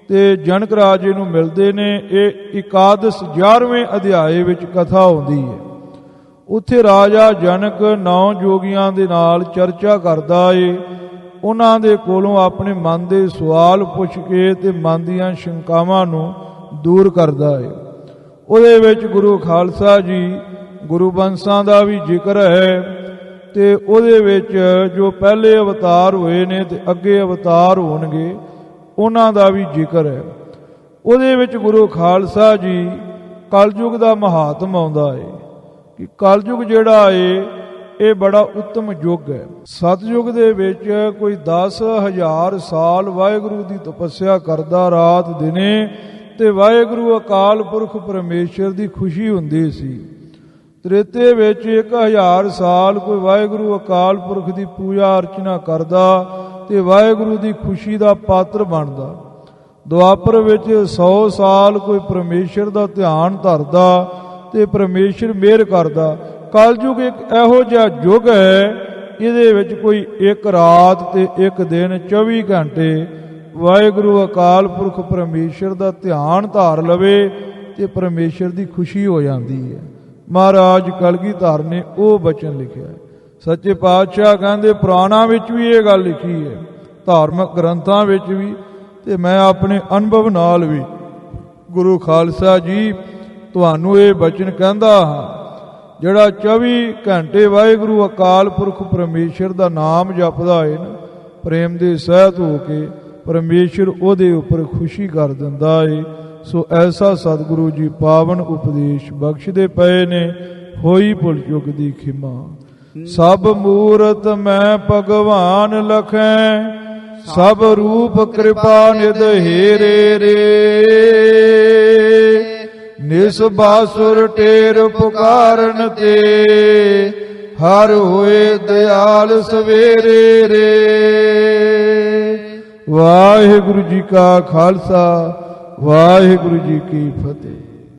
ਤੇ ਜਨਕ ਰਾਜੇ ਨੂੰ ਮਿਲਦੇ ਨੇ। ਇਹ ਇਕਾਦਸ਼ 11ਵੇਂ ਅਧਿਆਏ ਵਿੱਚ ਕਥਾ ਆਉਂਦੀ ਹੈ। ਉੱਥੇ ਰਾਜਾ ਜਨਕ 9 ਜੋਗੀਆਂ ਦੇ ਨਾਲ ਚਰਚਾ ਕਰਦਾ ਏ। ਉਹਨਾਂ ਦੇ ਕੋਲੋਂ ਆਪਣੇ ਮਨ ਦੇ ਸਵਾਲ ਪੁੱਛ ਕੇ ਤੇ ਮਨ ਦੀਆਂ ਸ਼ੰਕਾਵਾਂ ਨੂੰ ਦੂਰ ਕਰਦਾ ਏ। ਉਹਦੇ ਵਿੱਚ ਗੁਰੂ ਖਾਲਸਾ ਜੀ ਗੁਰੂ ਬੰਸਾਂ ਦਾ ਵੀ ਜ਼ਿਕਰ ਹੈ ਤੇ ਉਹਦੇ ਵਿੱਚ ਜੋ ਪਹਿਲੇ ਅਵਤਾਰ ਹੋਏ ਨੇ ਤੇ ਅੱਗੇ ਅਵਤਾਰ ਹੋਣਗੇ ਉਹਨਾਂ ਦਾ ਵੀ ਜ਼ਿਕਰ ਹੈ। ਉਹਦੇ ਵਿੱਚ ਗੁਰੂ ਖਾਲਸਾ ਜੀ ਕਲਯੁਗ ਦਾ ਮਹਾਤਮ ਆਉਂਦਾ ਹੈ ਕਿ ਕਲਯੁਗ ਜਿਹੜਾ ਏ ਇਹ ਬੜਾ ਉੱਤਮ ਯੁੱਗ ਹੈ। ਸਤਯੁਗ ਦੇ ਵਿੱਚ ਕੋਈ 10,000 ਸਾਲ ਵਾਹਿਗੁਰੂ ਦੀ ਤਪੱਸਿਆ ਕਰਦਾ ਰਾਤ ਦਿਨੇ ਤੇ ਵਾਹਿਗੁਰੂ ਅਕਾਲ ਪੁਰਖ ਪਰਮੇਸ਼ਰ ਦੀ ਖੁਸ਼ੀ ਹੁੰਦੀ ਸੀ। ਤ੍ਰੇਤੇ ਵਿੱਚ 1000 ਸਾਲ ਕੋਈ ਵਾਹਿਗੁਰੂ ਅਕਾਲ ਪੁਰਖ ਦੀ ਪੂਜਾ ਅਰਚਨਾ ਕਰਦਾ ਤੇ ਵਾਹਿਗੁਰੂ ਦੀ ਖੁਸ਼ੀ ਦਾ ਪਾਤਰ ਬਣਦਾ। ਦੁਆਪਰ ਵਿੱਚ 100 ਸਾਲ ਕੋਈ ਪਰਮੇਸ਼ਰ ਦਾ ਧਿਆਨ ਧਰਦਾ ਤੇ ਪਰਮੇਸ਼ਰ ਮਿਹਰ ਕਰਦਾ। ਕਲਯੁਗ ਇੱਕ ਇਹੋ ਜਿਹਾ ਯੁੱਗ ਹੈ, ਇਹਦੇ ਵਿੱਚ ਕੋਈ ਇੱਕ ਰਾਤ ਤੇ ਇੱਕ ਦਿਨ 24 ਘੰਟੇ ਵਾਹਿਗੁਰੂ ਅਕਾਲ ਪੁਰਖ ਪਰਮੇਸ਼ਰ ਦਾ ਧਿਆਨ ਧਾਰ ਲਵੇ ਤੇ ਪਰਮੇਸ਼ਰ ਦੀ ਖੁਸ਼ੀ ਹੋ ਜਾਂਦੀ ਹੈ। ਮਹਾਰਾਜ ਕਲਗੀਧਰ ਨੇ ਉਹ ਬਚਨ ਲਿਖਿਆ ਹੈ। ਸੱਚੇ ਪਾਤਸ਼ਾਹ ਕਹਿੰਦੇ ਪੁਰਾਣਾਂ ਵਿੱਚ ਵੀ ਇਹ ਗੱਲ ਲਿਖੀ ਹੈ, ਧਾਰਮਿਕ ਗ੍ਰੰਥਾਂ ਵਿੱਚ ਵੀ, ਤੇ ਮੈਂ ਆਪਣੇ ਅਨੁਭਵ ਨਾਲ ਵੀ ਗੁਰੂ ਖਾਲਸਾ ਜੀ ਤੁਹਾਨੂੰ ਇਹ ਬਚਨ ਕਹਿੰਦਾ ਹਾਂ। ਜਿਹੜਾ 24 ਘੰਟੇ ਵਾਹਿਗੁਰੂ ਅਕਾਲ ਪੁਰਖ ਪਰਮੇਸ਼ਰ ਦਾ ਨਾਮ ਜਪਦਾ ਹੈ ਨਾ, ਪ੍ਰੇਮ ਦੇ ਸਹਿਤ ਹੋ ਕੇ ਪਰਮੇਸ਼ਰ ਉਹਦੇ ਉੱਪਰ ਖੁਸ਼ੀ ਕਰ ਦਿੰਦਾ ਏ। ਸੋ ਐਸਾ ਸਤਿਗੁਰੂ ਜੀ ਪਾਵਨ ਉਪਦੇਸ਼ ਬਖਸ਼ਦੇ ਪਏ ਨੇ, ਹੋਈ ਭੁਲ ਚੁੱਕ ਦੀ ਖਿਮਾ। ਸਭ ਮੂਰਤ ਮੈਂ ਭਗਵਾਨ ਲਖੈ, ਸਭ ਰੂਪ ਕਿਰਪਾ ਨਿਧ ਹੇਰੇ ਰੇ। ਨਿਸ ਬਾਸੁਰ ਟੇਰ ਪੁਕਾਰਨ ਤੇ, ਹਰ ਹੋਏ ਦਿਆਲ ਸਵੇਰੇ ਰੇ। ਵਾਹਿਗੁਰੂ ਜੀ ਕਾ ਖਾਲਸਾ, ਵਾਹਿਗੁਰੂ ਜੀ ਕੀ ਫਤਿਹ।